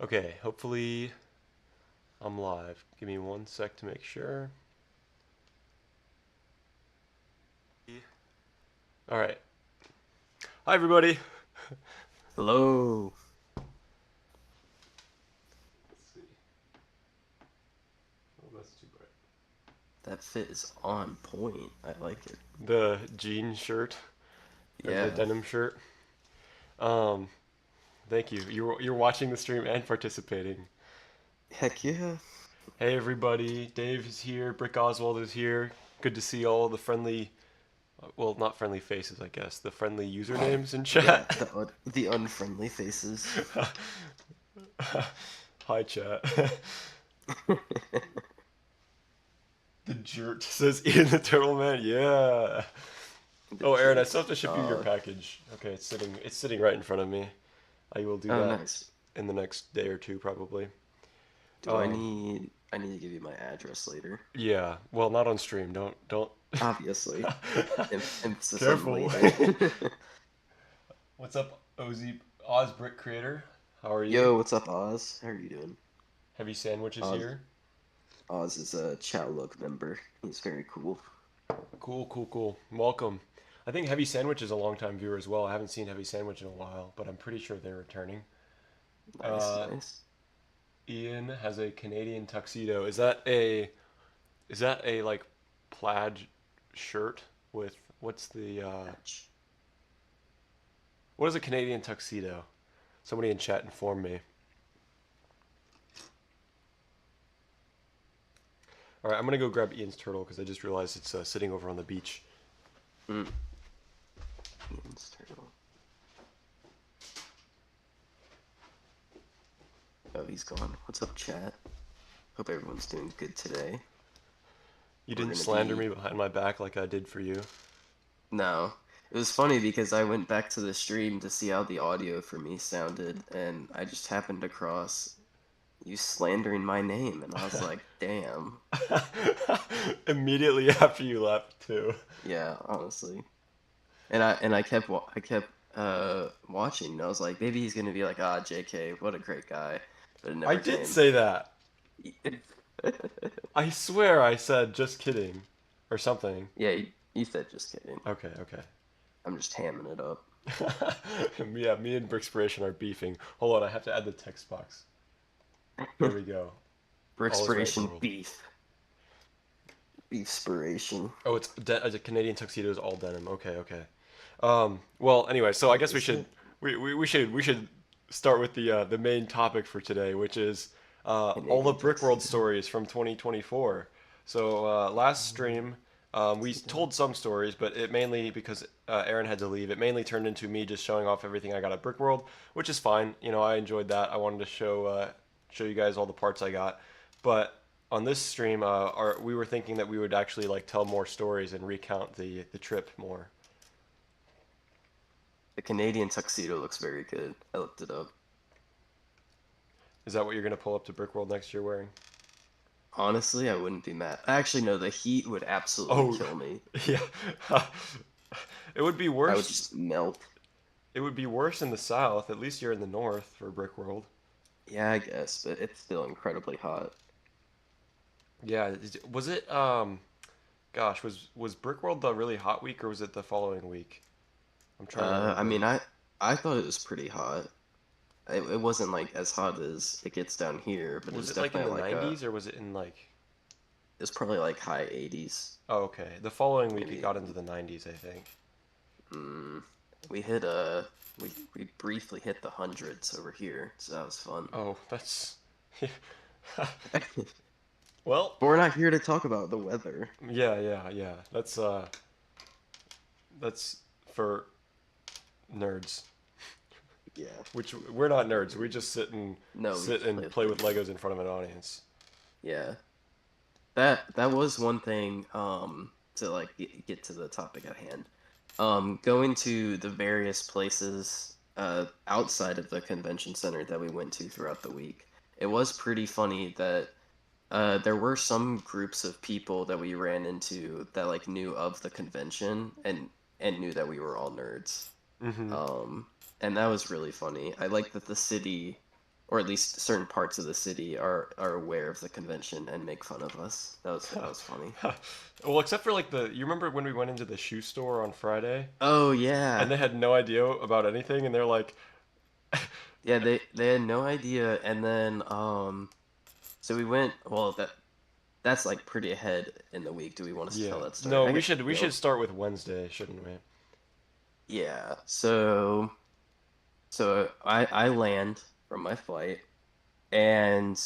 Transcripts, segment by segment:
Okay, hopefully I'm live. Give me one sec to make sure. All right. Hi, everybody. Hello. Let's see. Oh, that's too bright. That fit is on point. I like it. The jean shirt or the Yeah. denim shirt. Um, Thank you. You're watching the stream and participating. Heck yeah. Hey, everybody. Dave is here. Brick Oswald is here. Good to see all the friendly, well, not friendly faces, I guess. The friendly usernames in Yeah, chat. the unfriendly faces. Hi, chat. The jerk says Ian the Turtle Man. Yeah. The Oh, Aaron, I jerk. still have to ship you your package. Okay, it's sitting right in front of me. I will do Oh, that nice. in the next day or two, probably. Do I Um, need I need to give you my address later. yeah. Well, not on stream. Don't. Obviously. Emphasis on Careful. later. What's up, Oz Brick Creator? How are you? Yo, what's up, Oz? How are you doing? Heavy Sandwiches Oz here. Oz is a Chowlook member. He's very cool. Cool, cool, cool. Welcome. I think Heavy Sandwich is a longtime viewer as well. I haven't seen Heavy Sandwich in a while, but I'm pretty sure they're returning. Nice, Uh, nice. Ian has a Canadian tuxedo. Is that a like plaid shirt with Patch. what is a Canadian tuxedo? Somebody in chat inform me. All right, I'm gonna go grab Ian's turtle because I just realized it's sitting over on the beach. Mm. Ian's turtle. Oh, he's gone. What's up, chat? Hope everyone's doing good today. You We're didn't gonna slander be me behind my back like I did for you. No. It was funny because I went back to the stream to see how the audio for me sounded, and I just happened across you slandering my name, and I was like, damn. Immediately after you left too. Yeah, honestly. And I kept watching, and I was like, maybe he's gonna be like, ah, JK, what a great guy. But it I never did came. say that. I swear I said just kidding, or something. Yeah, he said just kidding. Okay, okay. I'm just hamming it up. Yeah, me and Brickspiration are beefing. Hold on, I have to add the text box. There we go. All is right in the Brickspiration world. beef. Beefspiration. Oh, it's a Canadian tuxedo is all denim. Okay, okay. Well, anyway, so I Oh, guess we is should it? we should start with the main topic for today, which is all the Canadian Brickworld tuxedo. stories from 2024. So last stream we Tuxedo. told some stories, but it mainly because Aaron had to leave. It mainly turned into me just showing off everything I got at Brickworld, which is fine. You know, I enjoyed that. I wanted to show you guys all the parts I got, but on this stream, we were thinking that we would actually like tell more stories and recount the trip more. The Canadian tuxedo looks very good. I looked it up. Is that what you're gonna pull up to Brickworld next year wearing? Honestly, I wouldn't be mad. Actually, no, the heat would absolutely Oh, kill me. yeah. It would be I would worse. just melt. It would be worse in the south. At least you're in the north for Brickworld. Yeah, I guess, but it's still incredibly hot. Yeah. Was it? Gosh, was Brickworld the really hot week or was it the following week? I'm trying to I remember. mean, I thought it was pretty hot. It wasn't like as hot as it gets down here, but it Was was it like in the definitely like 90s or was it in like? it's probably like high 80s, Oh, okay. The following week it maybe. got into the 90s, I think. Mm, we hit we briefly hit the hundreds over here, so that was fun. Oh, that's. But Well, we're not here to talk about the weather. yeah, yeah, yeah. That's for nerds. Yeah. Which we're not nerds. We just sit and No, we sit just and play play video with Legos games. in front of an audience. Yeah. That was one thing to like get to the topic at hand. Going to the various places outside of the convention center that we went to throughout the week. It was pretty funny that there were some groups of people that we ran into that like knew of the convention and knew that we were all nerds. Mm-hmm. Um, and that was really funny. I like that the city. or at least certain parts of the city are aware of the convention and make fun of us. That was funny. Well, except for like you remember when we went into the shoe store on Friday Oh and yeah. they had no idea about anything and they're like, Yeah, they had no idea, and then so we went. Well, that's like pretty ahead in the week. Do we want to yeah, tell that story? no, I we guess should we we should will. start with Wednesday, shouldn't we? Yeah. So I land from my flight, and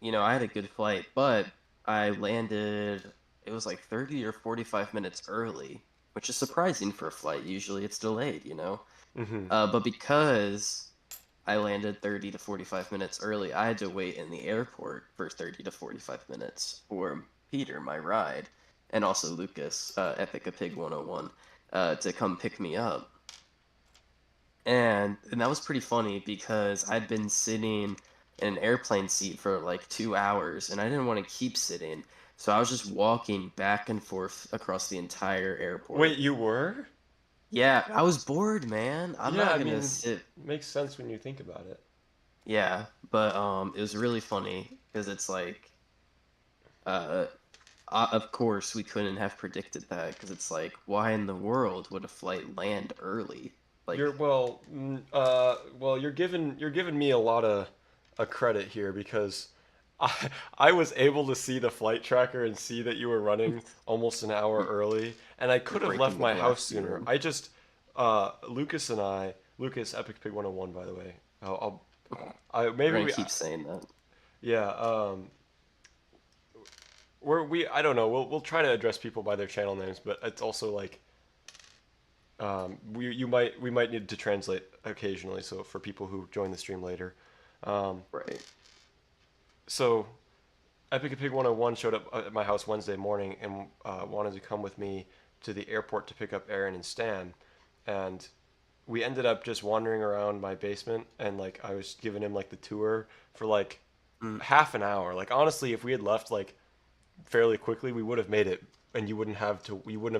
I had a good flight, but I landed. It was like 30 or 45 minutes early, which is surprising for a flight. Usually it's delayed. Mm-hmm. But because I landed 30 to 45 minutes early, I had to wait in the airport for 30 to 45 minutes for Peter, my ride, and also Lucas, Epic a Pig 101, to come pick me up. And that was pretty funny because I'd been sitting in an airplane seat for like 2 hours and I didn't want to keep sitting. So I was just walking back and forth across the entire Wait, airport. you were? Yeah, I was bored, man. I'm Yeah, not I gonna mean, sit. makes sense when you think about it. Yeah, but it was really funny because it's like, uh, of course we couldn't have predicted that because it's like, why in the world would a flight land early? You're Like, well, well, you're giving me a lot of a credit here because I was able to see the flight tracker and see that you were running almost an hour you're early, and I you're could have left breaking the my house glass sooner. ceiling. I just Lucas and I, Lucas Epic Pig 101 by the way. I We're maybe gonna we keep saying that. yeah we I don't know we'll try to address people by their channel names, but it's also like we might need to translate occasionally, so for people who join the stream later. Um, Right. so Epic Pig 101 showed up at my house Wednesday morning and wanted to come with me to the airport to pick up Aaron and Stan, and we ended up just wandering around my basement and like I was giving him like the tour for like Mm. half an hour. Like honestly, if we had left like fairly quickly, we would have made it, and you wouldn't have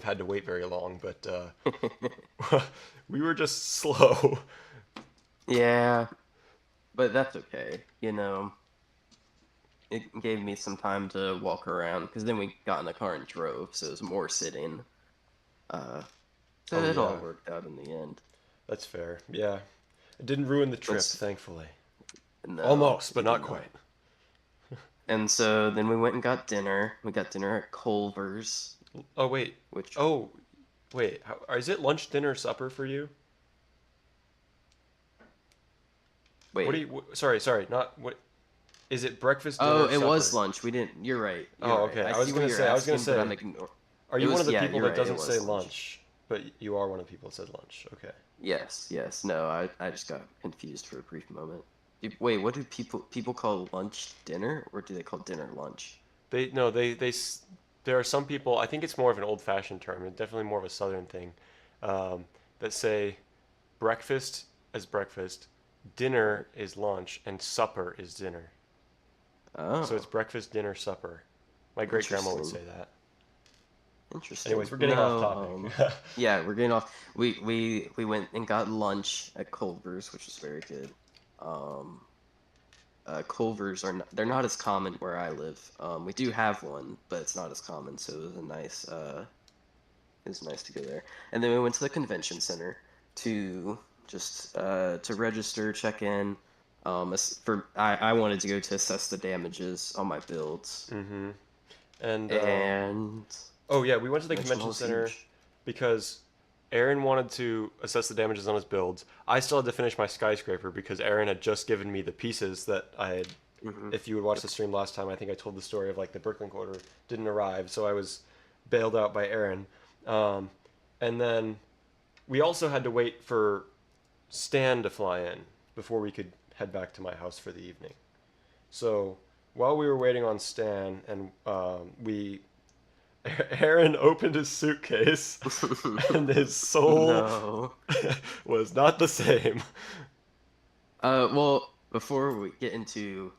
had to wait very long. But we were just slow. Yeah, but that's okay. It gave me some time to walk around because then we got in the car and drove, so it was more sitting. Uh, so Oh it all yeah, worked out in the end. that's fair. Yeah, it didn't ruin the trip, It's thankfully. No, Almost, but it did not not. quite. And so then we went and got dinner. We got dinner at Culver's, Oh wait. which Oh wait. Is it lunch, dinner, supper for you? What do wait. you? Sorry. Not what. Is it breakfast, Oh, dinner, it was supper? lunch. We didn't. You're right. You're Oh, right. okay. I I see was what gonna you're say. I was gonna asking, but say. I'm ignoring. Are It you one was, of the yeah, people you're that right. It doesn't say was lunch. lunch, but you are one of the people that said lunch? Okay. Yes, yes. No, I just got confused for a brief moment. Wait, what do people call lunch dinner, or do they call dinner lunch? They no. There are some people. I think it's more of an old-fashioned term. It's definitely more of a Southern thing. Um, that say breakfast is breakfast, dinner is lunch, and supper is dinner. So it's Oh, breakfast, dinner, supper. My great grandma would interesting. say that. Interesting. Anyways, we're getting off No, topic. yeah, we're getting off. We went and got lunch at Culver's, which was very good. Um, Culver's they're not as common where I live. We do have one, but it's not as common, so it was nice to go there. And then we went to the convention center to to register, check in. I wanted to go to assess the damages on my builds, hmm And and oh yeah, we went to the convention hall convention was center huge. because Aaron wanted to assess the damages on his builds. I still had to finish my skyscraper because Aaron had just given me the pieces that I had. Hmm. If you would watch the stream last time, I think I told the story of like the Bricklink order didn't arrive, so I was bailed out by Aaron. Um, and then we also had to wait for Stan to fly in before we could head back to my house for the evening. So while we were waiting on Stan, and Aaron opened his suitcase, and his soul No. was not the same. Well, before we get into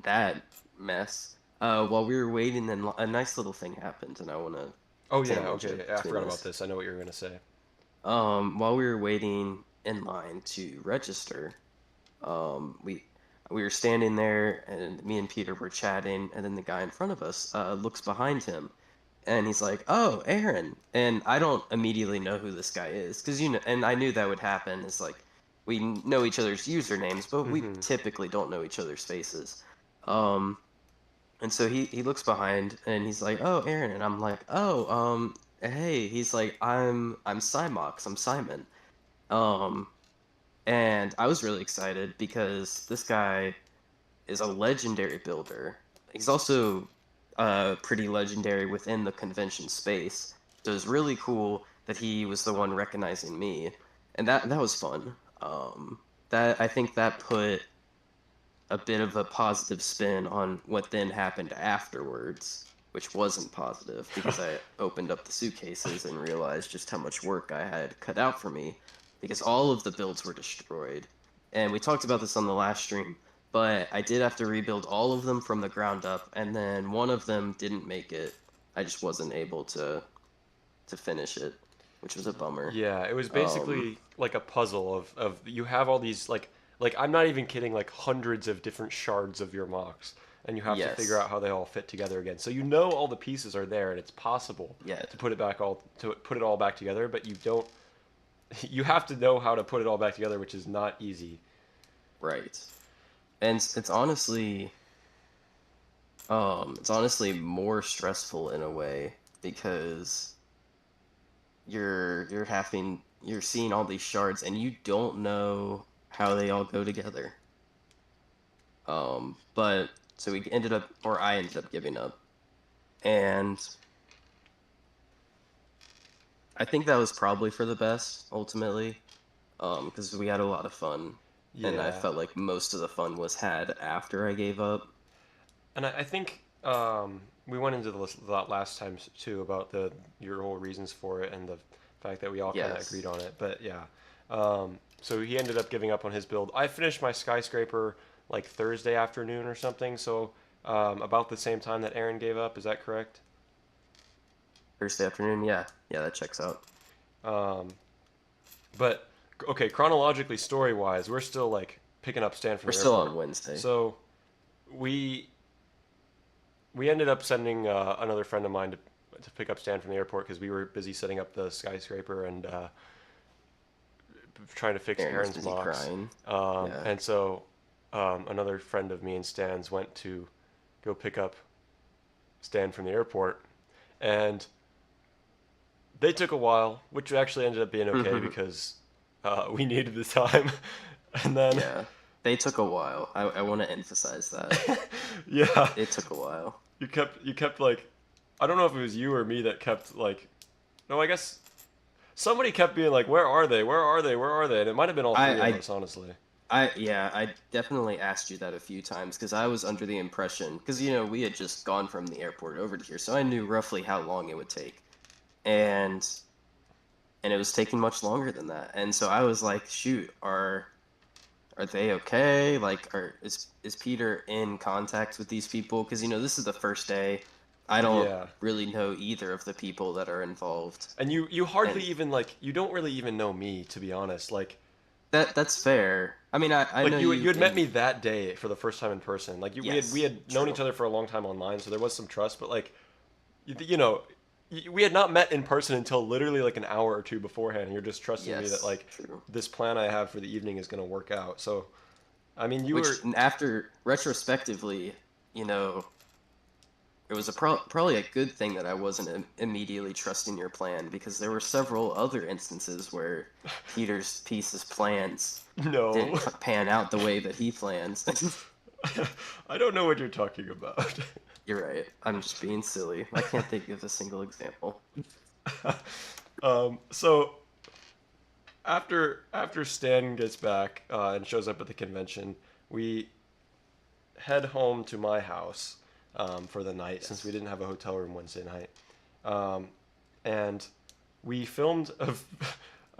that mess, while we were waiting, then a nice little thing happened, and I want to Oh yeah, tangent okay. I between forgot about this. this. I know what you were gonna say. While we were waiting in line to register, We were standing there, and me and Peter were chatting, and then the guy in front of us looks behind him, and he's like, "Oh, Aaron." And I don't immediately know who this guy is, because and I knew that would happen. It's like we know each other's usernames, but we Mm-hmm. typically don't know each other's faces. Um, and so he looks behind, and he's like, "Oh, Aaron," and I'm like, "Oh, hey." He's like, I'm Simox. I'm Simon." Um, and I was really excited because this guy is a legendary builder. He's also pretty legendary within the convention space. So it's really cool that he was the one recognizing me, and that was fun. That I think that put a bit of a positive spin on what then happened afterwards, which wasn't positive because I opened up the suitcases and realized just how much work I had cut out for me because all of the builds were destroyed. And we talked about this on the last stream, but I did have to rebuild all of them from the ground up, and then one of them didn't make it. I just wasn't able to finish it, which was a bummer. Yeah, it was Um, basically like a puzzle of you have all these like I'm not even kidding, like hundreds of different shards of your mocks, and you have to figure yes, out how they all fit together again. So you know all the pieces are there and it's possible yeah, to put it all back together, but you don't you have to know how to put it all back together, which is not easy. right. And it's honestly more stressful in a way because you're seeing all these shards and you don't know how they all go together. But so we ended up, or I ended up giving up, and I think that was probably for the best ultimately, because we had a lot of fun, and I Yeah. felt like most of the fun was had after I gave up. And I think we went into that last time too about the your whole reasons for it and the fact that we all kind of agreed Yes. on it. But yeah, so he ended up giving up on his build. I finished my skyscraper like Thursday afternoon or something. So about the same time that Aaron gave up. Is that correct? Thursday afternoon, yeah, yeah, that checks out. Um, but okay, chronologically, story wise, we're still like picking up Stan from We're the still airport. on Wednesday. So we we ended up sending another friend of mine to pick up Stan from the airport because we were busy setting up the skyscraper and trying to fix Aaron was Aaron's busy mocks. crying. Um, Yeah. and so another friend of me and Stan's went to go pick up Stan from the airport, and they took a while, which actually ended up being okay because we needed the time. And then, Yeah. They took a while. I want to emphasize that. yeah, It took a while. you kept like, I don't know if it was you or me that kept like, no, I guess somebody kept being like, "Where are they? Where are they? Where are they?" And it might have been all three of I us, honestly. yeah, I definitely asked you that a few times because I was under the impression because we had just gone from the airport over to here, so I knew roughly how long it would take, and it was taking much longer than that, and so I was like, shoot, are they okay? Like, is Peter in contact with these people? Because this is the first day. I don't Yeah, really know either of the people that are involved, and you hardly and even like you don't really even know me, to be honest. that's fair. I mean, I know Like you you had met in me that day for the first time in person. Like we yes, had known true. each other for a long time online, so there was some trust. But like you know, we had not met in person until literally like an hour or two beforehand. And you're just trusting me that Yes, like true. this plan I have for the evening is going to work out. So I mean, you Which were after retrospectively, you know, it was probably a good thing that I wasn't immediately trusting your plan because there were several other instances where Peter's piece's plans didn't no. pan out the way that he plans. I don't know what you're talking about. You're right. I'm just being silly. I can't think of a single example. So after Stan gets back and shows up at the convention, we head home to my house for the night since we Yes. didn't have a hotel room Wednesday night, and we filmed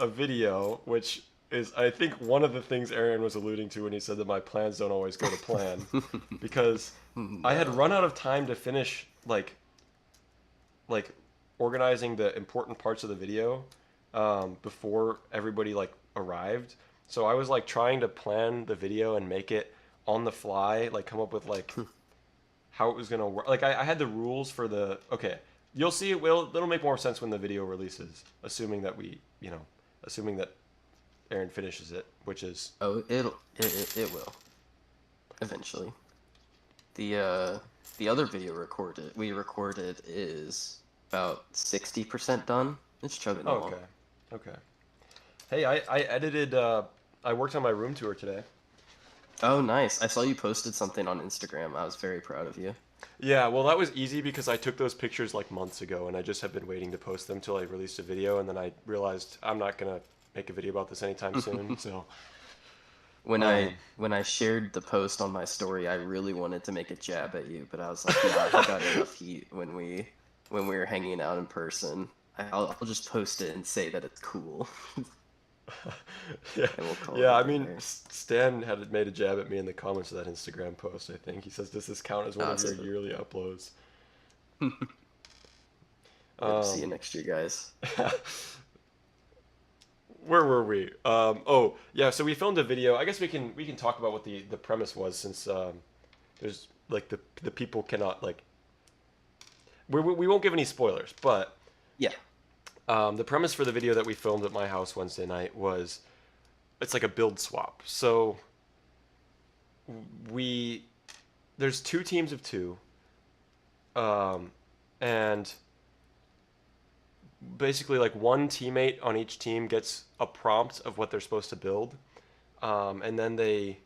a video which is I think one of the things Aaron was alluding to when he said that my plans don't always go to plan because I had run No. out of time to finish like organizing the important parts of the video before everybody like arrived. So I was like trying to plan the video and make it on the fly, like come up with like how it was gonna work. Like I had the rules for the. Okay, you'll see it will. It'll make more sense when the video releases, assuming that assuming that Aaron finishes it, which is Oh, it will eventually. The other video we recorded is about 60% done. It's chugging oh, along. okay, okay. Hey, I edited. I worked on my room tour today. Oh, nice. I saw you posted something on Instagram. I was very proud of you. Yeah, well, that was easy because I took those pictures like months ago, and I just have been waiting to post them till I released a video, and then I realized I'm not gonna make a video about this anytime soon. So, When I um, when I shared the post on my story, I really wanted to make a jab at you, but I was like, nah, he got enough heat when we were hanging out in person. I'll just post it and say that it's cool, yeah, and we'll call yeah. it a I day mean, there. Stan had made a jab at me in the comments of that Instagram post. I think he says, "Does this count as one Ah, of your so yearly uploads?" yep, see you Um, next year, guys. where were we? Oh, yeah. So we filmed a video. I guess we can talk about what the premise was since there's like the people cannot like we won't give any spoilers, but Yeah. the premise for the video that we filmed at my house Wednesday night was it's like a build swap. So we there's two teams of two, um, and basically like one teammate on each team gets a prompt of what they're supposed to build, and then they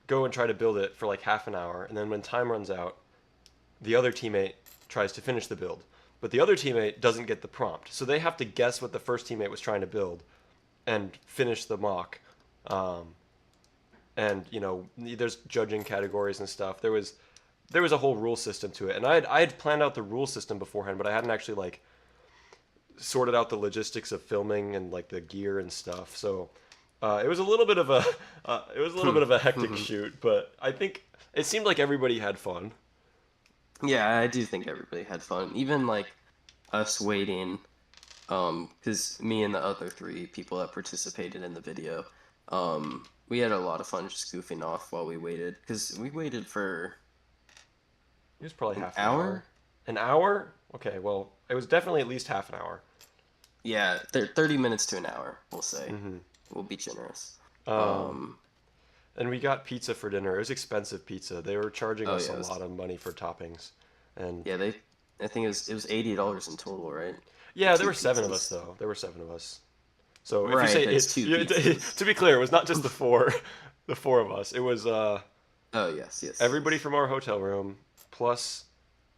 go and try to build it for like half an hour, and then when time runs out, the other teammate tries to finish the build, but the other teammate doesn't get the prompt, so they have to guess what the first teammate was trying to build and finish the mock. Um, and there's judging categories and stuff. There was a whole rule system to it, and I had planned out the rule system beforehand, but I hadn't actually like sorted out the logistics of filming and like the gear and stuff. So it was a little bit of a hectic shoot, but I think it seemed like everybody had fun. Yeah, I do think everybody had fun. Even like us waiting, because me and the other three people that participated in the video, we had a lot of fun just goofing off while we waited. Because we waited for It was probably an half an hour. hour. An hour? Okay, well, it was definitely at least half an hour. Yeah, 30 minutes to an hour, we'll say. Hmm. We'll be generous. Um, Um, and we got pizza for dinner. It was expensive pizza. They were charging oh us yeah, a lot of money for toppings. And yeah, I think it was $80 in total, right? For yeah, there two were seven of us pizzas. though. There were seven of us. So if you Right, say but it's two to pizzas. be clear, it was not just the four, the four of us. It was Oh yes, yes, everybody yes. from our hotel room plus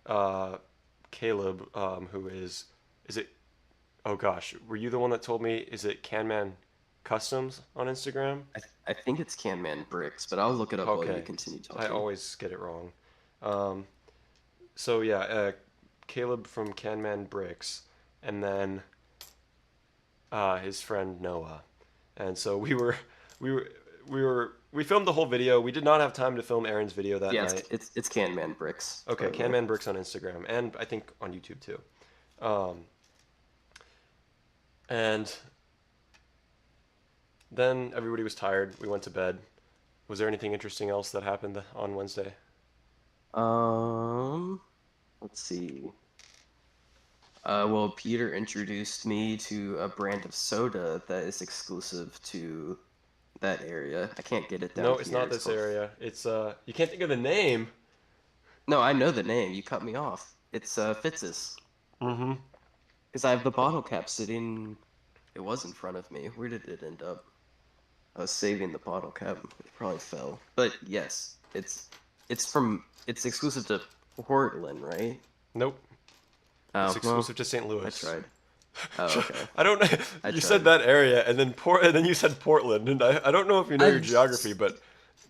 uh, Caleb, who is it? Oh gosh, were you the one that told me? Is it Canman Customs on Instagram? I think it's Can Man Bricks, but I'll look it up while you Okay, continue I talking. always get it wrong. Um, so yeah, Caleb from Canman Bricks, and then his friend Noah, and so we were we filmed the whole video. We did not have time to film Aaron's video that Yeah, night. it's Can Man Bricks, Okay, totally. Canman Bricks on Instagram and I think on YouTube too. Um, and then everybody was tired. We went to bed. Was there anything interesting else that happened on Wednesday? Um, let's see. Well, Peter introduced me to a brand of soda that is exclusive to that area. I can't get it down No, it's here. not It's this called. area. It's you can't think of the name. No, I know the name. You cut me off. It's Fitz's. Mm-hmm. Because I have the bottle cap sitting. It was in front of me. Where did it end up? I was saving the bottle cap. It probably fell. But yes, it's exclusive to Portland, right? Nope. It's Oh, well, exclusive to St. I Louis. tried. Oh, okay. I don't know. I You said tried. that area, and then and then you said Portland, and I don't know if you know your I geography, but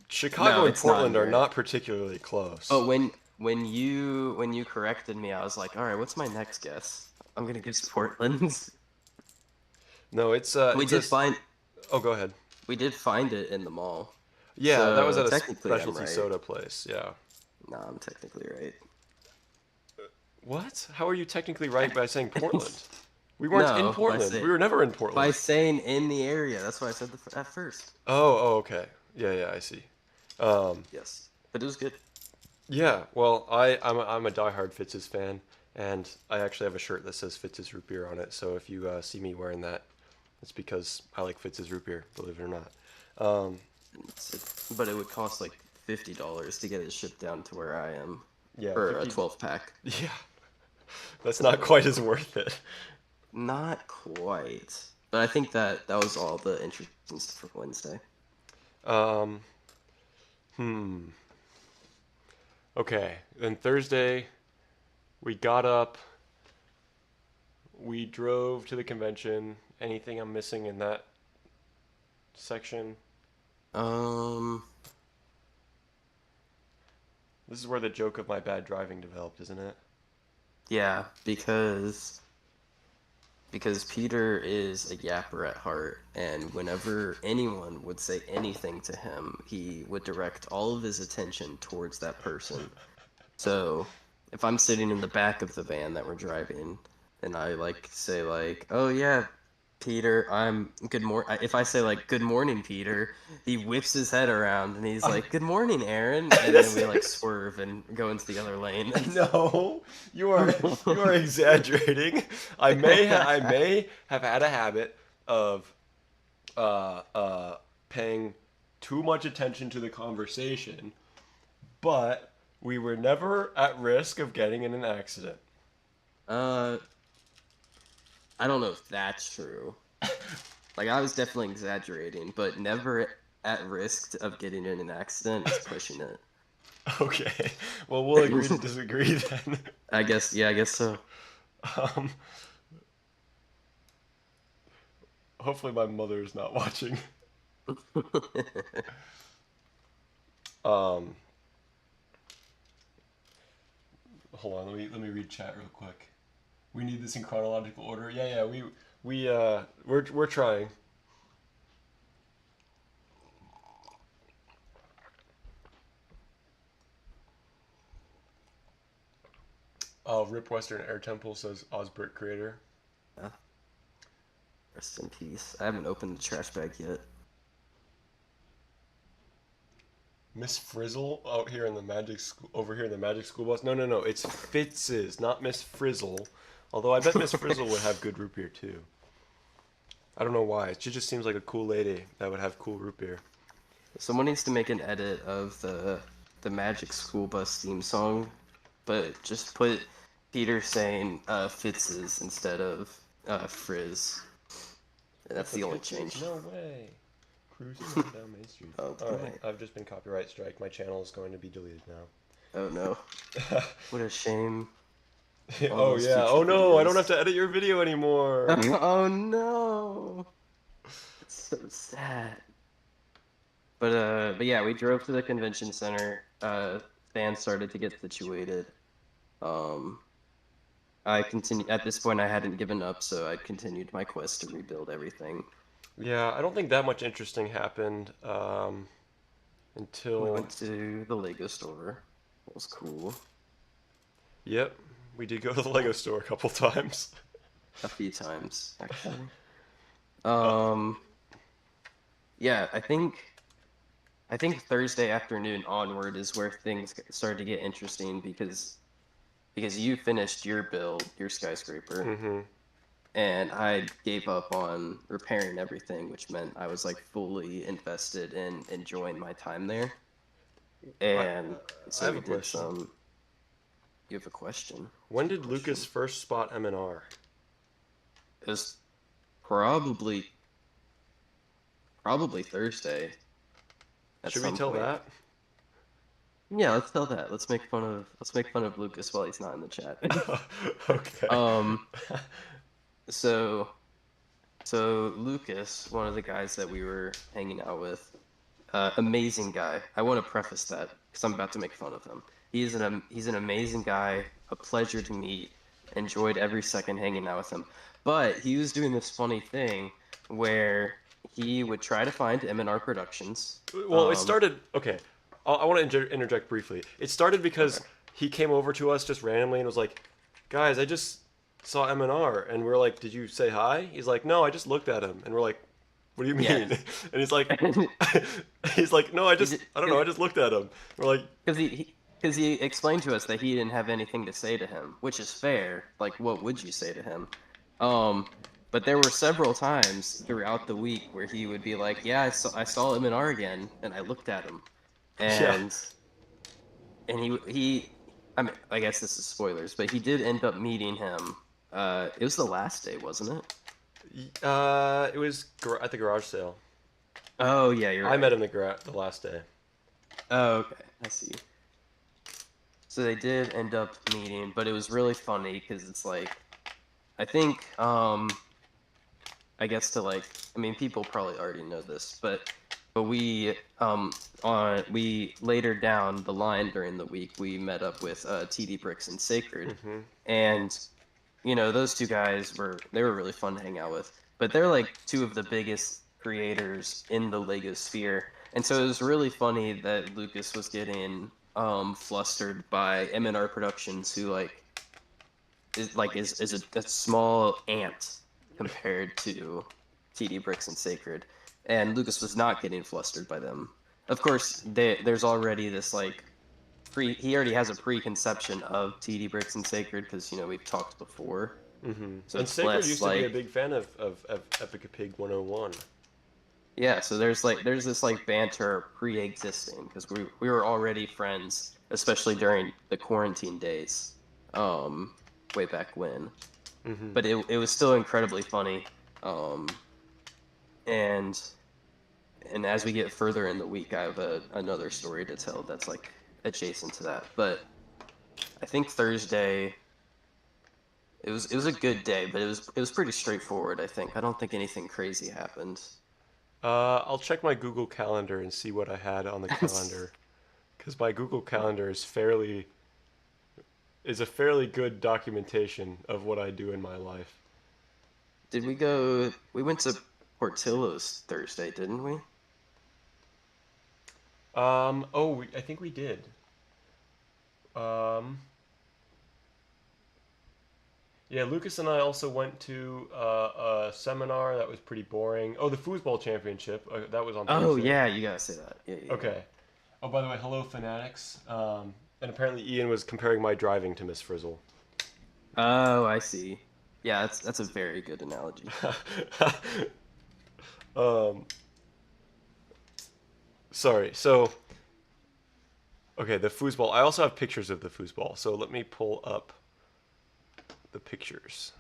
Chicago No, and it's not Portland are near it. not particularly close. But when you corrected me, I was like, all right, what's my next guess? I'm gonna guess Portland. No, We it's did find oh, go ahead. we did find it in the mall. Yeah, that was So at a technically I'm specialty right. soda place. Yeah. No, I'm technically right. What? How are you technically right by saying Portland? We weren't in No, Portland. We were never in by Portland. saying in the area. That's why I said at first. Oh, okay. Yeah, yeah, I see. Um, Yes, but it was good. yeah, well, I'm a diehard Fitz's fan, and I actually have a shirt that says Fitz's root beer on it. So if you see me wearing that, it's because I like Fitz's root beer, believe it or not. Um, But it would cost like $50 to get it shipped down to where I am yeah, for a 50. 12 pack. Yeah, that's not So quite as worth it. not quite. But I think that was all the interesting stuff for Wednesday. Um, okay. Then Thursday, we got up, we drove to the convention. Anything I'm missing in that section? Um, This is where the joke of my bad driving developed, isn't it? yeah, because Peter is a yapper at heart, and whenever anyone would say anything to him, he would direct all of his attention towards that person. So if I'm sitting in the back of the van that we're driving, and I like say like, "Oh yeah, Peter, I'm good morning." If I say like, "Good morning, Peter," he whips his head around and he's like, "Good morning, Aaron," and then we like swerve and go into the other lane. No, you are exaggerating. I may have had a habit of uh, uh, paying too much attention to the conversation, but we were never at risk of getting in an accident. uh, I don't know if that's true. Like I was definitely exaggerating, but never at risk of getting in an accident is pushing it. Okay, well we'll agree to disagree then. I guess, yeah, I guess so. Um, hopefully my mother is not watching. Um, hold on, let me read chat real quick. We need this in chronological order. Yeah, yeah, we're trying. Rip Western Air Temple says Osbert creator. Yeah, rest in peace. I haven't opened the trash bag yet. Miss Frizzle out here in the magic school over here in the magic school bus. No, no, no. It's Fitz's, not Miss Frizzle. Although I bet Miss Frizzle would have good root beer too. I don't know why. She just seems like a cool lady that would have cool root beer. Someone needs to make an edit of the Magic School Bus theme song, but just put Peter saying Fitz's instead of Frizz. That's the only Fitz's? change. No way. Cruising up down Main Street. Oh, All right, boy. I've just been copyright strike. My channel is going to be deleted now. Oh no. What a shame. All Oh those yeah. future Oh no, I don't have videos. to edit your video anymore. Oh no. It's so sad. But yeah, we drove to the convention center. Fans started to get situated. Um, I continued at this point. I hadn't given up, so I continued my quest to rebuild everything. Yeah, I don't think that much interesting happened We until. went to the Lego store. It was cool. Yep, we did go to the Lego store a couple times. A few times, actually. Uh, Um, yeah, I think Thursday afternoon onward is where things started to get interesting because you finished your build, your skyscraper, mm-hmm. and I gave up on repairing everything, which meant I was like fully invested in enjoying my time there. I, And I so have we a did question. some. You have a question? When What's your did Lucas question? first spot M&R? It was probably probably Thursday at Should we some tell point. that? Yeah, let's tell that. Let's make fun of Lucas while he's not in the chat. Okay. Um, so so Lucas, one of the guys that we were hanging out with, amazing guy. I want to preface that because I'm about to make fun of him. He's an amazing guy, a pleasure to meet. Enjoyed every second hanging out with him. But he was doing this funny thing where he would try to find M&R Productions. Well, it started. Okay, I want to interject briefly. It started Okay. because he came over to us just randomly and was like, "Guys, I just saw M&R, and we're like, did you say hi? He's like, no, I just looked at him, and we're like, what do you Yeah. mean? And he's like, he's like, no, He just I don't know, I just looked at him. We're like, because he explained to us that he didn't have anything to say to him, which is fair. Like, what would you say to him? Um, but there were several times throughout the week where he would be like, "Yeah, I saw him in R again, and I looked at him," yeah, and he I mean, I guess this is spoilers, but he did end up meeting him. It was the last day, wasn't it? it was at the garage sale. Oh yeah, you're I met right. him the last day. Oh, okay, I see. So they did end up meeting, but it was really funny because it's like I think I guess to like I mean people probably already know this, but we later down the line during the week we met up with TD Bricks and Sacred, Hmm. and those two guys were really fun to hang out with, but they're like two of the biggest creators in the Lego sphere, and so it was really funny that Lucas was getting flustered by M&R Productions, who is a small ant compared to TD Bricks and Sacred, and Lucas was not getting flustered by them. Of course, there's already this like he already has a preconception of TD Bricks and Sacred because we've talked before, Hmm. so And it's Sacred less used to be a like big fan of Epic Pig 101. yeah. So there's this like banter pre-existing because we were already friends, especially during the quarantine days, um, way back when. Hmm. But it was still incredibly funny. Um, and as we get further in the week, I have another story to tell that's like adjacent to that. But I think Thursday it was a good day, but it was pretty straightforward, I think. I don't think anything crazy happened. I'll check my Google Calendar and see what I had on the calendar, because my Google Calendar is a fairly good documentation of what I do in my life. Did we go? We went to Portillo's Thursday, didn't we? I think we did. Um, yeah, Lucas and I also went to a seminar that was pretty boring. Oh, the foosball championship. That was on Oh Thursday. yeah, you gotta say that. Yeah, yeah, yeah. Okay. Oh, by the way, hello, Fanatics. And apparently Ian was comparing my driving to Miss Frizzle. Oh, I see. Yeah, that's a very good analogy. um, sorry. So, okay, the foosball. I also have pictures of the foosball. So let me pull up the pictures.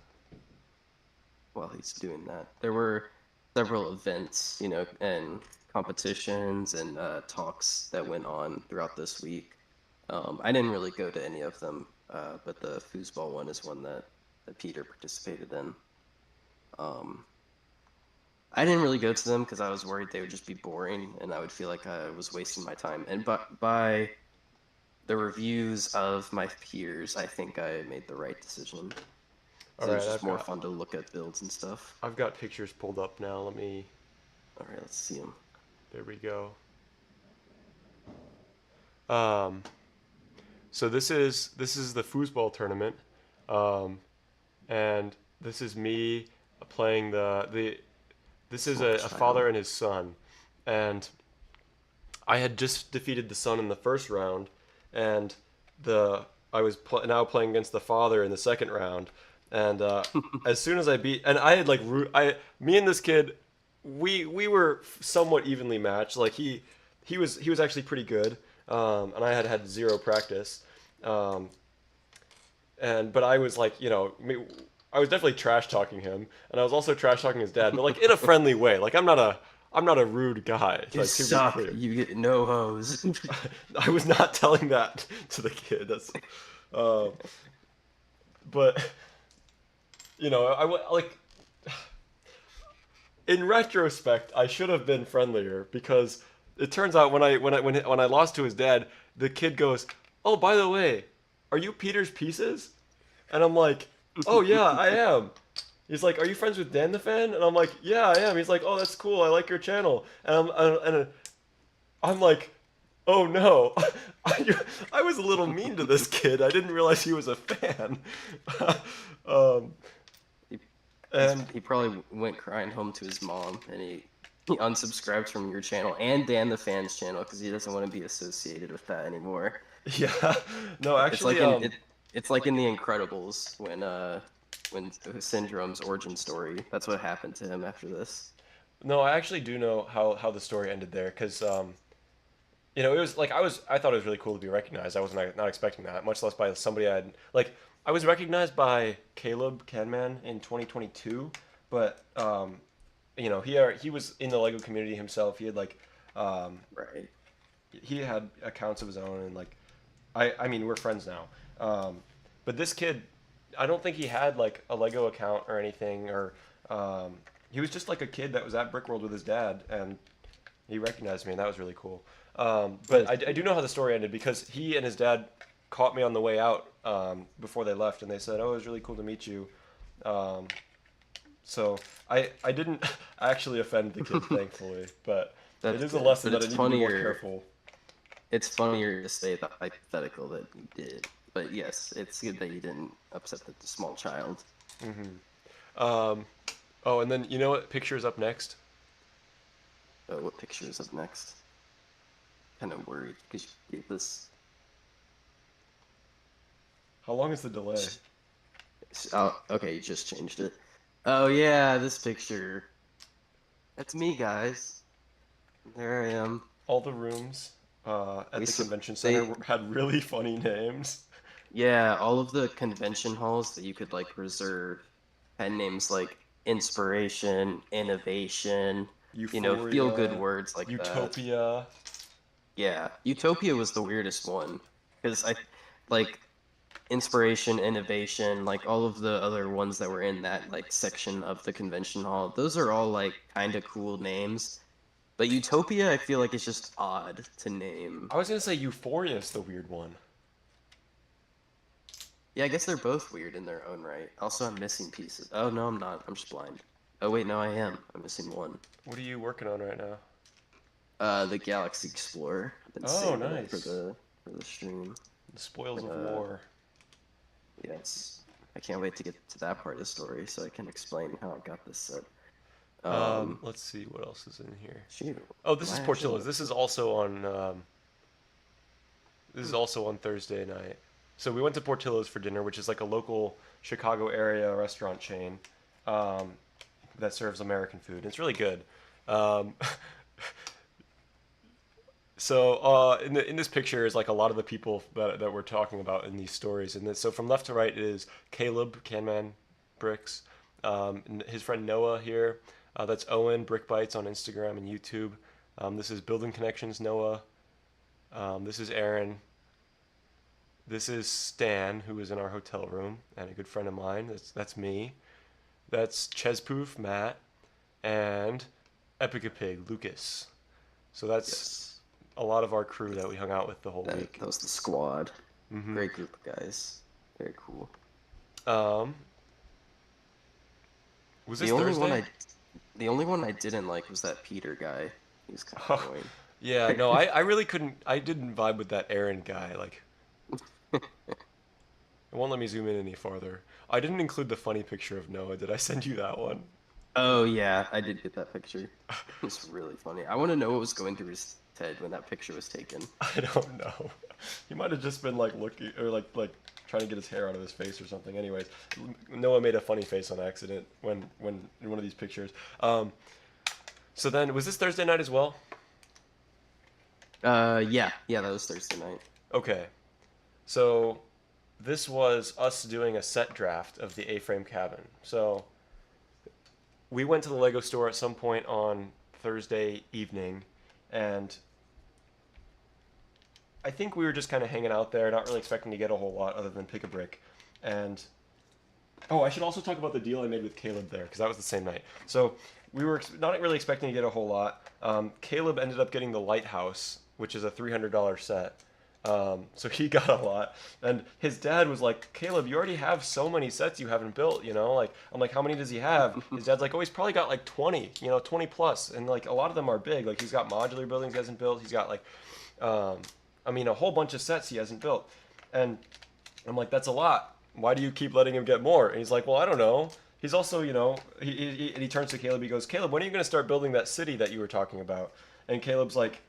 While he's doing that, there were several events, and competitions and talks that went on throughout this week. I didn't really go to any of them, but the foosball one is one that Peter participated in. Um, I didn't really go to them because I was worried they would just be boring and I would feel like I was wasting my time. And by the reviews of my peers, I think I made the right decision. All So it right, was just more fun to look at builds and stuff. I've got pictures pulled up now. Let me. All right, let's see them. There we go. Um, so this is the foosball tournament, um, and this is me playing the. This is Small a father child. and his son, and I had just defeated the son in the first round, and I was now playing against the father in the second round, and as soon as I beat, and I had like me and this kid, we were somewhat evenly matched. Like he was actually pretty good, and I had had zero practice, um, and but I was like I was definitely trash talking him, and I was also trash talking his dad, but like in a friendly way. Like I'm not a rude guy. You Like to be suck. clear. You get no hose. I was not telling that to the kid. Uh, but like in retrospect, I should have been friendlier because it turns out when I lost to his dad, the kid goes, "Oh, by the way, are you Peter's Pieces?" And I'm like, "Oh yeah, I am." He's like, "Are you friends with Dan the Fan?" And I'm like, "Yeah, I am." He's like, "Oh, that's cool. I like your channel." And I'm like, Oh no, I was a little mean to this kid. I didn't realize he was a fan. um, He, and he probably went crying home to his mom, and he unsubscribed from your channel and Dan the Fans channel because he doesn't want to be associated with that anymore. yeah, no, It's actually, like in it. It's like in The Incredibles when Syndrome's origin story. That's what happened to him after this. no, I actually do know how the story ended there because it was like I thought it was really cool to be recognized. I wasn't not expecting that, much less by somebody like I was recognized by Caleb Canman in 2022, but he was in the Lego community himself. He had um, Right. he had accounts of his own, and like I mean we're friends now. But this kid, I don't think he had like a Lego account or anything, or um, he was just like a kid that was at Brickworld with his dad, and he recognized me, and that was really cool. But That's I do know how the story ended because he and his dad caught me on the way out before they left, and they said, "Oh, it was really cool to meet you." Um, so I didn't actually offend the kid, thankfully, but it that's is a good. lesson But that I it's need to be more funnier. careful. It's funnier to say the hypothetical that you did. But yes, it's good that you didn't upset the small child. Um, oh, and then you know what picture is up next? What picture is up next? Kind of worried because you gave this. How long is the delay? Oh, okay, you just changed it. Oh yeah, this picture. That's me, guys. There I am. All the rooms at We the s- convention center they had really funny names. Yeah, all of the convention halls that you could like reserve had names like inspiration, innovation, feel good Euphoria, words like that. Utopia. Yeah, Utopia was the weirdest one because I like inspiration, innovation, like all of the other ones that were in that like section of the convention hall. Those are all like kind of cool names, but Utopia I feel like is just odd to name. I was gonna say Euphoria is the weird one. Yeah, I guess they're both weird in their own right. Also, I'm missing pieces. Oh no, I'm not. I'm just blind. Oh wait, no, I am. I'm missing one. What are you working on right now? The Galaxy Explorer. I've been Oh, saving it nice. for the stream. The spoils But of war. yes, I can't wait to get to that part of the story so I can explain how I got this set. Let's see what else is in here. Shoot, Oh, am this is I actually Portillo's. gonna? This is Hmm. also on Thursday night. So we went to Portillo's for dinner, which is like a local Chicago area restaurant chain um, that serves American food. It's really good. Um, in this picture is like a lot of the people that we're talking about in these stories. So from left to right is Caleb Canman Bricks, and his friend Noah here. That's Owen Brick Bites on Instagram and YouTube. This is Building Connections Noah. This is Aaron. This is Stan, who is in our hotel room and a good friend of mine. That's me. That's Chespoof Matt and Epica Pig Lucas. So that's Yes, a lot of our crew that we hung out with the whole that week. was the squad. Great group of guys. Very cool. Um, was The this only one Thursday? I, the only one I didn't like was that Peter guy. He was kind of annoying. Yeah, no, I really couldn't. I didn't vibe with that Aaron guy. Like, it won't let me zoom in any farther. I didn't include the funny picture of Noah. Did I send you that one? Oh yeah, I did get that picture. It's really funny. I want to know what was going through his head when that picture was taken. I don't know. He might have just been like looking or like trying to get his hair out of his face or something. Anyways, Noah made a funny face on accident when in one of these pictures. So then was this Thursday night as well? Yeah, that was Thursday night. Okay. So this was us doing a set draft of the A-frame cabin. So we went to the Lego store at some point on Thursday evening, and I think we were just kind of hanging out there, not really expecting to get a whole lot other than pick a brick. And oh, I should also talk about the deal I made with Caleb there because that was the same night. So we were not really expecting to get a whole lot. Caleb ended up getting the Lighthouse, which is a $300 set, So he got a lot, and his dad was like, "Caleb, you already have so many sets you haven't built, you know." Like I'm like, "How many does he have?" His dad's like, "Oh, he's probably got like 20, 20 plus, and like a lot of them are big. Like he's got modular buildings he hasn't built. He's got like, um, a whole bunch of sets he hasn't built." And I'm like, "That's a lot. Why do you keep letting him get more?" And he's like, "Well, I don't know." He's also, and he turns to Caleb. He goes, "Caleb, when are you going to start building that city that you were talking about?" And Caleb's like,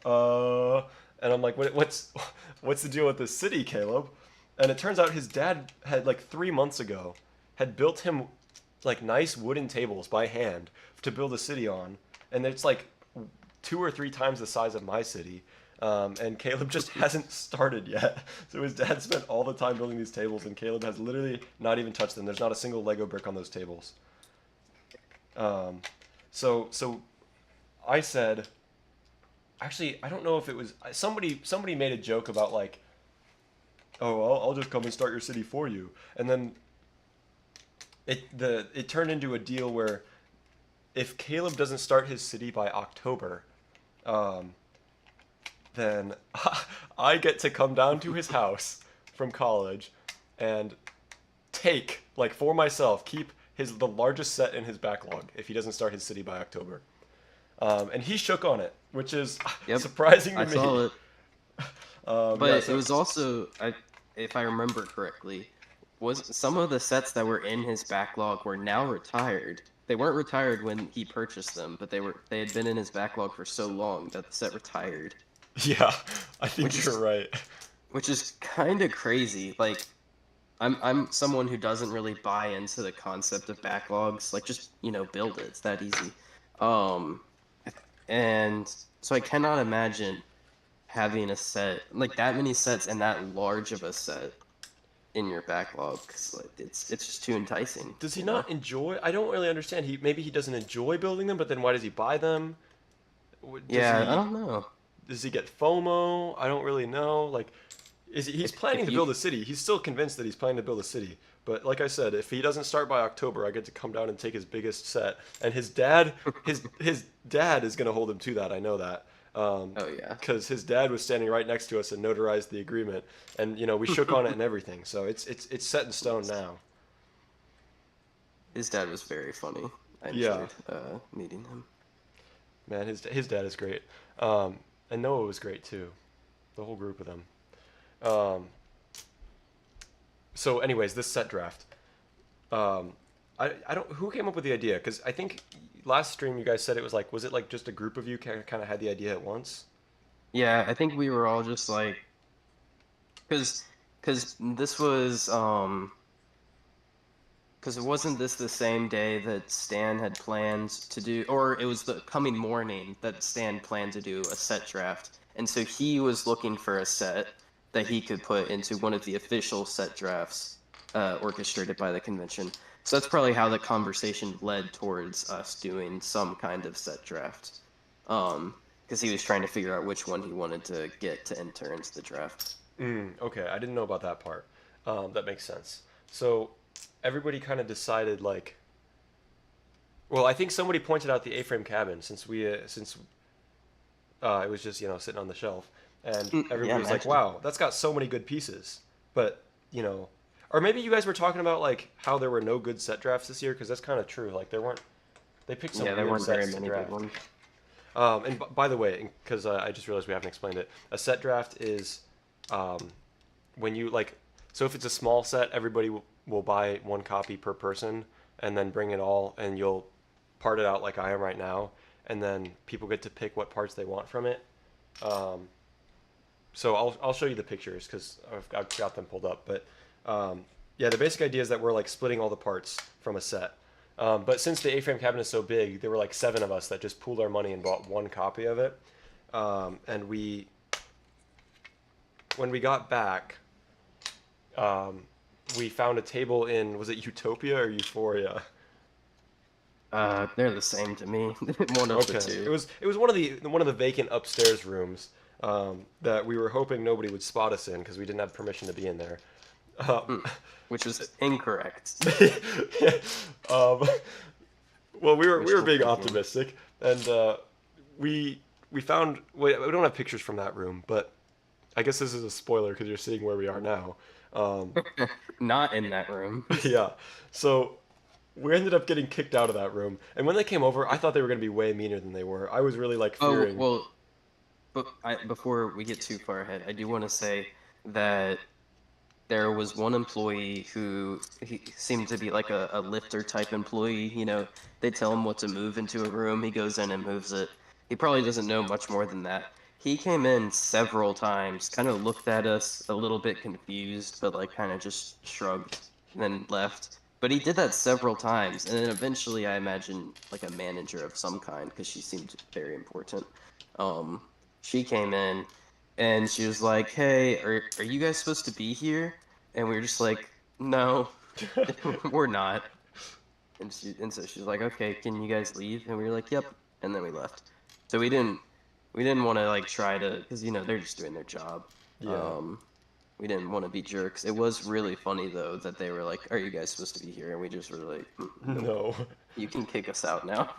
uh, and I'm like, what's the deal with this city, Caleb? And it turns out his dad had like 3 months ago had built him like nice wooden tables by hand to build a city on, and it's like 2 or 3 times the size of my city. And Caleb just hasn't started yet. So his dad spent all the time building these tables, and Caleb has literally not even touched them. There's not a single Lego brick on those tables. Um, so I said, actually, I don't know if it was somebody made a joke about like, oh, I'll just come and start your city for you, and then it turned into a deal where if Caleb doesn't start his city by October, um, then I get to come down to his house from college and take like for myself keep the largest set in his backlog if he doesn't start his city by October. And he shook on it, which is Yep, surprising to I me. saw it. Yeah, But it so was also, if I remember correctly, was some of the sets that were in his backlog were now retired. They weren't retired when he purchased them, but they had been in his backlog for so long that the set retired, yeah, I which think you're is right. which is kind of crazy. Like I'm someone who doesn't really buy into the concept of backlogs. Like just, build it. It's that easy. Um and so I cannot imagine having a set like that many sets and that large of a set in your backlog because like it's just too enticing, Does he you know? not enjoy? I don't really understand. Maybe he doesn't enjoy building them, but then why does he buy them? Does Yeah, I he don't know. does he get FOMO? I don't really know. Like, he's planning If to you build a city? He's still convinced that he's planning to build a city. But like I said, if he doesn't start by October, I get to come down and take his biggest set. And his dad is gonna hold him to that. I know that. Oh yeah. Because his dad was standing right next to us and notarized the agreement, and we shook on it and everything. So it's set in stone Nice. now. His dad was very funny. I Yeah, enjoyed meeting him. man, his dad is great. And Noah was great too. The whole group of them. Um, so, anyways, this set draft. Um, I don't. Who came up with the idea? Because I think last stream you guys said it was like, was it like just a group of you kind of had the idea at once? Yeah, I think we were all just like, because this was because wasn't this the same day that Stan had planned to do, or it was the coming morning that Stan planned to do a set draft, and so he was looking for a set that he could put into one of the official set drafts orchestrated by the convention. So that's probably how the conversation led towards us doing some kind of set draft, because he was trying to figure out which one he wanted to get to enter into the draft. Okay, I didn't know about that part. That makes sense. So everybody kind of decided like, well, I think somebody pointed out the A-frame cabin since it was just sitting on the shelf, and Yeah, everybody was like, imagine. "Wow, that's got so many good pieces." But you know, or maybe you guys were talking about like how there were no good set drafts this year, because that's kind of true. Like there weren't. They picked some Yeah, there weird weren't very sets to many good draft. ones. And by the way, because I just realized we haven't explained it, a set draft is um, when you like. So if it's a small set, everybody will buy one copy per person, and then bring it all, and you'll part it out like I am right now, and then people get to pick what parts they want from it. Um, so I'll show you the pictures because I've got them pulled up. But yeah, the basic idea is that we're like splitting all the parts from a set. But since the A-frame cabinet is so big, there were like 7 of us that just pooled our money and bought one copy of it. And when we got back, um, we found a table in, was it Utopia or Euphoria? They're the same to me. One of the Okay, two. it was one of the vacant upstairs rooms that we were hoping nobody would spot us in because we didn't have permission to be in there. Um, Hmm. Which was incorrect. um, well, we were Wishful being thinking. optimistic, and we found. We don't have pictures from that room, but I guess this is a spoiler because you're seeing where we are now. Um, Not in that room. yeah. So we ended up getting kicked out of that room, and when they came over, I thought they were going to be way meaner than they were. I was really like Oh, fearing. well, but before we get too far ahead, I do want to say that there was one employee who he seemed to be like a lifter type employee. They tell him what to move into a room, he goes in and moves it. He probably doesn't know much more than that. He came in several times, kind of looked at us a little bit confused, but like kind of just shrugged and then left. But he did that several times, and then eventually, I imagine like a manager of some kind, because she seemed very important. Um, she came in and she was like, "Hey, are you guys supposed to be here?" And we were just like, "No, we're not." And so she's like, "Okay, can you guys leave?" And we were like, "Yep." And then we left. So we didn't want to like try to, because they're just doing their job. Yeah. Um, we didn't want to be jerks. It was really funny though that they were like, "Are you guys supposed to be here?" And we just were like, "Nope, No. you can kick us out now."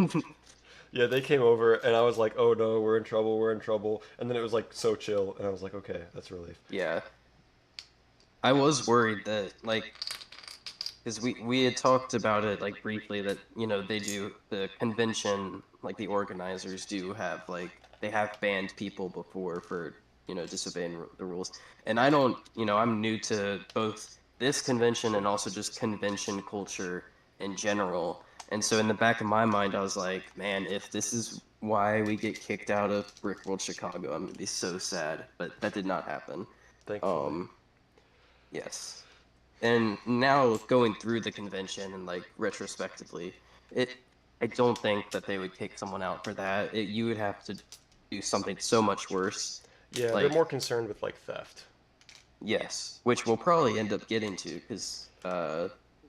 Yeah, they came over, and I was like, "Oh no, we're in trouble, we're in trouble." And then it was like so chill, and I was like, "Okay, that's a relief." Yeah, I was worried that like, because we had talked about it like briefly, that they do the convention, like the organizers do have like, they have banned people before for disobeying the rules. And I don't, I'm new to both this convention and also just convention culture in general. And so in the back of my mind, I was like, man, if this is why we get kicked out of Brickworld Chicago, I'm gonna be so sad. But that did not happen. Thankfully. um yes. And now going through the convention and like retrospectively, it I don't think that they would kick someone out for that. You would have to do something so much worse. Yeah, they're Like, more concerned with like theft. yes, which we'll probably end up getting to, because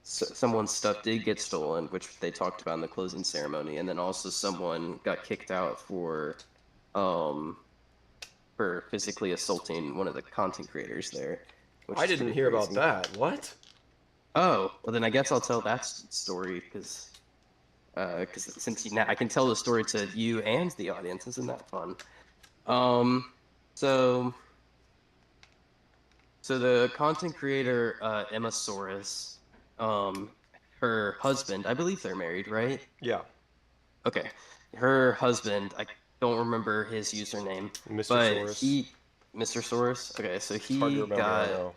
someone's stuff did get stolen, which they talked about in the closing ceremony, and then also someone got kicked out um for physically assaulting one of the content creators there, which I is didn't pretty hear about crazy. that. What? Oh, well then I guess I'll tell that story, because since now I can tell the story to you and the audience. Isn't that fun? Um, so so the content creator Emma Soros, um, her husband, I believe they're married, right? Yeah, Okay, her husband, I don't remember his username, Mr. but Soros. Mr. Soros. Okay, so It's hard to remember, I know.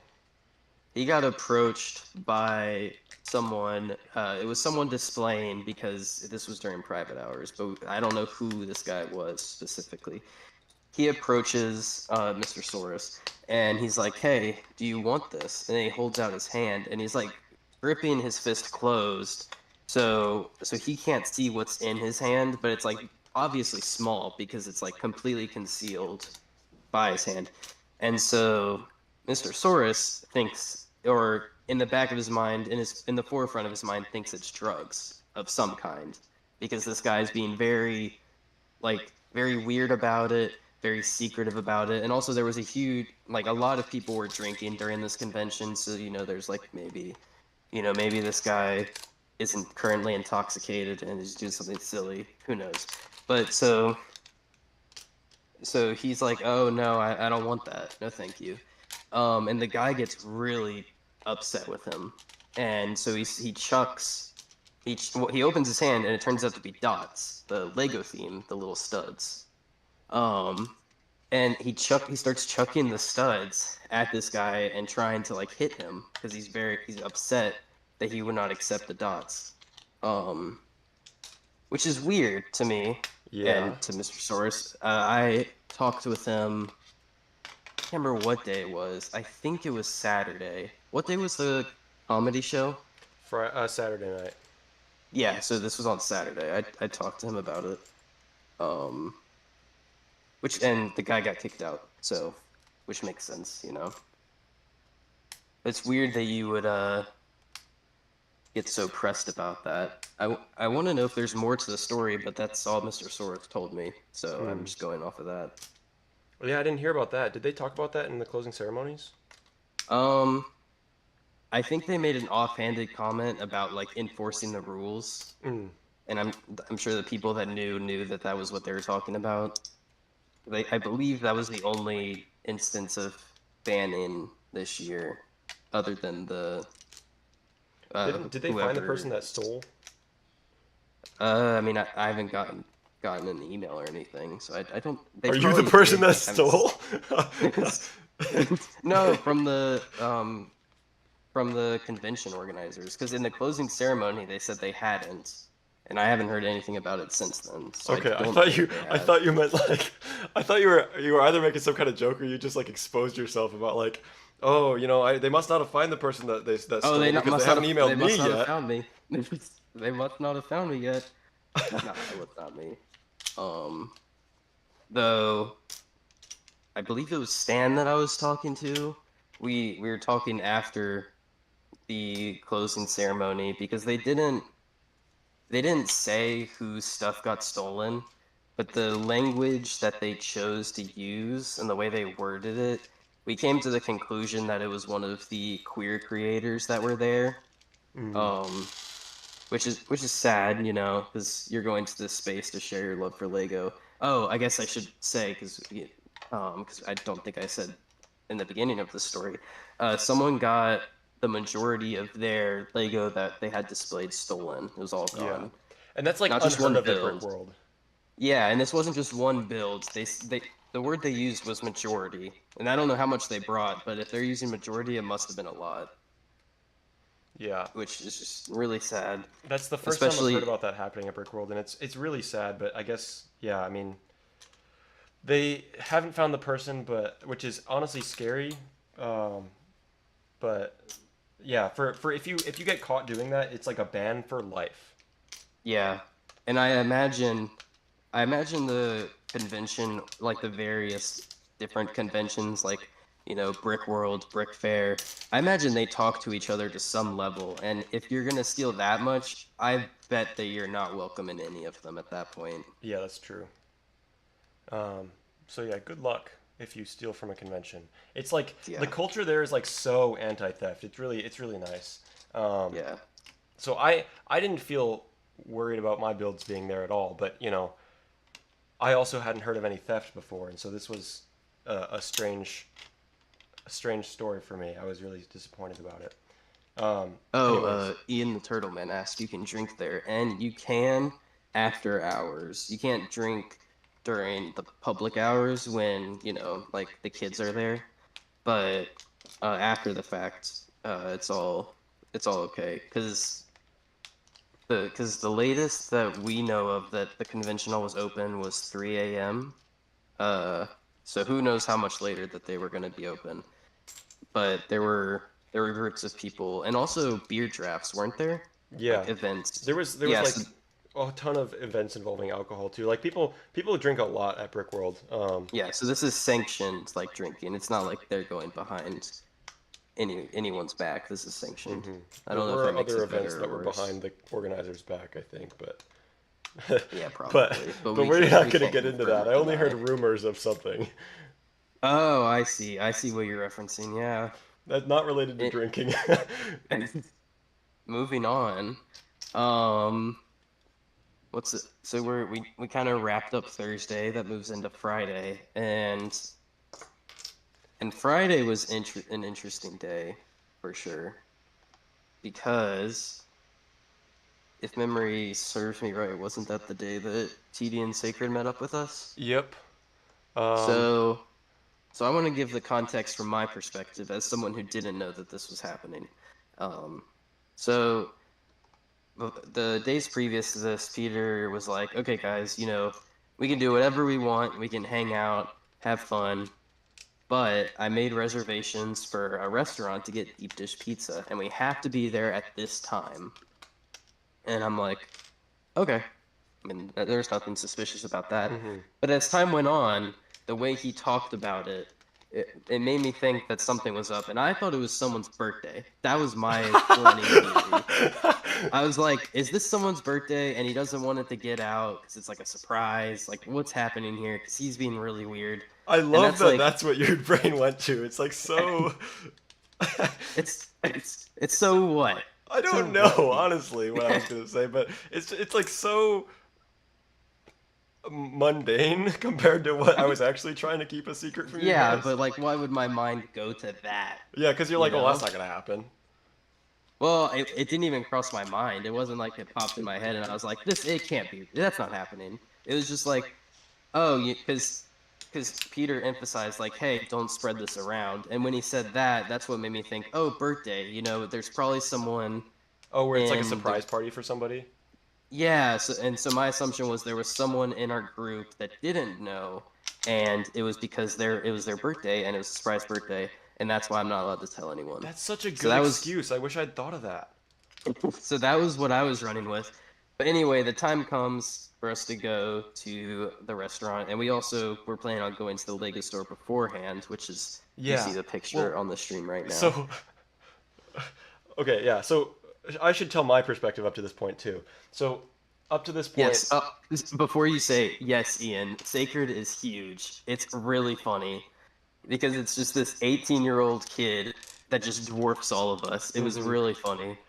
he got approached by someone. It was someone displaying, because this was during private hours, but I don't know who this guy was specifically. He approaches Mr. Soros, and he's like, "Hey, do you want this?" And he holds out his hand, and he's like gripping his fist closed, so he can't see what's in his hand, but it's like obviously small because it's like completely concealed by his hand. And so Mr. Soros thinks, or in the back of his mind, in the forefront of his mind, thinks it's drugs of some kind, because this guy's being very weird about it, very secretive about it. And also there was a lot of people were drinking during this convention, so there's like maybe this guy isn't currently intoxicated and is doing something silly. Who knows? But so he's like, "Oh no, I don't want that. No, thank you." And the guy gets really upset with him, and so he chucks. Well, he opens his hand, and it turns out to be dots, the Lego theme, the little studs. Um, and he starts chucking the studs at this guy and trying to like hit him, because he's upset that he would not accept the dots. Um, which is weird to me Yeah. and to Mr. Source. I talked with him. I can't remember what day it was. I think it was Saturday. What day was the comedy show? Saturday night. Yeah, so this was on Saturday. I talked to him about it. Um, and the guy got kicked out. So, which makes sense. It's weird that you would get so pressed about that. I want to know if there's more to the story, but that's all Mr. Soros told me. So I'm Hmm. just going off of that. Well, yeah, I didn't hear about that. Did they talk about that in the closing ceremonies? Um, I think they made an offhanded comment about like enforcing the rules, Hmm. and I'm sure the people that knew that that was what they were talking about. I believe that was the only instance of banning this year, other than the Did they find the person whoever. that stole? I mean, I haven't gotten an email or anything, so I don't. They Are you the probably person did. that I'm stole? no, from the convention organizers, because in the closing ceremony they said they hadn't, and I haven't heard anything about it since then. So I Okay, don't think they I have. thought you meant like I thought you were either making some kind of joke or you just like exposed yourself about like, oh, they must not have found the person that Oh, stole because they haven't emailed they me must not have yet. found me. They must not have found me yet. Nah, it was not me. Um, though I believe it was Stan that I was talking to. We were talking after the closing ceremony because they didn't say whose stuff got stolen, but the language that they chose to use and the way they worded it, we came to the conclusion that it was one of the queer creators that were there. Mm, Um, which is sad, because you're going to this space to share your love for Lego. Oh, I guess I should say because I don't think I said in the beginning of the story, someone got the majority of their Lego that they had displayed stolen. It was all yeah, gone. and that's like Not just unheard one of at build. Brickworld. Yeah, and this wasn't just one build. The word they used was majority, and I don't know how much they brought, but if they're using majority, it must have been a lot, Yeah, which is just really sad. that's the first time I've heard Especially, about that happening at Brickworld, and it's really sad. But I guess yeah, I mean they haven't found the person, but which is honestly scary. Um, but yeah, for if you get caught doing that, it's like a ban for life. yeah, and I imagine the convention, like the various different conventions, like Brickworld, Brick Fair. I imagine they talk to each other to some level, and if you're gonna steal that much, I bet that you're not welcome in any of them at that point. Yeah, that's true. Um, so yeah, good luck if you steal from a convention. It's like the Yeah, culture there is like so anti-theft. It's really nice. Um, yeah, so I didn't feel worried about my builds being there at all, but I also hadn't heard of any theft before, and so this was a strange story for me. I was really disappointed about it. Oh, Anyways, Ian the Turtleman asked, you can drink there, and you can after hours. You can't drink during the public hours when, like the kids are there, but after the fact, it's all okay. Because the latest that we know of that the convention hall was open was 3 a.m. Uh, so who knows how much later that they were going to be open. But there were groups of people and also beer drafts, weren't there? yeah, Like events. there was Yeah, so like a ton of events involving alcohol too. Like people drink a lot at Brickworld. yeah, so this is sanctioned like drinking. It's not like they're going behind anyone's back. This is sanctioned. I There don't know if that were makes other it events better that or were worse. behind the organizers' back, I think, but Yeah, but probably. But but we we're can't not we gonna can't get into confirm that. or I only heard deny. rumors of something Oh, I see. I see what you're referencing. Yeah. that's not related to It, drinking. moving on. Um, what's it? So we kind of wrapped up Thursday. That moves into Friday, and Friday was an interesting day for sure because if memory serves me right, wasn't that the day that TD and Sacred met up with us? Yep. Um, So so I want to give the context from my perspective as someone who didn't know that this was happening. Um, so the days previous to this, Peter was like, "Okay, guys, we can do whatever we want. We can hang out, have fun, but I made reservations for a restaurant to get deep dish pizza, and we have to be there at this time." And I'm like, "Okay." I mean, there's nothing suspicious about that. mhm. But as time went on, the way he talked about it made me think that something was up, and I thought it was someone's birthday. That was my running theory. I was like, is this someone's birthday and he doesn't want it to get out because it's like a surprise? Like, what's happening here? Because he's being really weird. I And love that's that like, that's what your brain went to. It's like so. it's so what? I So don't what, know, Pete? honestly, what I was gonna say, but it's like so. mundane compared to what I was actually trying to keep a secret from you Yeah, guys. but like, why would my mind go to that? Yeah, because you're You like, oh, that's know? not gonna happen. Well, it didn't even cross my mind. It wasn't like it popped in my head and I was like, this, it can't be. That's not happening. It was just like, oh, because Peter emphasized like, hey, don't spread this around. And when he said that, that's what made me think, oh, birthday. There's probably someone Oh, where it's like a in the surprise party for somebody. yeah. So my assumption was there was someone in our group that didn't know, and it was because it was their birthday and it was a surprise birthday, and that's why I'm not allowed to tell anyone. That's such a So good that was excuse. I wish I'd thought of that. so that was what I was running with. But anyway, the time comes for us to go to the restaurant, and we also were planning on going to the Lego store beforehand, which is you Yeah. see the Well, picture on the stream right now. so okay, yeah. So I should tell my perspective up to this point too. So up to this point, Yes, before you say yes, Ian, Sacred is huge. It's really funny because it's just this 18-year-old kid that just dwarfs all of us. It was hmm really funny.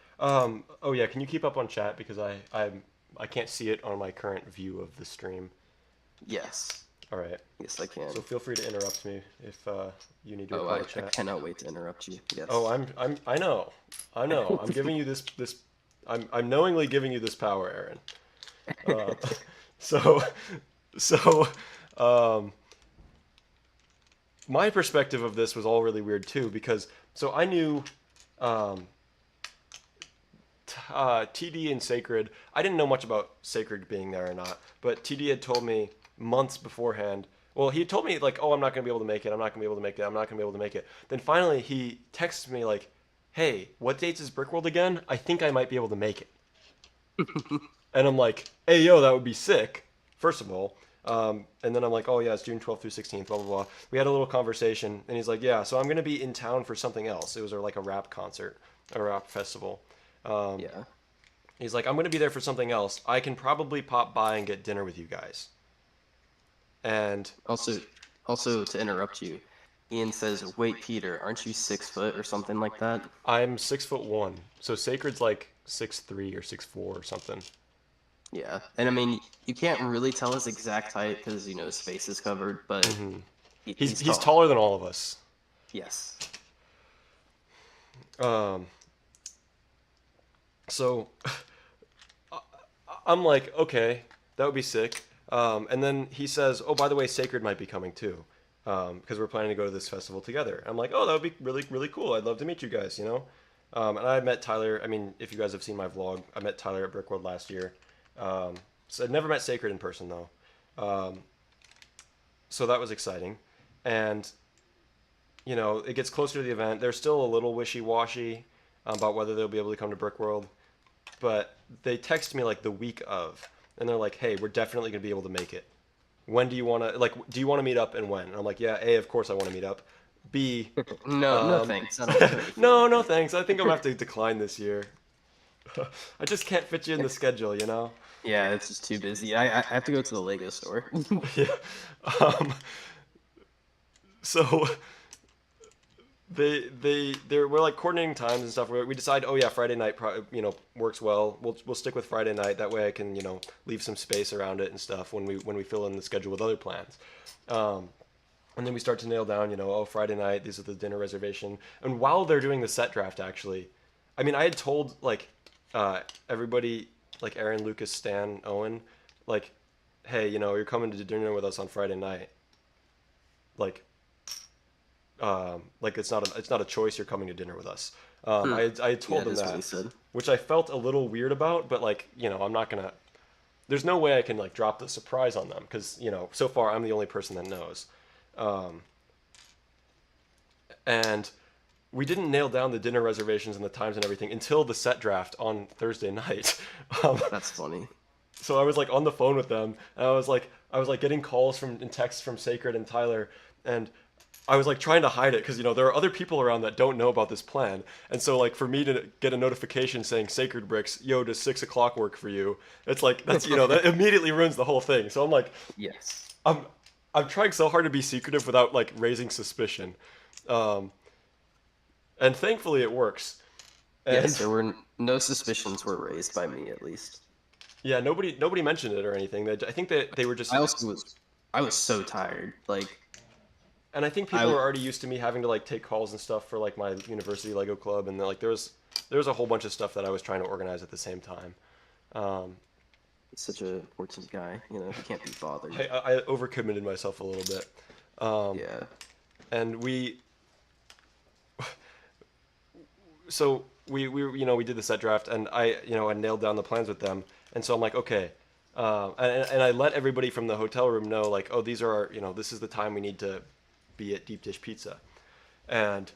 oh yeah, can you keep up on chat because I can't see it on my current view of the stream. Yes, All right. yes, I So can. feel free to interrupt me if you need to Oh, reply to I chat. cannot wait to interrupt you. Oh, Yes. I know. I know. I'm giving you this I'm knowingly giving you this power, Aaron. Uh, so so um my perspective of this was all really weird too because so I knew um TD and Sacred. I didn't know much about Sacred being there or not, but TD had told me months beforehand. Well, he told me like, "Oh, I'm not gonna be able to make it. I'm not gonna be able to make it. I'm not gonna be able to make it." Then finally, he texts me like, "Hey, what dates is Brickworld again? I think I might be able to make it." And I'm like, "Hey, yo, that would be sick." First of all, and then I'm like, "Oh yeah, it's June 12th through 16th." Blah blah blah. We had a little conversation, and he's like, "Yeah, so I'm gonna be in town for something else." It was like a rap concert, a rap festival. Yeah. He's like, I'm going to be there for something else. I can probably pop by and get dinner with you guys. And Also, also to interrupt you, Ian says, "Wait, Peter, aren't you 6 foot or something like that?" I'm 6'1", so Sacred's like 6'3" or 6'4" or something. Yeah, and I mean, you can't really tell his exact height because his face is covered, but He's he's he's tall. taller than all of us. Yes. Um, so I'm like, okay, that would be sick. And then he says, oh, by the way, Sacred might be coming too, because we're planning to go to this festival together. I'm like, oh, that would be really really cool. I'd love to meet you guys, you know. And I met Tyler. I mean, if you guys have seen my vlog, I met Tyler at Brickworld last year. So I'd never met Sacred in person though. So that was exciting. And it gets closer to the event. They're still a little wishy-washy about whether they'll be able to come to Brickworld, but they text me like the week of, and they're like, "Hey, we're definitely gonna be able to make it. When do you want to Do you want to meet up and when?" And I'm like, "Yeah, A, of course I want to meet up. B, No, no um, thanks. I don't really feel no, like no it. thanks. I think I'm gonna have to decline this year. I just can't fit you in the schedule, you know." Yeah, it's just too busy. I have to go to the Lego store. Yeah. Um, so we're like coordinating times and stuff. We decide, oh yeah, Friday night, works well. We'll stick with Friday night. That way I can leave some space around it and stuff when we fill in the schedule with other plans. Um, and then we start to nail down, oh, Friday night, these are the dinner reservation. And while they're doing the set draft, actually, I mean, I had told like everybody, like Aaron, Lucas, Stan, Owen, like, hey, you're coming to dinner with us on Friday night. Like, it's not a choice. You're coming to dinner with us. Hmm. I Yeah, told it them is what he that, said. which I felt a little weird about, but like I'm not gonna. There's no way I can like drop the surprise on them because so far I'm the only person that knows, and we didn't nail down the dinner reservations and the times and everything until the set draft on Thursday night. um, That's funny. so I was like on the phone with them, and I was like getting calls and texts from Sacred and Tyler, and I was like trying to hide it because there are other people around that don't know about this plan, and so like for me to get a notification saying Sacred Bricks, yo, does 6 o'clock work for you? It's like that immediately ruins the whole thing. So I'm like, Yes. I'm I'm trying so hard to be secretive without like raising suspicion, um, and thankfully it works. Yes, And there were no suspicions were raised by me at least. Yeah, nobody mentioned it or anything. I think that they were just, I also was I was so tired. Like and I think people I were already used to me having to like take calls and stuff for like my university Lego club, and like there was a whole bunch of stuff that I was trying to organize at the same time. Um, such a important guy, you know, he can't be bothered. I overcommitted myself a little bit, Yeah. and we did the set draft, and I nailed down the plans with them, and so I'm like, okay, and I let everybody from the hotel room know, like, oh, these are our, this is the time we need to be at Deep Dish Pizza. And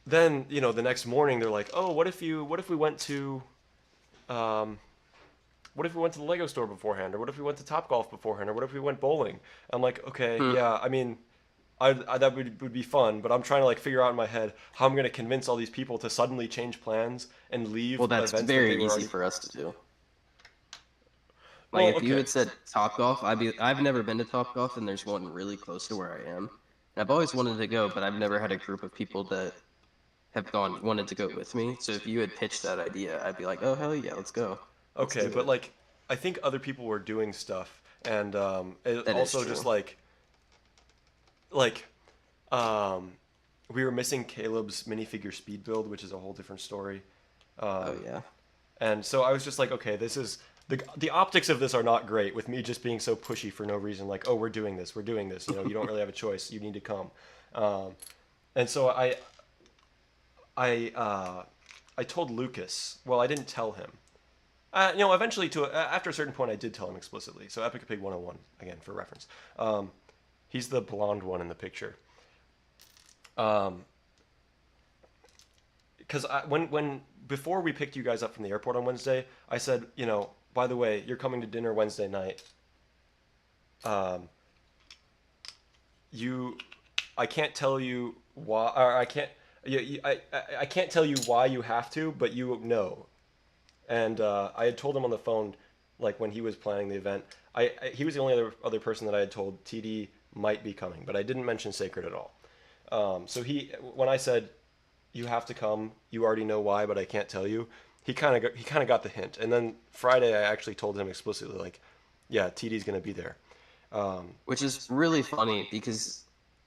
then, the next morning they're like, oh, what if we went to um, what if we went to the Lego store beforehand, or what if we went to Topgolf beforehand, or what if we went bowling? I'm like, okay, Hmm. yeah, I mean, that would be fun, but I'm trying to like figure out in my head how I'm going to convince all these people to suddenly change plans and leave Well, that's events that they very were easy already. for us to do. Like Well, if you okay, had said Topgolf, I've never been to Topgolf and there's one really close to where I am. And I've always wanted to go, but I've never had a group of people that have gone wanted to go with me. So if you had pitched that idea, I'd be like, "Oh hell yeah, let's go. Let's okay, do but it." like, I think other people were doing stuff, and it That is also just true. like um, we were missing Caleb's minifigure speed build, which is a whole different story. Oh Um, yeah. And so I was just like, okay, this is the optics of this are not great with me just being so pushy for no reason. Like, oh, we're doing this, we're doing this. You don't really have a choice. You need to come. Um, and so I I told Lucas. Well, I didn't tell him. Eventually after a certain point, I did tell him explicitly. So Epic Pig 101 again for reference. Um, he's the blonde one in the picture. Um, because when before we picked you guys up from the airport on Wednesday, I said, by the way, you're coming to dinner Wednesday night. Um, you, I can't tell you why, or I can't, I can't tell you why you have to, but you know. And I had told him on the phone, like when he was planning the event, he was the only other person that I had told TD might be coming, but I didn't mention Sacred at all. So when I said you have to come. You already know why, but I can't tell you. He kind of got the hint. And then Friday, I actually told him explicitly, like, yeah, TD's gonna be there. Which is really funny because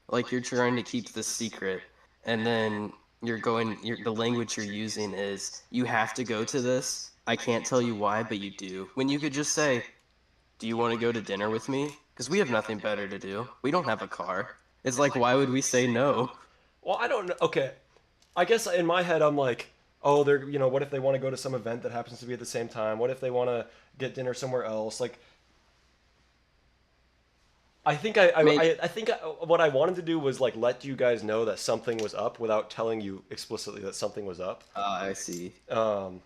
like you're trying to keep this secret and then the language you're using is you have to go to this. I can't tell you why, but you do. When you could just say, "Do you want to go to dinner with me?" Because we have nothing better to do. We don't have a car. It's like, why would we say no? Well, I don't know. Okay, I guess in my head, I'm like, oh, what if they want to go to some event that happens to be at the same time? What if they want to get dinner somewhere else? Like, I think Maybe. I think what I wanted to do was like let you guys know that something was up without telling you explicitly that something was up. I see. Um,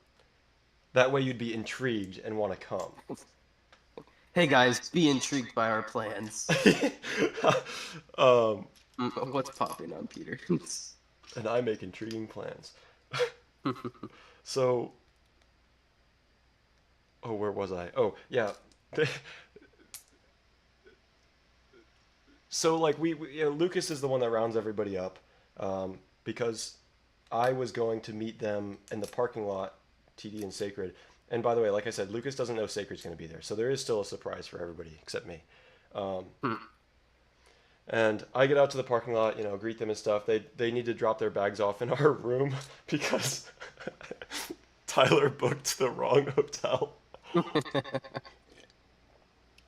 that way you'd be intrigued and want to come. Hey guys, be intrigued by our plans. um, What's popping on Peter? and I make intriguing plans. So, oh, where was I? Oh, yeah. So like Lucas is the one that rounds everybody up, because I was going to meet them in the parking lot, TD and Sacred. And by the way, like I said, Lucas doesn't know Sacred's going to be there, so there is still a surprise for everybody except me. Um, and I get out to the parking lot, greet them and stuff. They need to drop their bags off in our room because Tyler booked the wrong hotel.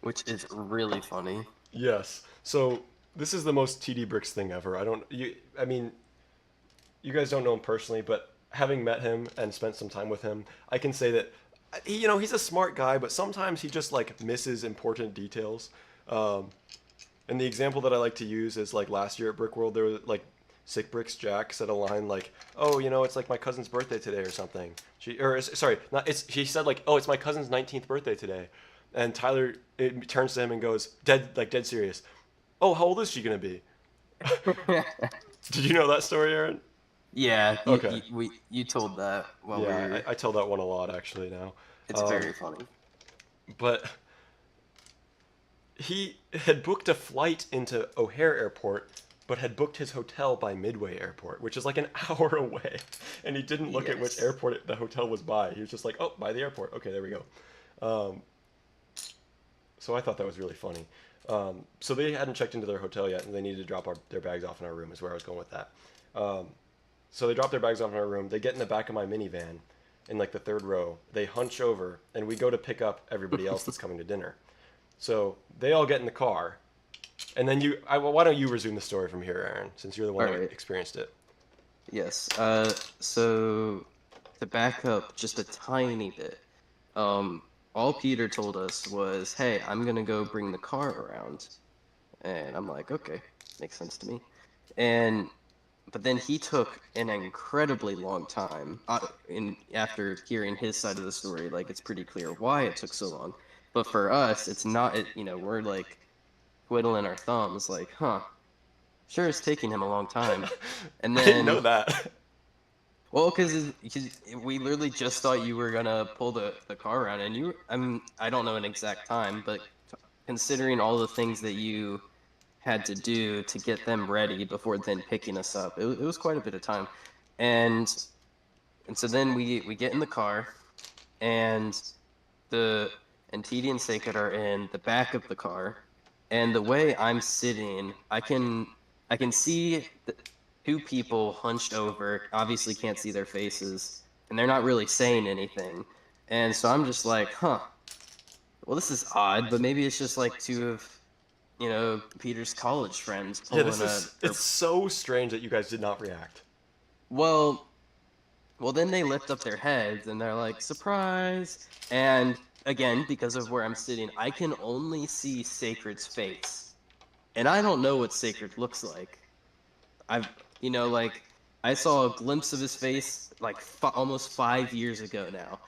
Which is really funny. Yes. So this is the most TD Bricks thing ever. I mean, you guys don't know him personally, but having met him and spent some time with him, I can say that he's a smart guy, but sometimes he just like misses important details. Um, and the example that I like to use is like last year at Brickworld, there was like Sick Bricks Jack said a line like, "Oh, it's like my cousin's birthday today or something." Sorry, not it's. She said like, "Oh, it's my cousin's 19th birthday today," and Tyler turns to him and goes, dead serious. "Oh, how old is she gonna be?" Did you know that story, Aaron? Yeah, Okay. you told that while we Yeah, were. I tell that one a lot actually now. It's Um, very funny. but he had booked a flight into O'Hare Airport but had booked his hotel by Midway Airport, which is like an hour away, and he didn't look at which Yes. airport the hotel was by. He was just like, "Oh, by the airport. Okay, there we go." So I thought that was really funny. So they hadn't checked into their hotel yet, and they needed to drop their bags off in our room. Is where I was going with that. So they drop their bags off in our room. They get in the back of my minivan, in like the third row. They hunch over, and we go to pick up everybody else that's coming to dinner. So they all get in the car, and then why don't you resume the story from here, Aaron, since you're the one All that right. experienced it. Yes. So to back up just a tiny bit, um, all Peter told us was, "Hey, I'm gonna go bring the car around," and I'm like, "Okay, makes sense to me." And but then he took an incredibly long time. In after hearing his side of the story, like it's pretty clear why it took so long. But for us, it's not. We're like twiddling our thumbs, like, "Huh, sure, it's taking him a long time." And I didn't know then that. well, because we literally just thought you were gonna pull the car around, and I don't know an exact time, but considering all the things that you had to do to get them ready before then picking us up, it was quite a bit of time, and so then we get in the car, and the and TD and Sacred are in the back of the car, and the way I'm sitting, I can see the two people hunched over. Obviously, can't see their faces, and they're not really saying anything. And so I'm just like, huh. Well, this is odd, but maybe it's just like two of Peter's college friends Yeah, pulling it's so strange that you guys did not react. well, Well, then they lift up their heads and they're like, surprise. And again, because of where I'm sitting, I can only see Sacred's face. And I don't know what Sacred looks like. I've, like, I saw a glimpse of his face like almost 5 years ago now.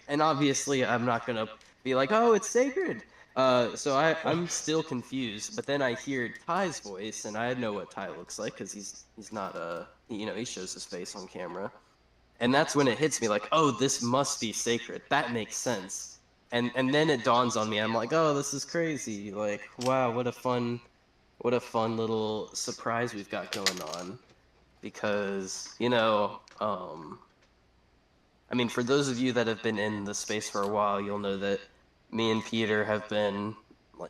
And obviously, I'm not going to be like, oh, it's Sacred. So I'm still confused. But then I hear Ty's voice, and I know what Ty looks like because he's not, he shows his face on camera. And that's when it hits me like, oh, this must be Sacred. That makes sense. And then it dawns on me. I'm like, oh, this is crazy. Like, wow, what a fun little surprise we've got going on. Because, I mean, for those of you that have been in the space for a while, you'll know that me and Peter have been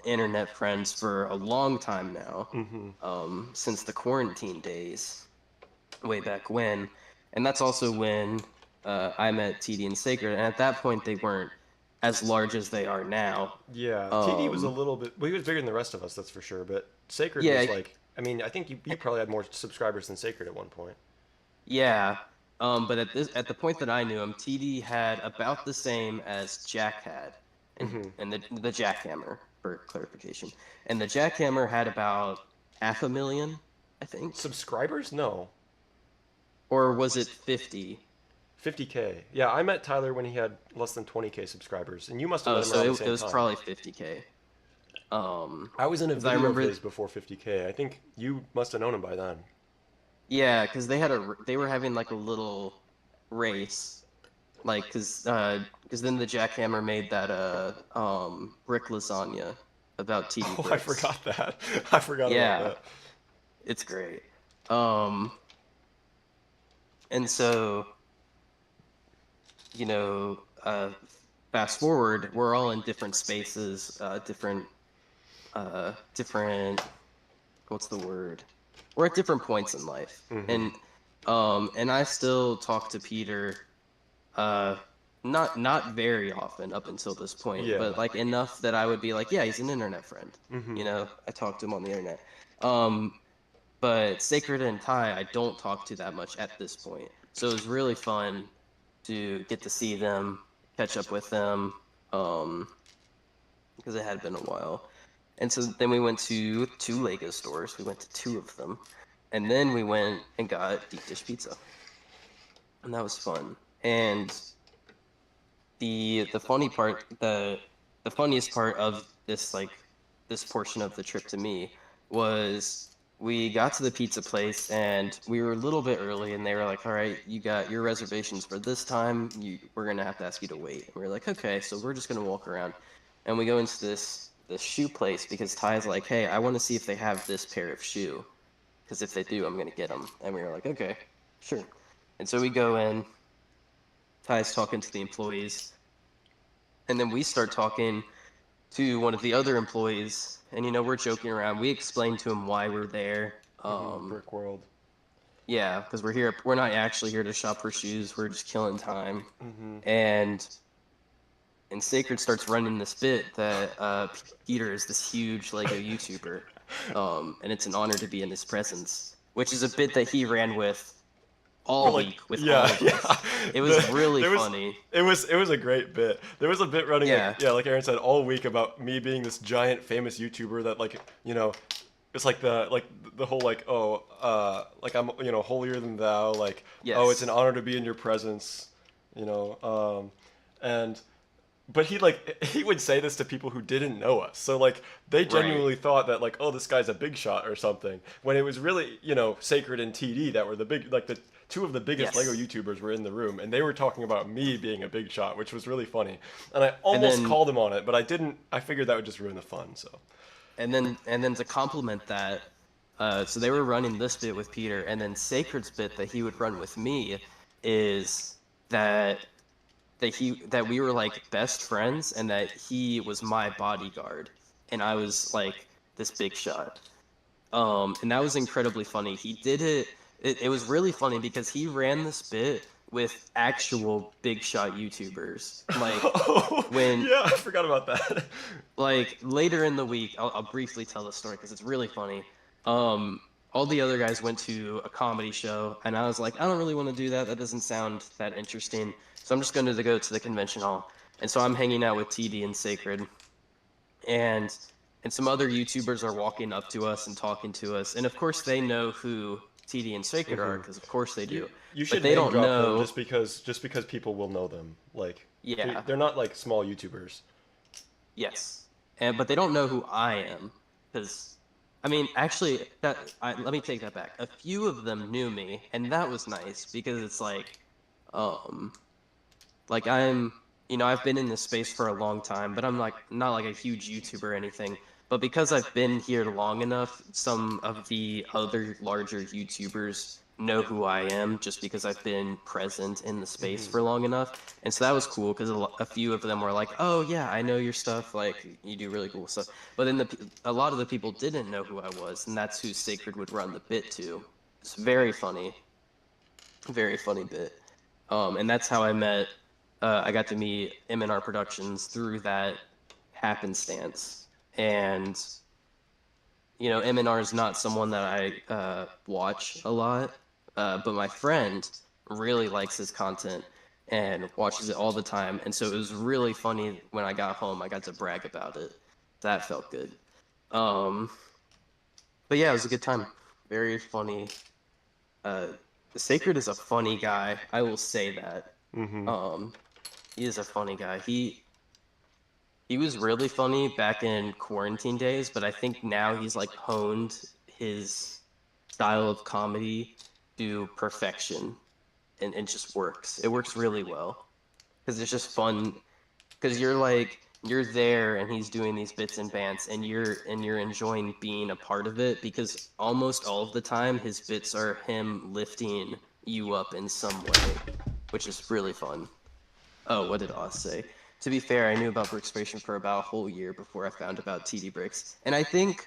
internet friends for a long time now, Mm-hmm. since the quarantine days, way back when. And that's also when I met TD and Sacred. And at that point, they weren't as large as they are now. Yeah, TD was a Um, little bit. Well, he was bigger than the rest of us, that's for sure. But Sacred was yeah, like. I mean, I think you probably had more subscribers than Sacred at one point. yeah. But at the point that I knew him, TD had about the same as Jack had, Mm-hmm. and the Jackhammer for clarification, and the Jackhammer had about 500,000, I think, Subscribers? No. or was it 50? 50K. Yeah, I met Tyler when he had less than 20K subscribers, and you must have Oh, met him so around the it same was time. probably 50K. I was in a Because I video of remember, his before 50K. I think you must have known him by then. yeah, because they were having like a little race, like because then the Jackhammer made that brick lasagna about TD Oh, I bricks. forgot that. I forgot about Yeah, that. it's great. Um, and so you know, fast forward, we're all in different spaces, different. What's the word? We're at different points in life, Mm-hmm. and I still talk to Peter, uh, not very often up until this point, Yeah. but like enough that I would be like, yeah, he's an internet friend. Mm-hmm. I talk to him on the internet. Um, but Sacred and Ty, I don't talk to that much at this point. So it was really fun to get to see them, catch up with them, um, because it had been a while. And so then we went to two Lego stores. We went to two of them, and then we went and got deep dish pizza, and that was fun. And the funny part, the funniest part of this portion of the trip to me was we got to the pizza place and we were a little bit early and they were like, all right, you got your reservations for this time. We're gonna have to ask you to wait. And we were like, okay, so we're just gonna walk around, and we go into this shoe place because Ty's like, hey, I want to see if they have this pair of shoe. because if they do, I'm gonna get them. And we were like, okay, sure. And so we go in. Ty's talking to the employees, and then we start talking to one of the other employees, and we're joking around. We explained to him why we're there. Brickworld. Yeah, because we're here. We're not actually here to shop for shoes. We're just killing time. Mm-hmm. And Sacred starts running this bit that Peter is this huge Lego YouTuber, and it's an honor to be in his presence, which is a bit that he ran with For all like, week with all yeah, of yeah. us. It was really There was funny. it was a great bit. There was a bit running like, Yeah. yeah, like Aaron said, all week about me being this giant famous YouTuber that, like, it's like the whole, like, oh, like, I'm, holier than thou, like, oh, it's an Yes. honor to be in your presence, you know and but he would say this to people who didn't know us, so, like, they Right. genuinely thought that, like, oh, this guy's a big shot or something, when it was really, Sacred and TD that were the big, like, the two of the biggest Lego Yes. YouTubers were in the room, and they were talking about me being a big shot, which was really funny, and I And almost then called him on it, but I didn't. I figured that would just ruin the fun, so. and then to complement that, so they were running this bit with Peter, and then Sacred's bit that he would run with me is that that we were like best friends, and that he was my bodyguard, and I was like this big shot. And that was incredibly funny. He did it. It was really funny because he ran this bit with actual big shot YouTubers. Oh, When yeah, I forgot about that. like later in the week, I'll briefly tell the story because it's really funny. Um, all the other guys went to a comedy show, and I was like, I don't really want to do that. That doesn't sound that interesting. So I'm just going to go to the convention hall. And so I'm hanging out with TD and Sacred, and some other YouTubers are walking up to us and talking to us. And of course, they know who TD and Sacred are because of course they you do. you But should they name don't drop them know. just because people will know them. Like, Yeah. they're not like small YouTubers. Yes, and but they don't know who I am because, I mean, actually, let me take that back. A few of them knew me, and that was nice because it's um, like I've been in this space for a long time, but I'm like not like a huge YouTuber or anything. But because I've been here long enough, some of the other larger YouTubers know who I am just because I've been present in the space for long enough. And so that was cool because a few of them were like, "Oh yeah, I know your stuff. Like you do really cool stuff." But then a lot of the people didn't know who I was, and that's who Sacred would run the bit to. It's very funny bit. And that's how I met. I got to meet M&R Productions through that happenstance. And M&R is not someone that I watch a lot, but my friend really likes his content and watches it all the time. And so it was really funny when I got home. I got to brag about it. That felt good. Um, but yeah, it was a good time. Very funny. Uh, Sacred is a funny guy. I will say that. Mm-hmm. Um, he is a funny guy. He was really funny back in quarantine days, but I think now he's like honed his style of comedy to perfection, and just works. It works really well because it's just fun because you're there and he's doing these bits and bants, and you're enjoying being a part of it because almost all of the time his bits are him lifting you up in some way, which is really fun. Oh, what did Oz say? To be fair, I knew about Brickspration for about a whole year before I found about TD Bricks. And I think,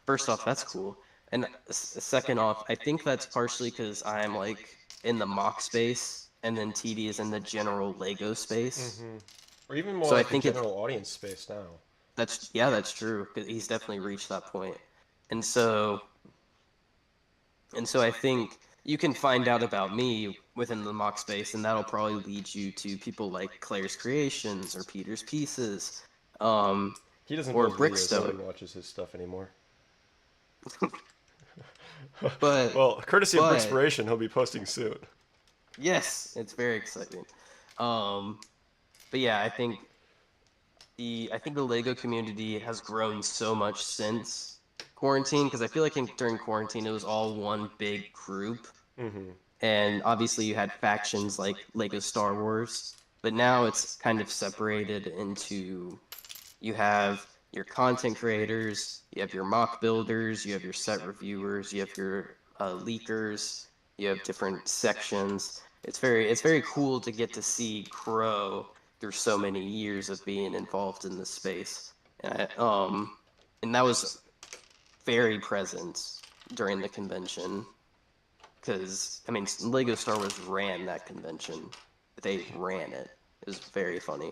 first off, that's cool. And second off, I think that's partially because I'm like in the mock space, and then TD is in the general Lego space. Mm-hmm. Or even more So I like the think general audience space now. yeah, that's true. 'Cause he's definitely reached that point. And so I think you can find out about me within the mock space, and that'll probably lead you to people like Claire's Creations or Peter's Pieces, um, He doesn't or build videos. Brickstone. Nobody watches his stuff anymore. But Well, courtesy of but Brickspiration, he'll be posting soon. yes, it's very exciting. Um, but yeah, I think the Lego community has grown so much since quarantine because I feel like during quarantine it was all one big group. Mm-hmm. And obviously you had factions like Lego Star Wars, but now it's kind of separated into you have your content creators, you have your mock builders, you have your set reviewers, you have your leakers, you have different sections. It's very cool to get to see grow through so many years of being involved in this space. And and that was very present during the convention because I mean Lego Star Wars ran that convention. They ran it. It was very funny.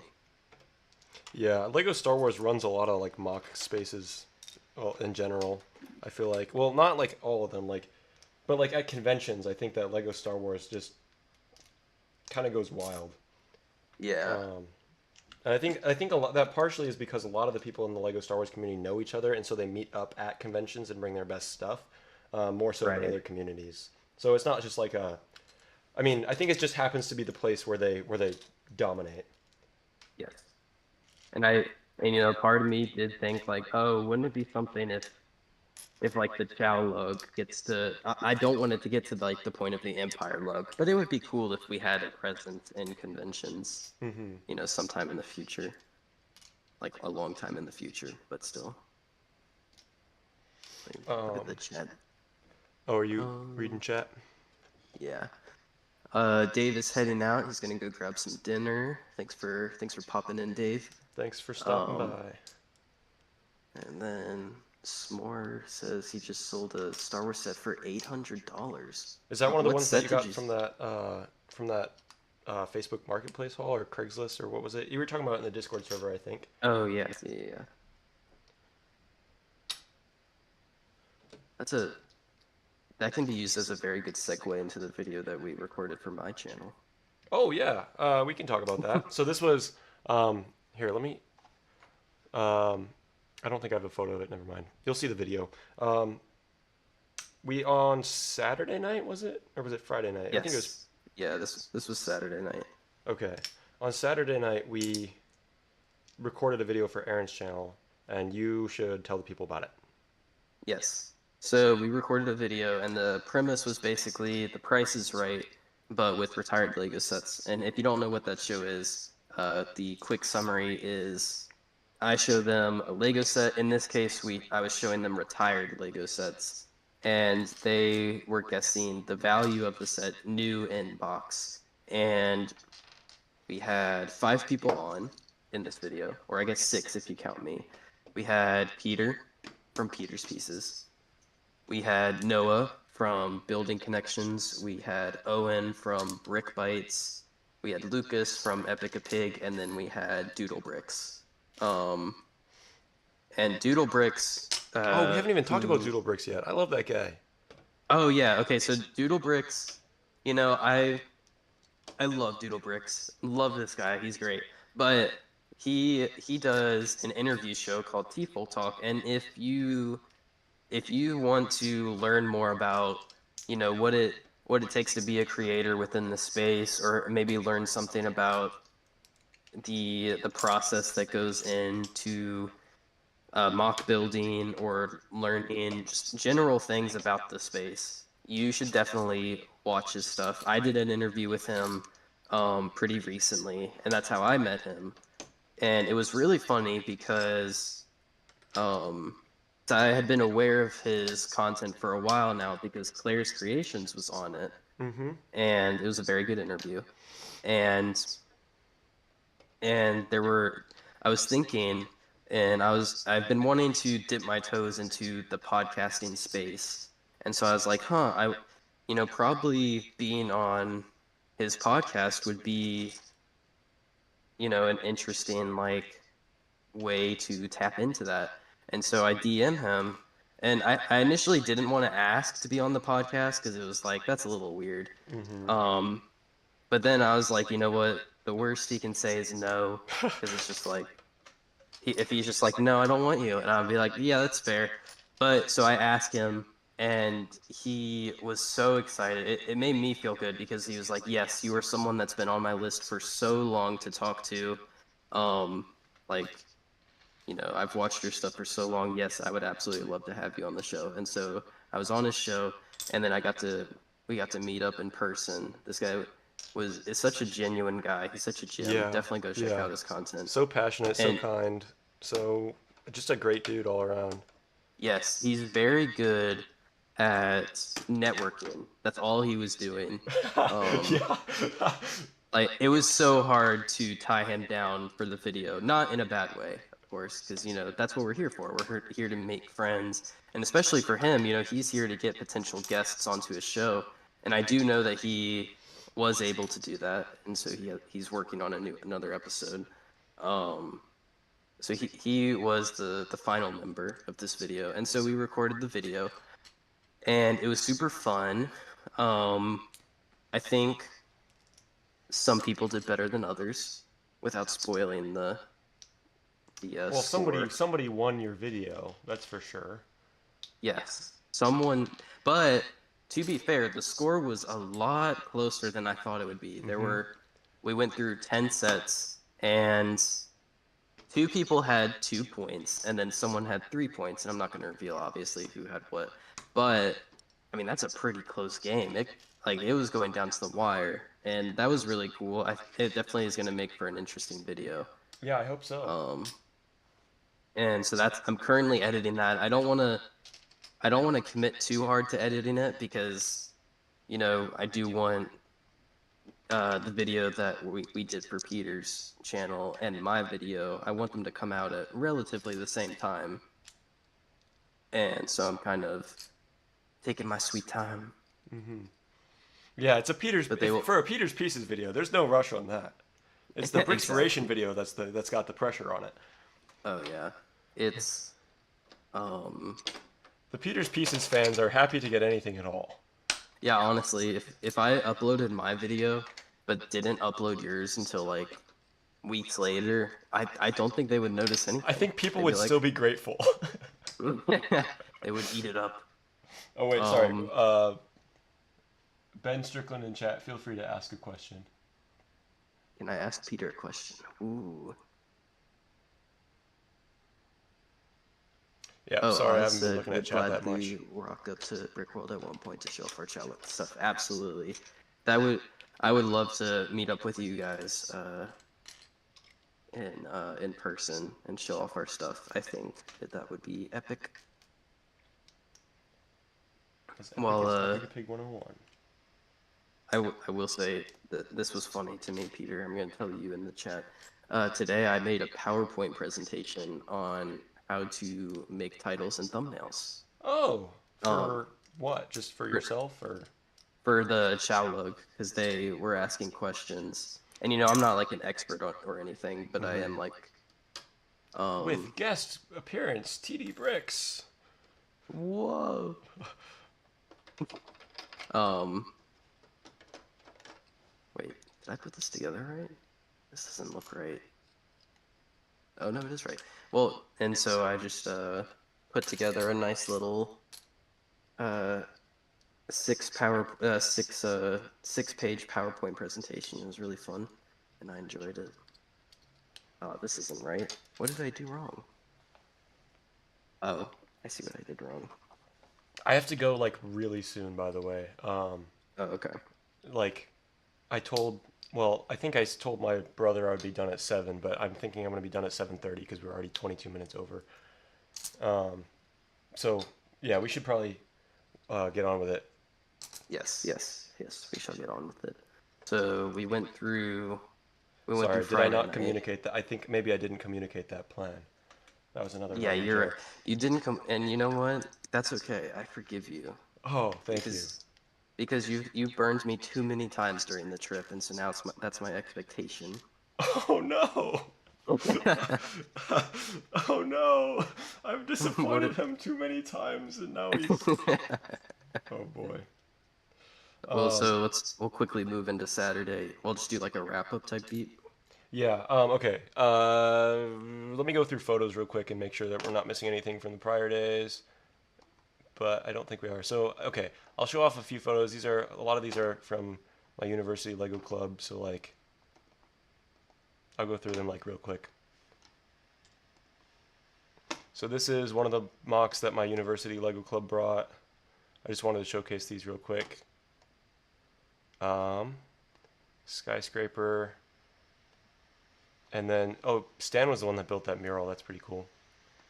Yeah, Lego Star Wars runs a lot of like mock spaces, well, in general. I feel like, well, not like all of them, like, but like at conventions, I think that Lego Star Wars just kind of goes wild. Yeah. Um, and I think a lot that partially is because a lot of the people in the Lego Star Wars community know each other, and so they meet up at conventions and bring their best stuff, more so than Right. other communities. So it's not just like a. I mean, I think it just happens to be the place where they dominate. Yes. And and part of me did think like, oh, wouldn't it be something if like the Chow lug gets to I don't want it to get to like the point of the Empire lug, but it would be cool if we had a presence in conventions, Hmm. sometime in the future, like a long time in the future, but still. Like, look at the Um, chat. oh, are you reading Um, chat? yeah. Dave is heading out. He's gonna go grab some dinner. Thanks for popping in, Dave. Thanks for stopping Um, by. and then S'more says he just sold a Star Wars set for $800. Is that one of the What ones that set you did got you? from that Facebook Marketplace haul or Craigslist or what was it? You were talking about it in the Discord server, I think. Oh yeah, yeah, yeah. That's a that can be used as a very good segue into the video that we recorded for my channel. Oh yeah, we can talk about that. So this was here. Let me. Um, I don't think I have a photo of it. Never mind. You'll see the video. We on Saturday night was it or was it Friday night? I think it was. Yes. Yeah, this was Saturday night. Okay. On Saturday night we recorded a video for Aaron's channel, and you should tell the people about it. Yes. So we recorded a video, and the premise was basically The Price is Right, but with retired Lego sets. And if you don't know what that show is, the quick summary is I show them a Lego set. In this case, I was showing them retired Lego sets, and they were guessing the value of the set new in box. And we had 5 people on in this video, or I guess 6 if you count me. We had Peter from Peter's Pieces. We had Noah from Building Connections. We had Owen from Brick Bites. We had Lucas from Epic a Pig, and then we had Doodle Bricks. Um, and Doodle Bricks, Oh, we haven't even talked about who? Doodle Bricks yet. I love that guy. Oh yeah, okay. So Doodle Bricks, I love Doodle Bricks. Love this guy. He's great. But he does an interview show called T-Full Talk, and if you want to learn more about, what it takes to be a creator within the space, or maybe learn something about the process that goes into mock building, or learning just general things about the space, you should definitely watch his stuff. I did an interview with him pretty recently, and that's how I met him. And it was really funny because um, I had been aware of his content for a while now because Claire's Creations was on it, Mm-hmm. and it was a very good interview. And and I was thinking, and I've been wanting to dip my toes into the podcasting space, and so I was like, probably being on his podcast would be, an interesting like way to tap into that. And so I DM him, and I initially didn't want to ask to be on the podcast because it was like that's a little weird. Mm-hmm. Um, but then I was like, you know what? The worst he can say is no, because it's just like if he's just like, no, I don't want you, and I'll be like, yeah, that's fair. But so I asked him, and he was so excited. It made me feel good because he was like, yes, you are someone that's been on my list for so long to talk to. Um, like, I've watched your stuff for so long. Yes, I would absolutely love to have you on the show. And so I was on his show, and then we got to meet up in person. This guy is such a genuine guy. He's such a gem. Yeah, Definitely go check yeah. out his content. So passionate, so And kind, so Just a great dude all around. Yes, he's very good at networking. That's all he was doing. Um, Yeah. like it was so hard to tie him down for the video, not in a bad way, of course, because that's what we're here for. Here to make friends, and especially for him, he's here to get potential guests onto his show. And I do know that he was able to do that, and so he's working on another episode. Um, so he was the final member of this video, and so we recorded the video, and it was super fun. Um, I think some people did better than others, without spoiling the Well, somebody score. somebody won your video, that's for sure. Yes, someone, but to be fair, the score was a lot closer than I thought it would be. Hmm. We went through 10 sets, and two people had 2 points, and then someone had 3 points, and I'm not going to reveal obviously who had what, but I mean that's a pretty close game. It was going down to the wire, and that was really cool. It definitely is going to make for an interesting video. Yeah, I hope so. Um, and so I'm currently editing that. I don't want to commit too hard to editing it because I do want the video that we did for Peter's channel and my video, I want them to come out at relatively the same time. And so I'm kind of taking my sweet time. Hmm. Yeah, it's a But they will. for a Peter's Pieces video. There's no rush on that. It's the Brickspiration Exactly. video that's got the pressure on it. Oh yeah. It's um The Peter's Pieces fans are happy to get anything at all. yeah, honestly, if I uploaded my video but didn't upload yours until like weeks later, I don't think they would notice I anything. think people They'd be would like still be grateful. they would eat it up. Oh wait, sorry. Um Ben Strickland in chat, feel free to ask a question. Can I ask Peter a question? Ooh. Yeah, Oh, sorry, I Oz haven't been said looking at would chat that much. gladly rock up to Brickworld at one point to show off our channel stuff. Absolutely. That would I would love to meet up with you guys in person and show off our stuff. I think that would be epic. As epic Well, as Epic a Pig 101. I will say that this was funny to me, Peter. I'm going to tell you in the chat. Today I made a PowerPoint presentation on how to make titles and thumbnails. Oh, Um, for what? Just for for, yourself or? for the Chowlug, because they were asking questions. And I'm not like an expert or anything, but I Mhm. am like, um, With guest appearance, TD Bricks. whoa. Um, Wait, did I put this together right? This doesn't look right. Oh no, it is right. Well, and so I just put together a nice little uh 6 page PowerPoint presentation. It was really fun, and I enjoyed it. Oh, this isn't right. What did I do wrong? Oh, I see what I did wrong. I have to go like really soon, by the way. Oh, okay. Like I told, well, I think I told my brother I would be done at 7, but I'm thinking I'm going to be done at 7:30 because we're already 22 minutes over. Um, so yeah, we should probably get on with it. Yes, yes, yes. We shall get on with it. So we went through Sorry, did I Friday not night. communicate that? I think maybe I didn't communicate that plan. That was another Yeah, running you're right. joke. You didn't come, and you know what? That's okay. I forgive you Oh, thank you. because you burned me too many times during the trip, and so now that's my expectation. Oh no! Oh no! I've What? disappointed him too many times, and now he's. Oh boy. Well, Um, so we'll quickly move into Saturday. We'll just do like a wrap up type beat. yeah. Okay. Let me go through photos real quick and make sure that we're not missing anything from the prior days. But I don't think we are. So okay, I'll show off a few photos. A lot of these are from my university Lego club. So like, I'll go through them like real quick. So this is one of the mocks that my university Lego club brought. I just wanted to showcase these real quick. Skyscraper. And then, oh, Stan was the one that built that mural. That's pretty cool.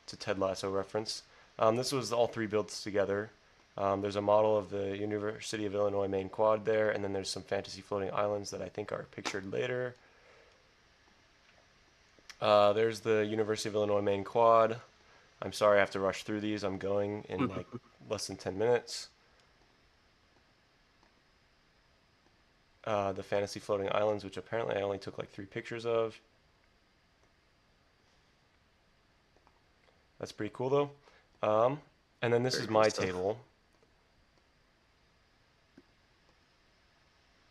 It's a Ted Lasso reference. This was all three builds together. There's a model of the University of Illinois main quad there, and then there's some fantasy floating islands that I think are pictured later. There's the University of Illinois main quad. I'm sorry I have to rush through these. I'm going in like less than 10 minutes. The fantasy floating islands, which apparently I only took like 3 pictures of. That's pretty cool though. And then this Very is cool my stuff. table.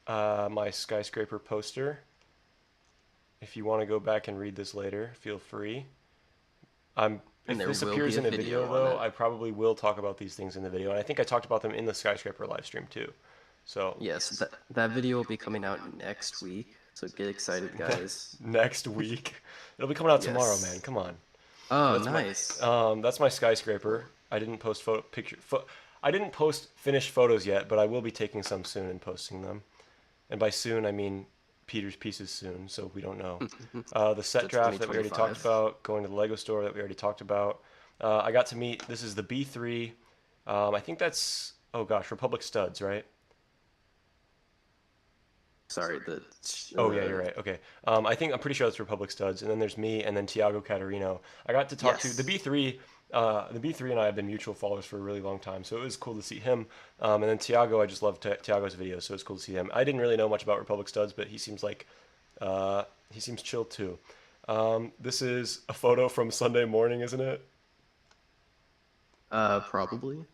My skyscraper poster. If you want to go back and read this later, feel free. And If there this will be appears a in a video video on though, it. I probably will talk about these things in the video, and I think I talked about them in the skyscraper live stream too. So Yes, that video will be coming out next week, so get excited, guys. next week, it'll be coming out tomorrow, man. Yes. Come on. Oh, That's my nice. that's my skyscraper. I didn't post I didn't post finished photos yet, but I will be taking some soon and posting them. And by soon, I mean Peter's pieces soon, so we don't know. The set So draft that we already talked 2025. about, going to the Lego store that we already talked about. I got to meet. This is the B3. I think that's oh gosh, Republic Studs, right? Sorry, Oh yeah, you're right. Okay. I'm pretty sure that's Republic Studs, and then there's me, and then Tiago Catarino. I got to talk to the yes. B3. The B3 and I have been mutual followers for a really long time, so it was cool to see him. And then Tiago, I just love Tiago's videos, so it's cool to see him. I didn't really know much about Republic Studs, but he seems chill too. This is a photo from Sunday morning, isn't it? Probably.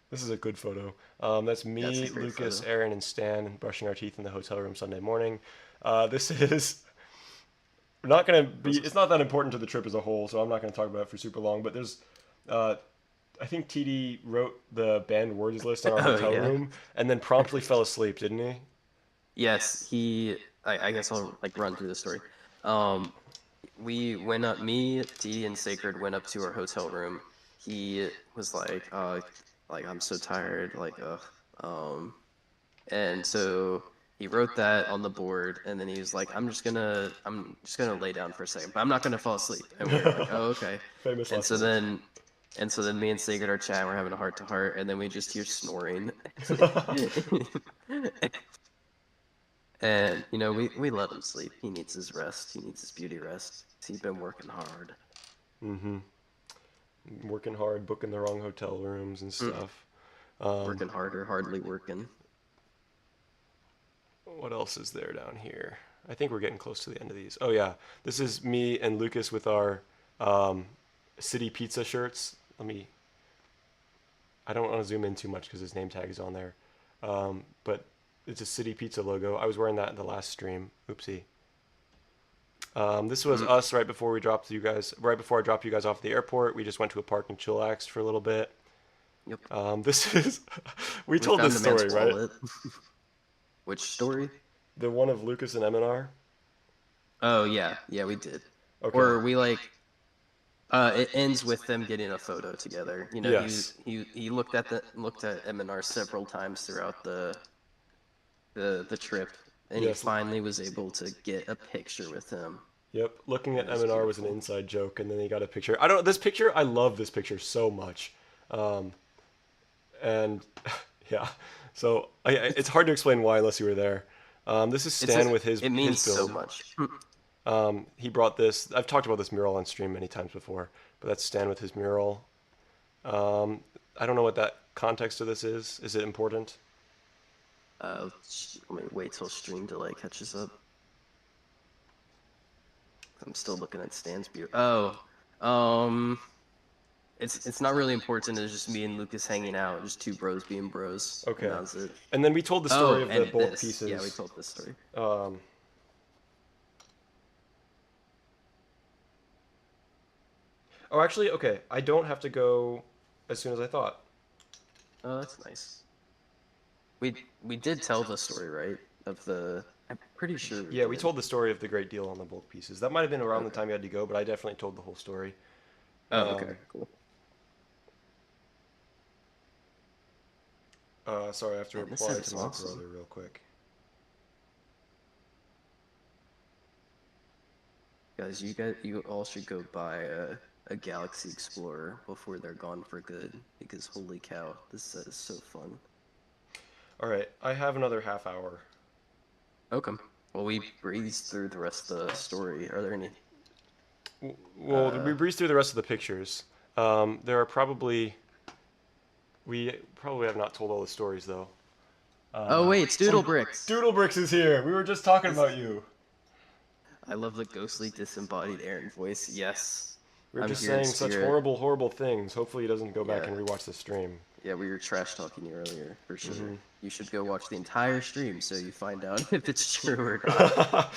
This is a good photo. That's That's a me, great Lucas, photo. Aaron, and Stan brushing our teeth in the hotel room Sunday morning. This is not going to be, Those, it's not that important to the trip as a whole, so I'm not going to talk about it for super long, but uh, I think TD wrote the banned words list on our oh hotel yeah. room and then promptly fell asleep, didn't he? Yes, I guess I'll like run through the story. Um, we went up, me, Dee, and Sacred went up to our hotel room. He was like I'm so tired, like um, and so he wrote that on the board, and then he was like, I'm just gonna lay down for a second, but I'm not gonna fall asleep. And we were like, oh okay. Famous And last so words. then, and so then me and Sacred are chatting, we're having a heart to heart, and then we just hear snoring. And we let him sleep. He needs his rest. He needs his beauty rest. He's been working hard. Mm-hmm. Working hard, booking the wrong hotel rooms and Mm, stuff. Um, working harder, hardly working. what else is there down here? I think we're getting close to the end of these. Oh yeah, this is me and Lucas with our um, city pizza shirts. I don't want to zoom in too much because his name tag is on there. But it's a city pizza logo. I was wearing that in the last stream. Oopsie. This was Mm, us right before I dropped you guys off at the airport. We just went to a park and chillaxed for a little bit. yep. This is, we We told found this the man's story, right? wallet. Which story? The one of Lucas and Eminar. Oh yeah, yeah, we did. Okay. Or we it ends with them getting a photo together. Yes. He looked at M&R several times throughout the trip, and he Yes. finally was able to get a picture with him. Yep. Looking It at was Eminar was an beautiful. inside joke, and then he got a picture. I don't know this picture. I love this picture so much. Um, and yeah, so it's hard to explain why unless you were there. This is It's a, Stan with his it his means so build. much. He brought this. I've talked about this mural on stream many times before, but that's Stan with his mural. I don't know what that context of this is. Is it important? Let me wait till stream delay catches up. I'm still looking at Stan's view. Oh, um, it's not really important. It's just me and Lucas hanging out, just two bros being bros, and Okay. that was it. And then we told the story Oh, of the and bulk this. Yeah, we pieces. told this story. Um, oh, actually, okay. I don't have to go as soon as I thought. Oh, that's nice. We did tell the story, right? Of the. I'm pretty sure we Yeah, we did. told the story of the great deal on the bulk pieces. That might have been around the Okay. time you had to go, but I definitely told the whole story. Oh, okay. Um, Cool. sorry, I have to Man, this reply set to is my awesome. brother real quick. Guys, you all should go buy a a Galaxy Explorer before they're gone for good, because holy cow, this set is so fun. All right, I have another half hour. Okay. Well, we breezed through the rest of the story. Are there any? Well, Uh, we breezed through the rest of the pictures. There are probably we probably have not told all the stories though. oh wait, it's Doodle Oh, Bricks. Doodlebricks is here. We were just talking This about is. you. I love the ghostly disembodied Aaron voice. Yes, We were I'm just here in saying such spirit. horrible, horrible things. Hopefully, he doesn't go back Yeah, and rewatch the stream. yeah, we were trash talking you earlier for sure. Hmm. You should go watch the entire stream so you find out if it's true or not.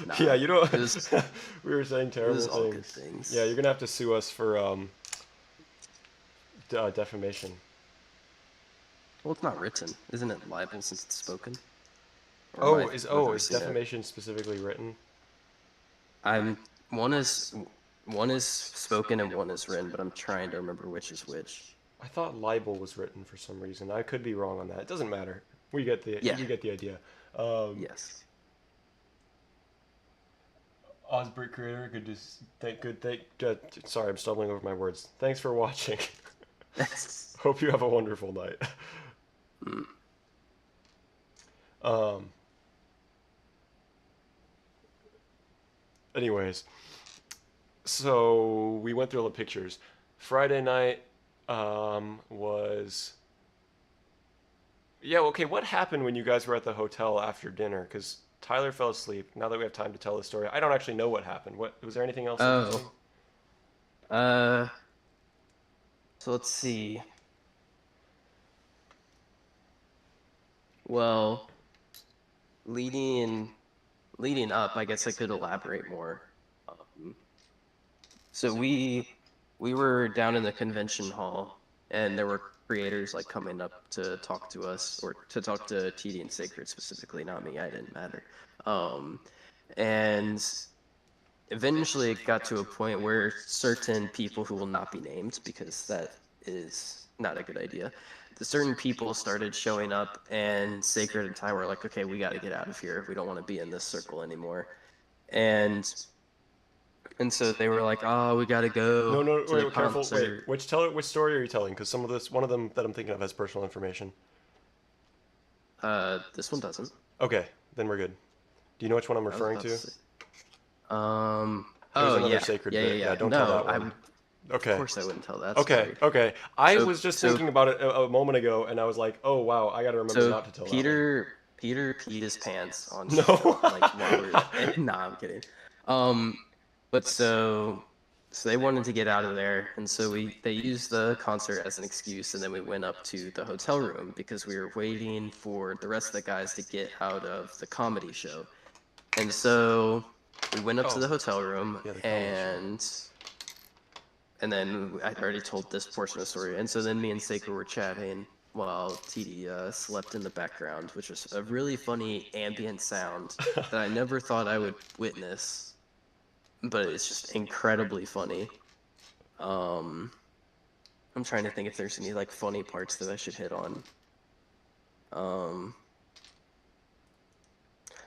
Nah, Yeah, you don't. it was We were saying it was terrible all good things. Yeah, things. you're gonna have to sue us for defamation. Well, it's not written, isn't it libel since it's spoken? Or am I Is reversing it? defamation specifically written? I'm one is one is spoken and one is written, but I'm trying to remember which is which. I thought libel was written for some reason. I could be wrong on that. It doesn't matter. Yeah. We get the idea. Um, Yes. Osbrick creator, good to thank good thank. Sorry, I'm stumbling over my words. Thanks for watching. Hope you have a wonderful night. Mm. Um. Anyways, so we went through all the pictures. Friday night was yeah, okay. What happened when you guys were at the hotel after dinner? Because Tyler fell asleep. Now that we have time to tell the story, I don't actually know what happened. What was there anything else interesting? Oh. Uh. So let's see. Well, leading leading up, I guess I could elaborate more. Um, so we were down in the convention hall, and there were creators like coming up to talk to us, or to talk to TD and Sacred specifically, not me. I didn't matter. Um, and eventually it got to a point where certain people who will not be named, because that is not a good idea, the certain people started showing up, and Sacred and Ty were like, okay, we got to get out of here. We don't want to be in this circle anymore. And so they were like, oh, we got to go No, no, to the wait, careful. Wait, concert. which story are you telling? Because one of them that I'm thinking of has personal information. This one doesn't. Okay, then we're good. Do you know which one I'm I was referring about to? to say. Um. There's Oh another yeah. sacred Yeah, yeah, bit. yeah. Don't tell No, that I one. would. Of Okay. course, I wouldn't tell that Okay. story. Okay. I So, was just so, thinking about it a moment ago, and I was like, oh wow, I gotta remember so not to tell that one. Peter peed his pants on No. like while we were. Nah, I'm kidding. Um, but so they wanted to get out of there, and so they used the concert as an excuse, and then we went up to the hotel room because we were waiting for the rest of the guys to get out of the comedy show. And so we went up to the hotel room, Yeah, the comedy show. and then I already told this portion of the story. And so then me and Seiko were chatting while TD slept in the background, which was a really funny ambient sound that I never thought I would witness, but it's just incredibly funny. I'm trying to think if there's any like funny parts that I should hit on.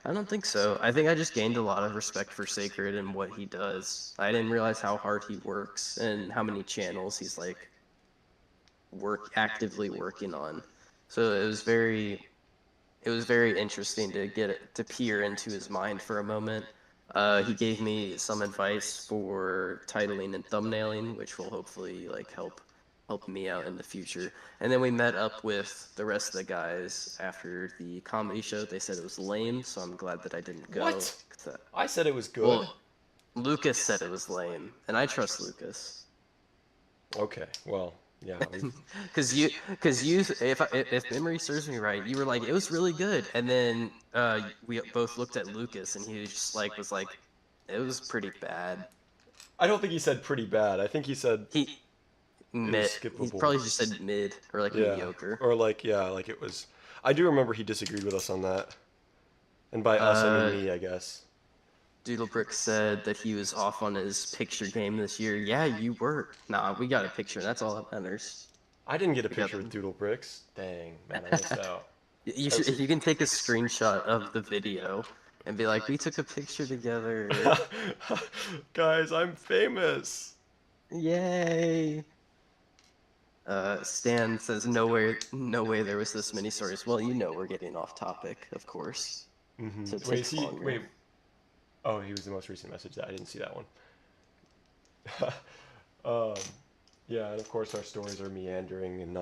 I don't think so. I think I just gained a lot of respect for Sacred and what he does. I didn't realize how hard he works and how many channels he's like actively working on. So it was very interesting to to peer into his mind for a moment. He gave me some advice for titling and thumbnailing, which will hopefully like help me out in the future. And then we met up with the rest of the guys after the comedy show. They said it was lame, so I'm glad that I didn't go. What? I said it was good. Well, Lucas said it was lame, and I trust Lucas. Okay. Well, yeah. Because if memory serves me right, you were like, it was really good, and then we both looked at Lucas, and he just was like, it was pretty bad. I don't think he said pretty bad. I think he said He mid. He skippable. probably just said mid or like mediocre. Or like like it was. I do remember he disagreed with us on that, and by us I mean me, I guess. Doodlebrick said that he was off on his picture game this year. Yeah, you were. Nah, we got a picture. That's all that matters. I didn't get a picture with Doodlebricks. Dang, man, I missed out. You should. If you can take a screenshot of the video and be like, we took a picture together. Guys, I'm famous. Yay! Stan says, no way there was this many stories. Well, you know we're getting off topic, of course, so it Wait, is takes he? longer. Wait. Oh, he was the most recent message. I didn't see that one. um, yeah, and of course our stories are meandering and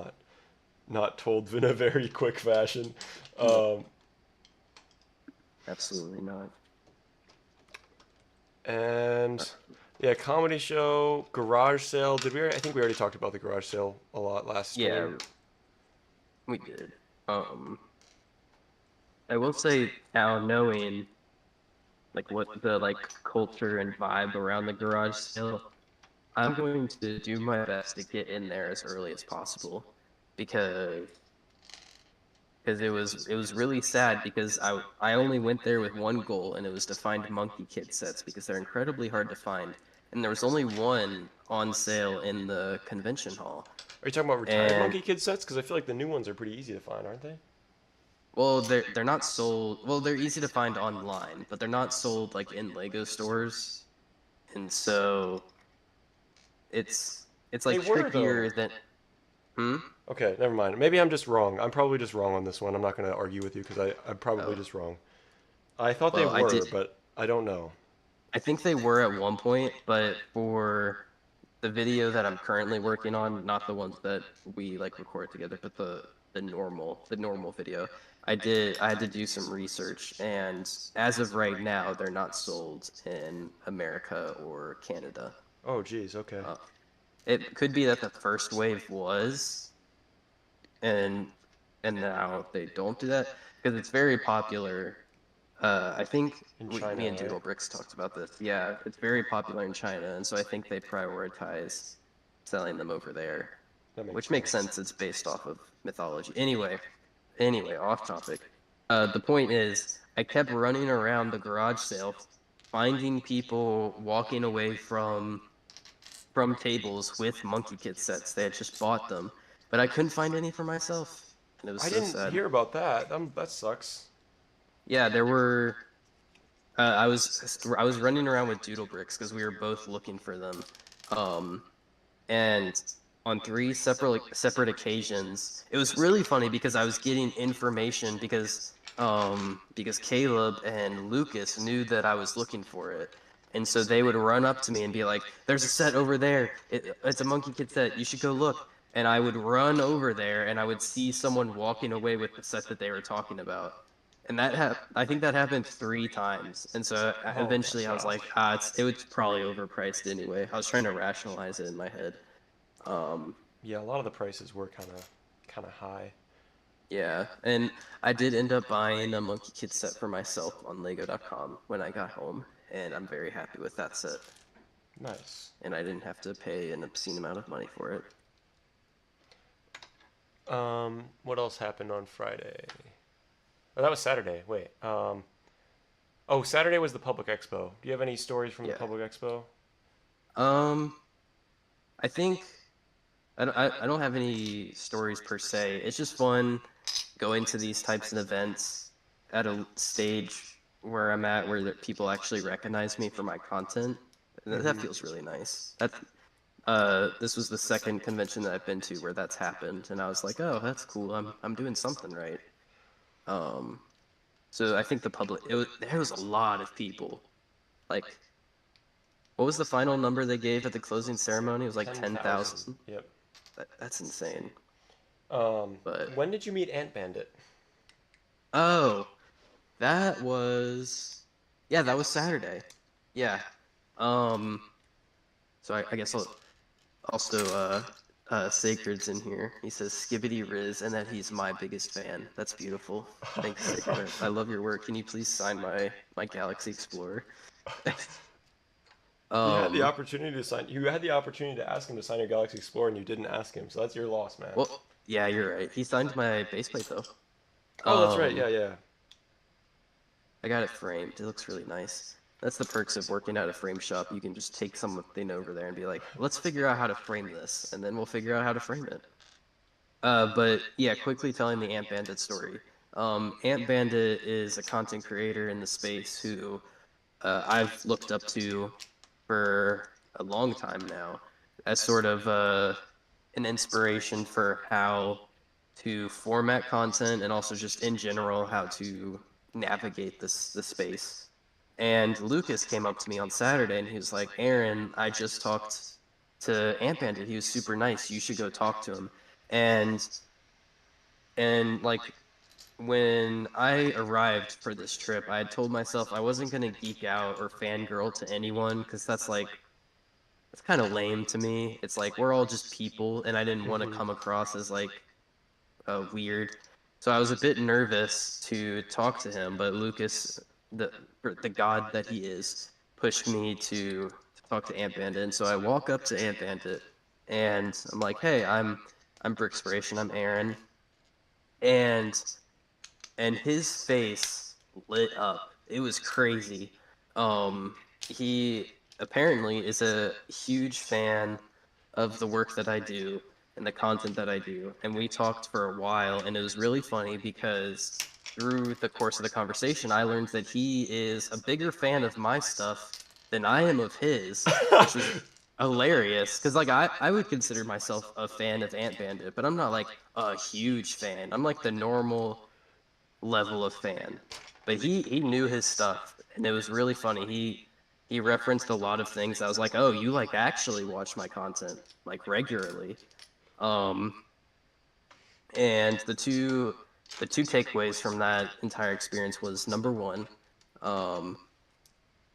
not told in a very quick fashion. No, Um, absolutely not. Uh, and yeah, comedy show, garage sale. Did we? I think we already talked about the garage sale a lot last stream. yeah, we did. I will say now knowing like what the like culture and vibe around the garage sale, I'm going to do my best to get in there as early as possible because it was really sad because I only went there with one goal and it was to find Monkey Kid sets because they're incredibly hard to find and there was only one on sale in the convention hall. Are you talking about retired And Monkey Kid sets? Because I feel like the new ones are pretty easy to find, aren't they? well, they're not sold. Well, they're easy to find online, but they're not sold like in Lego stores. And so it's They like were though. trickier than hmm? Okay, never mind. Maybe I'm just wrong. I'm probably just wrong on this one. I'm not going to argue with you because I'm probably Oh, just wrong. I thought they well, were, but I don't know. I think they were at one point, but for the video that I'm currently working on, not the ones that we like record together, but the normal video, I had to do some research and as of right now, they're not sold in America or Canada. Oh, geez. Okay. Uh, it could be that the first wave was, and now they don't do that because it's very popular. I think In me China, and right? Doodle Bricks talked about this. Yeah, it's very popular in China, and so I think they prioritize selling them over there, That makes which makes sense. sense. It's based off of mythology. Anyway, off topic. The point is, I kept running around the garage sale, finding people walking away from tables with Monkey Kid sets. They had just bought them, but I couldn't find any for myself, and it was I so didn't sad. hear about that. That sucks. Yeah, there were. I was running around with Doodle Bricks because we were both looking for them, um, and on three separate occasions, it was really funny because I was getting information because Caleb and Lucas knew that I was looking for it, and so they would run up to me and be like, "There's a set over there. It's a Monkey Kid set. You should go look." And I would run over there and I would see someone walking away with the set that they were talking about. And I think that happened 3 times. And so Oh my eventually I was gosh. like, it was probably overpriced anyway. I was trying to rationalize it in my head. Um, Yeah, a lot of the prices were kind of high. yeah, and I did end up buying a Monkey Kid set for myself on Lego.com when I got home, and I'm very happy with that set. Nice. And I didn't have to pay an obscene amount of money for it. What else happened on Friday? Oh, that was Saturday. Wait. Oh, Saturday was the public expo. Do you have any stories from the Yeah. public expo? Um, I think I don't have any stories per se. It's just fun going to these types of events at a stage where I'm at where people actually recognize me for my content. That feels really nice. This was the second convention that I've been to where that's happened, and I was like, oh, that's cool. I'm doing something right. Um, so I think there was a lot of people. Like, what was the final number they gave at the closing ceremony? It was like 10,000. 10,000. Yep. That's insane. Um, But when did you meet Ant Bandit? oh, that was yeah, that was Saturday. Yeah. Um. So I guess I'll also Sacred's in here. He says Skibbity Riz and that he's my biggest fan. That's beautiful. Thanks, Sacred. I love your work. Can you please sign my Galaxy Explorer? You had the um. opportunity to sign. You had the opportunity to ask him to sign your Galaxy Explorer, and you didn't ask him. So that's your loss, man. Well, yeah, you're right. He signed my base plate though. Oh, that's right. Yeah, Um. yeah. I got it framed. It looks really nice. That's the perks of working at a frame shop. You can just take something over there and be like, let's figure out how to frame this, and then we'll figure out how to frame it. But yeah, quickly telling the Ant Bandit story. Ant Bandit is a content creator in the space who I've looked up to for a long time now. as sort of an inspiration for how to format content and also just in general how to navigate the space. And Lucas came up to me on Saturday and he was like, Aaron, I just talked to Ant Bandit. He was super nice. You should go talk to him. And like when I arrived for this trip, I had told myself I wasn't gonna geek out or fangirl to anyone because that's like it's kind of lame to me. It's like we're all just people, and I didn't want to Hmm. come across as like weird. So I was a bit nervous to talk to him, but Lucas, the the god that he is, pushed me to talk to Ant Bandit. And so I walk up to Ant Bandit, and I'm like, "Hey, I'm Brickspiration. I'm Aaron." And his face lit up. It was crazy. He apparently is a huge fan of the work that I do and the content that I do. And we talked for a while, and it was really funny because through the course of the conversation, I learned that he is a bigger fan of my stuff than I am of his, which was hilarious. Because like I would consider myself a fan of Ant Bandit, but I'm not like a huge fan. I'm like the normal level of fan. But he knew his stuff, and it was really funny. He referenced a lot of things. I was like, "Oh, you like actually watch my content like regularly." Um, and the two takeaways from that entire experience was number one, um,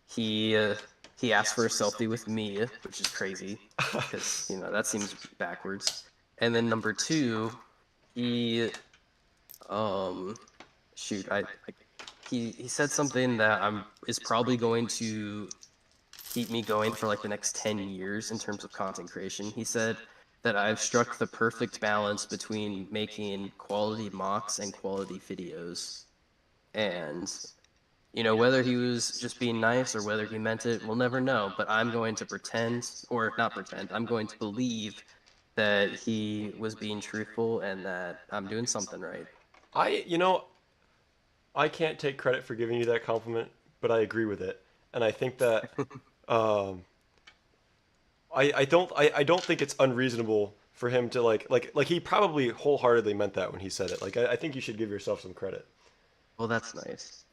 he uh, he asked for a selfie with me, which is crazy because you know that seems backwards. And then number two, he um shoot I he said something that I'm is probably going to keep me going for like the next 10 years in terms of content creation. He said that I've struck the perfect balance between making quality mocks and quality videos. And you know, whether he was just being nice or whether he meant it, we'll never know, but I'm going to pretend or not pretend. I'm going to believe that he was being truthful and that I'm doing something right. You know, I can't take credit for giving you that compliment, but I agree with it, and I think that um, I don't think it's unreasonable for him to like he probably wholeheartedly meant that when he said it. Like I think you should give yourself some credit. Well, that's nice.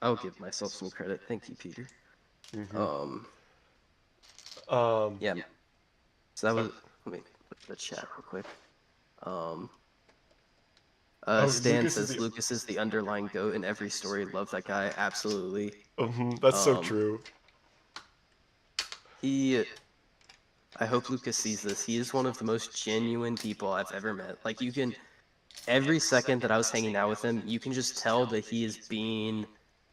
I will give myself some credit. Thank you, Peter. Hmm. Um, Um, yeah. So that uh, was. Let me put the chat real quick. Um, oh, Stan Lucas is says the. Lucas is the underlying goat in every story. Love that guy. Absolutely. That's so Um, true. he. I hope Lucas sees this. He is one of the most genuine people I've ever met. Like you can every second that I was hanging out with him, you can just tell that he is being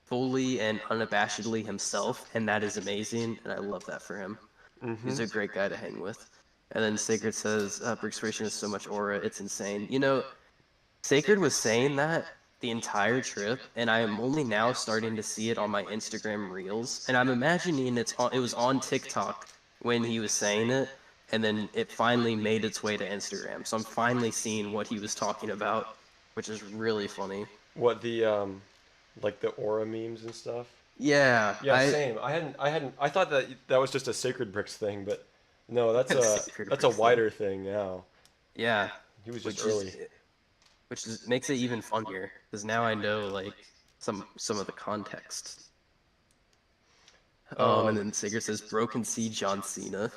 fully and unabashedly himself, and that is amazing, and I love that for him. Hmm. He's a great guy to hang with. And then Sacred says, Brickspiration is so much aura, it's insane. You know, Sacred was saying that the entire trip, and I am only now starting to see it on my Instagram Reels, and I'm imagining it was on TikTok when he was saying it, and then it finally made its way to Instagram. So I'm finally seeing what he was talking about, which is really funny. What the like the aura memes and stuff. Yeah, Yeah, same. I thought that that was just a Sacred Bricks thing, but no, Sacred that's a Bricks thing. wider thing now. Yeah, He was just which is early. makes it even funnier because now I know like some of the context. And Um, then Sager says Broken Sea John Cena.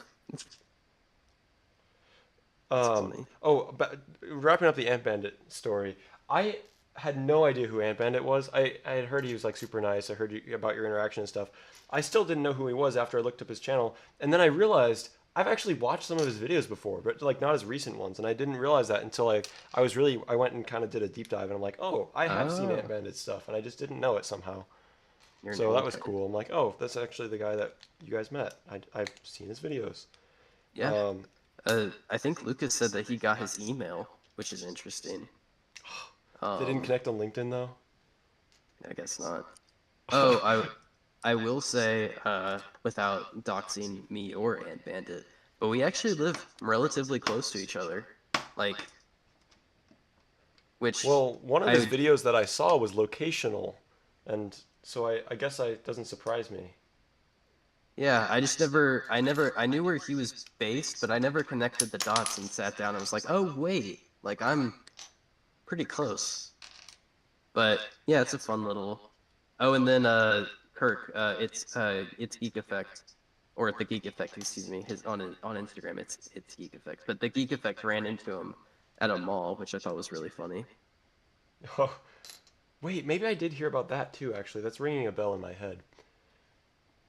That's um, funny. oh, but wrapping up the Ant Bandit story, I had no idea who Ant Bandit was. I had heard he was like super nice. I heard about your interaction and stuff. I still didn't know who he was after I looked up his channel, and then I realized I've actually watched some of his videos before, but like not as recent ones, and I didn't realize that until I went and kind of did a deep dive, and I'm like, oh, I have seen Ant Oh, Bandit stuff, and I just didn't know it somehow. you're an So that old was head. cool. I'm like, oh, that's actually the guy that you guys met. I've seen his videos. Yeah. Um, I think Lucas said that he got his email, which is interesting. they didn't Um, connect on LinkedIn though. I guess not. Oh, I will say, without doxing me or Ant Bandit, but we actually live relatively close to each other. Like, which Well, one of his I videos that I saw was locational, and so I guess it doesn't surprise me. Yeah, I knew where he was based, but I never connected the dots and sat down and was like, oh wait, like I'm pretty close. But yeah, it's a fun little. Oh, and then Kirk, it's Geek Effect, or the Geek Effect, excuse me, his on Instagram, it's Geek Effect. But the Geek Effect ran into him at a mall, which I thought was really funny. Oh, wait, maybe I did hear about that too. Actually, that's ringing a bell in my head.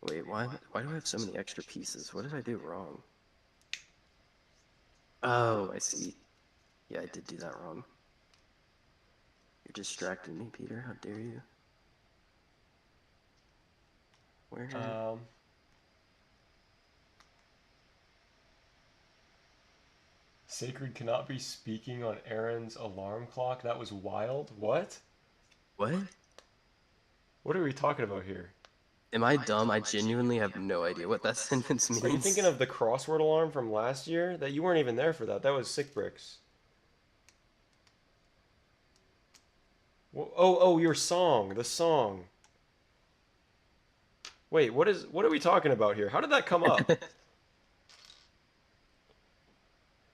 Wait, why do I have so many extra pieces? What did I do wrong? Oh, I see. Yeah, I did do that wrong. You're distracting me, Peter. How dare you? Where? Um, Sacred cannot be speaking on Aaron's alarm clock. That was wild. What? What? What are we talking about here? Am I dumb? I genuinely have no idea what that sentence Are you thinking means. of the crossword alarm from last year? That you weren't even there for that. That was Sick Bricks. Oh, your song. The song. Wait, what are we talking about here? How did that come up?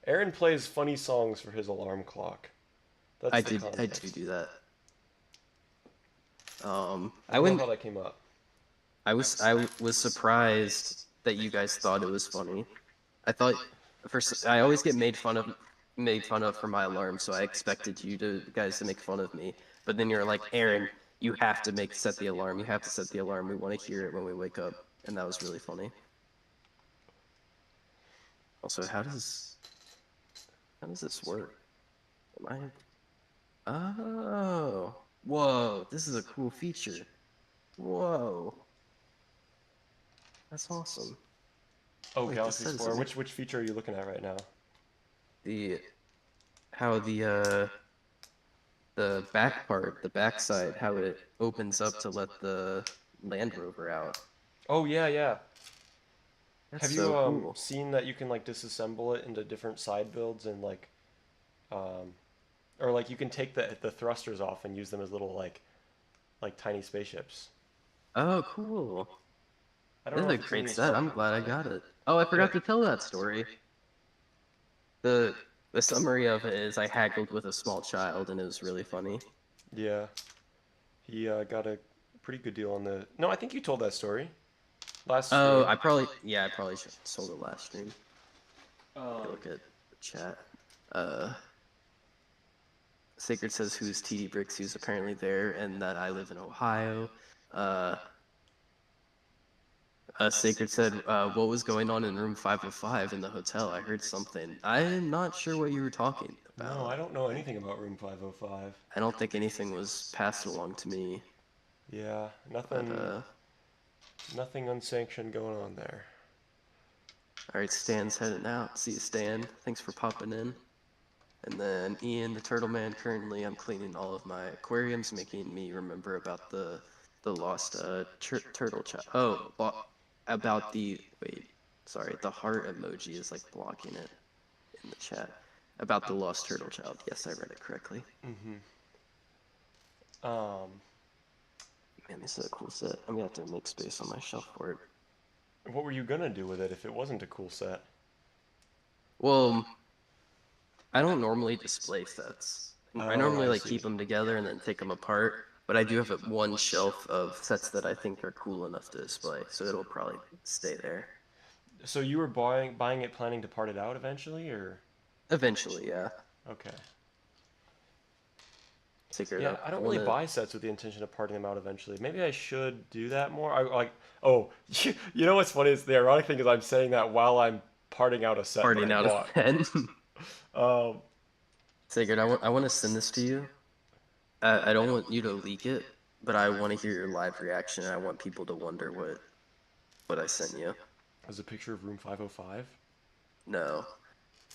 Aaron plays funny songs for his alarm clock. That's the I do context. do that. I don't know how that came up. I was surprised that you guys thought it was funny. I thought first I always get made fun of for my alarm, so I expected you to guys to make fun of me. But then you're like, Aaron, you have to make set the alarm. You have to set the alarm. We want to hear it when we wake up, and that was really funny. Also, how does this work? Am I? Oh, whoa! This is a cool feature. Whoa, that's awesome. Oh, Wait, this Galaxy says Explorer. Which feature are you looking at right now? the how the back part, the back side, how it opens up to let the Land Rover out. Oh yeah, yeah. That's Have you so cool. seen that you can like disassemble it into different side builds and um or like you can take the thrusters off and use them as little like tiny spaceships. Oh, cool. I don't This know is if a it's in the great set. I'm instructions, glad I but got it. Oh, I yeah, forgot to tell that story. The the summary of it is I haggled with a small child and it was really funny. yeah. He got a pretty good deal on the. No, I think you told that story last Oh, stream. I probably should have sold it last stream. Let me Um, look at the chat. Uh, Sacred says who's TD Bricks, who's apparently there, and that I live in Ohio. Uh, Sacred said, what was going on in room 505 in the hotel? I heard something. I'm not sure what you were talking no, about. I don't know anything about Room 505. I don't think anything was passed along to me, Yeah, but nothing unsanctioned going on there. all right, Stan's heading out. See you, Stan. Thanks for popping in. And then Ian, the Turtle Man. Currently, I'm cleaning all of my aquariums, making me remember about the lost turtle child. Oh, about the wait, sorry, the heart emoji is like blocking it in the chat. About the lost turtle child. Yes, I read it correctly. Mm-hmm. Um, Man, this is a cool set. I'm gonna have to make space on my shelf for it. what were you gonna do with it if it wasn't a cool set? Well, I don't normally display sets. I Oh, normally I like see. keep them together and then take them apart. But I do have one shelf of sets that I think are cool enough to display, so it'll probably stay there. So you were buying it, planning to part it out eventually, or Eventually, yeah. okay? Figure it Yeah, out. I I don't really wanna. buy sets with the intention of parting them out eventually. Maybe I should do that more. I like. Oh, you know what's funny is the ironic thing is I'm saying that while I'm parting out a set that I Parting out a bought. pen. Um, Figured I want to send this to you. I don't want you to leak it, but I want to hear your live reaction. And I want people to wonder what I sent you. there's a picture of room 505. No,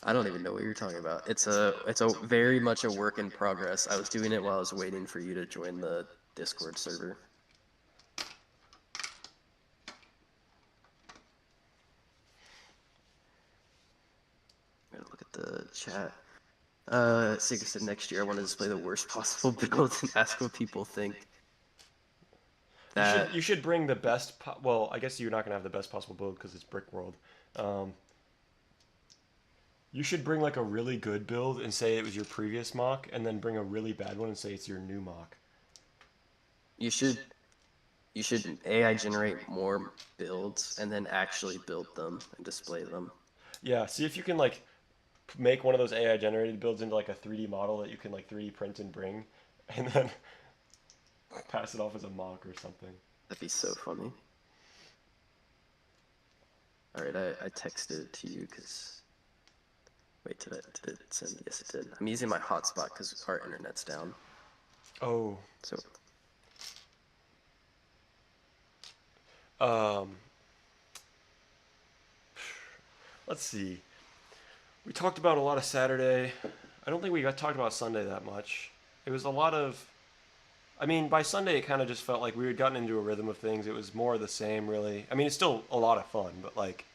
I don't even know what you're talking about. It's a very much a work in progress. I was doing it while I was waiting for you to join the Discord server. I'm gonna look at the chat. Sigga said next year I want to display the worst possible build and ask what people think. That You should bring the best. Well, I guess you're not gonna have the best possible build because it's Brickworld. Um, you should bring like a really good build and say it was your previous mock, and then bring a really bad one and say it's your new mock. you should you should AI generate more builds and then actually build them and display them. Yeah, see if you can like make one of those AI generated builds into like a 3D model that you can like 3D print and bring, and then pass it off as a mock or something. That'd be so funny. All right, I texted it to you because wait, did it send? Yes, it did. I'm using my hotspot because our internet's down. Oh, So um, let's see. We talked about a lot of Saturday. I don't think we got talked about Sunday that much. It was a lot of. I mean, by Sunday it kind of just felt like we had gotten into a rhythm of things. It was more of the same, really. I mean, it's still a lot of fun, but like,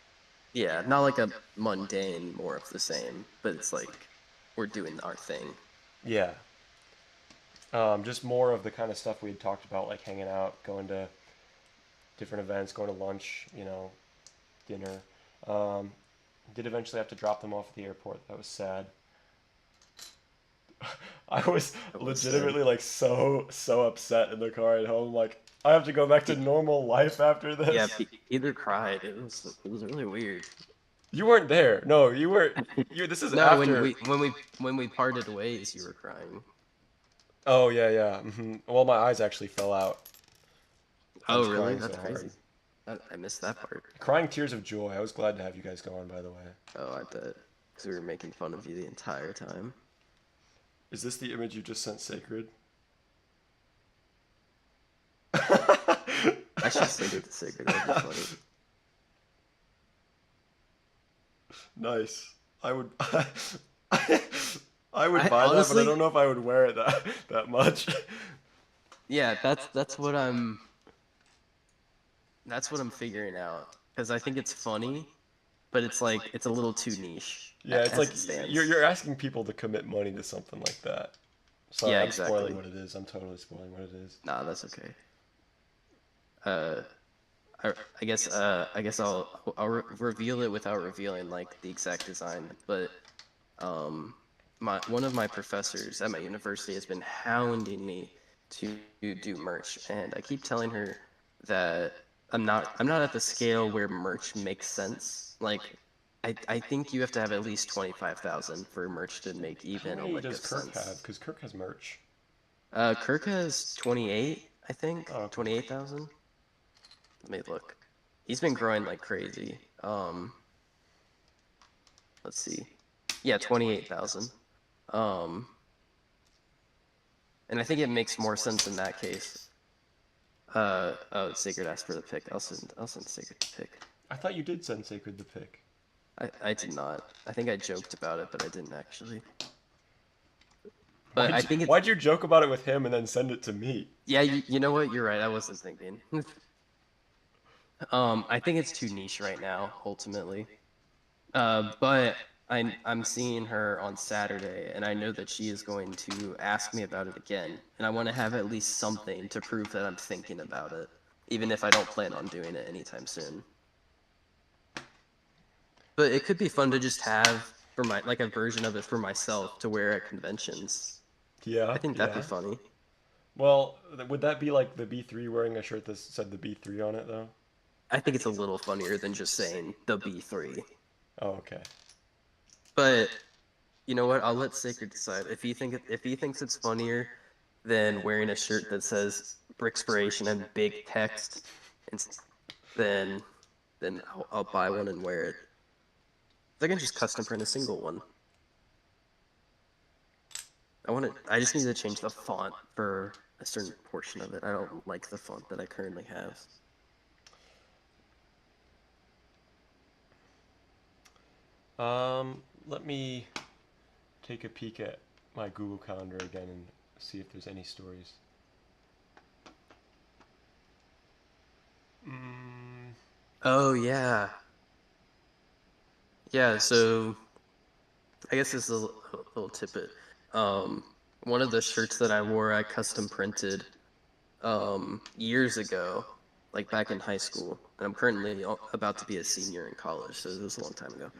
yeah, not like a mundane, more of the same, but it's like we're doing our thing. yeah, just more of the kind of stuff we had talked about, like hanging out, going to different events, going to lunch, dinner. Um, did eventually have to drop them off at the airport. That was sad. I was It was sad. legitimately like so upset in the car at home. Like I have to go back to normal life after Yeah, this. Peter cried. It was really weird. You weren't there. No, you weren't. You. This is No, when after. we parted ways, you were crying. Oh yeah, yeah. Well, my eyes actually fell out. I Oh, was really? crying That's so hard. crazy. I missed that part. Crying tears of joy. I was glad to have you guys go on. By the way, Oh, I bet. Because we were making fun of you the entire time. is this the image you just sent, Sacred? I should send it to Sigrid. That'd be funny. Nice. I would. I would I buy that, but I honestly, don't know if I would wear it that much. yeah, that's what I'm figuring out. Because I think it's funny, but it's like it's a little too niche Yeah, it's as like it stands. you're asking people to commit money to something like that. Sorry, Yeah, I'm spoiling exactly. what it is. I'm totally spoiling what it is. Nah, that's okay. Uh, I, I guess I'll reveal it without revealing like the exact design. But um, my one of my professors at my university has been hounding me to do merch, and I keep telling her that I'm not at the scale where merch makes sense. Like, I think you have to have at least 25,000 for merch to make How even a many lick does of Kirk have? sense. Because Kirk has merch. Kirk has 28, I think, Oh, okay. 28,000. Let me look. He's been growing like crazy. Let's see. Yeah, 28,000. Um, and I think it makes more sense in that case. Oh, Sacred asked for the pick. I'll send Sacred the pick. I thought you did send Sacred the pick. I did not. I think I joked about it, but I didn't actually. But I think it's Why'd you joke about it with him and then send it to me? yeah. You know what? You're right. I wasn't thinking. I think it's too niche right now, ultimately. But I'm seeing her on Saturday, and I know that she is going to ask me about it again, and I want to have at least something to prove that I'm thinking about it, even if I don't plan on doing it anytime soon. But it could be fun to just have for my like a version of it for myself to wear at conventions. I Yeah, think that'd be yeah. funny. Well, would that be like the B3 wearing a shirt that said the B3 on it though? I think it's a little funnier than just saying the B3. Oh, okay. But you know what? I'll let Sacred decide. If he thinks it's funnier than wearing a shirt that says Brickspiration and big text, and then I'll buy one and wear it. I can just custom print a single one. I just need to change the font for a certain portion of it. I don't like the font that I currently have. Let me take a peek at my Google Calendar again and see if there's any stories. Mm, Oh yeah. Yeah, so I guess this is a little tidbit. One of the shirts that I wore, I custom printed years ago, like back in high school, and I'm currently about to be a senior in college, so it was a long time ago.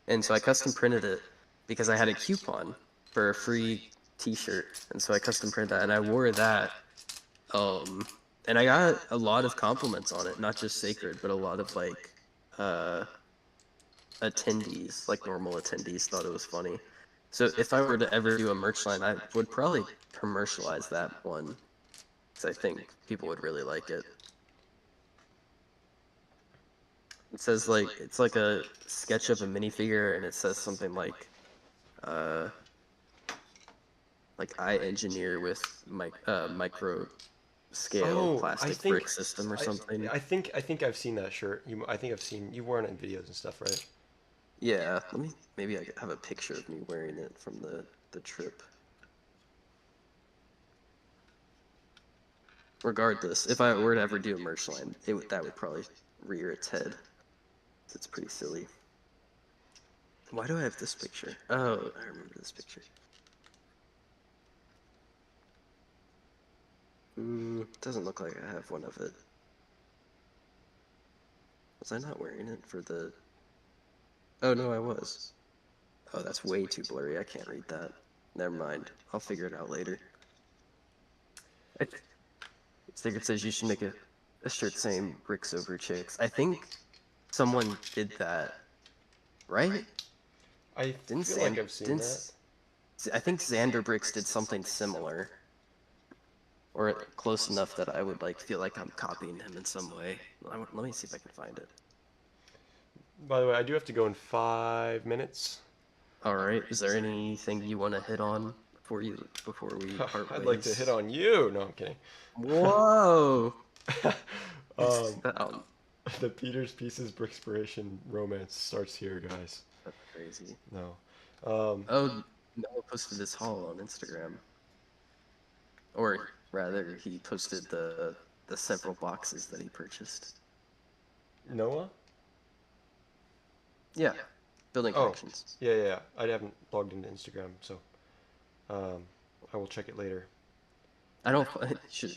And so I custom printed it because I had a coupon for a free T-shirt, and so I custom printed that, and I wore that. Um, and I got a lot of compliments on it, not just Sacred, but a lot of like uh attendees, like normal attendees, thought it was funny. So if I were to ever do a merch line, I would probably commercialize that one because I think people would really like it. It says like it's like a sketch of a minifigure, and it says something uh like I engineer with micro scale Oh, plastic brick system or I something. I think I've seen that shirt. I think I've seen you wearing it in videos and stuff, right? Yeah, let me maybe I could have a picture of me wearing it from the trip. Regardless, if I were to ever do a merch line, that would probably rear its head. It's pretty silly. Why do I have this picture? Oh, I remember this picture. Doesn't look like I have one of it. Was I not wearing it for the... Oh, no, I was. Oh, that's way too blurry. I can't read that. Never mind. I'll figure it out later. I Sticker says you should make a shirt saying bricks over chicks. I think someone did that, right? I Didn't feel like Sam... I've seen that. Didn't... I think Xander Bricks did something similar, or close enough that I would like feel like I'm copying him in some way. Let me see if I can find it. By the way, I do have to go in 5 minutes. All right. Is there anything you want to hit on before we part I'd like to hit ways? on you. No, I'm kidding. Whoa! um, That's the Peter's Pieces Brickspiration romance starts here, guys. crazy. No. Um, Oh, Noah posted this haul on Instagram, or rather, he posted the several boxes that he purchased. Noah? Yeah, building Oh, connections. yeah. I haven't logged into Instagram, so um, I will check it later. I don't.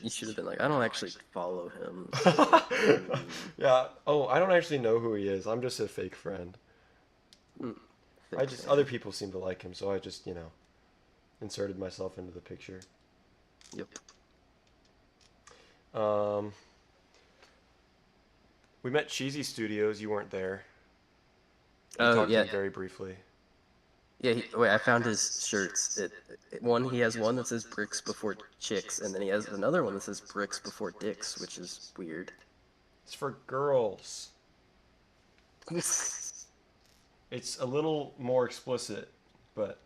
You should have been like, I don't actually follow him, so. Yeah. Oh, I don't actually know who he is. I'm just a fake friend. Mm, I fake just other fan. people seem to like him, so I just inserted myself into the picture. Yep. Um, we met Cheesy Studios. You weren't there. We Oh talked to yeah, him very briefly. yeah. Wait, I found his shirts. One he has one that says bricks before chicks, and then he has another one that says bricks before dicks, which is weird. It's for girls. It's a little more explicit, but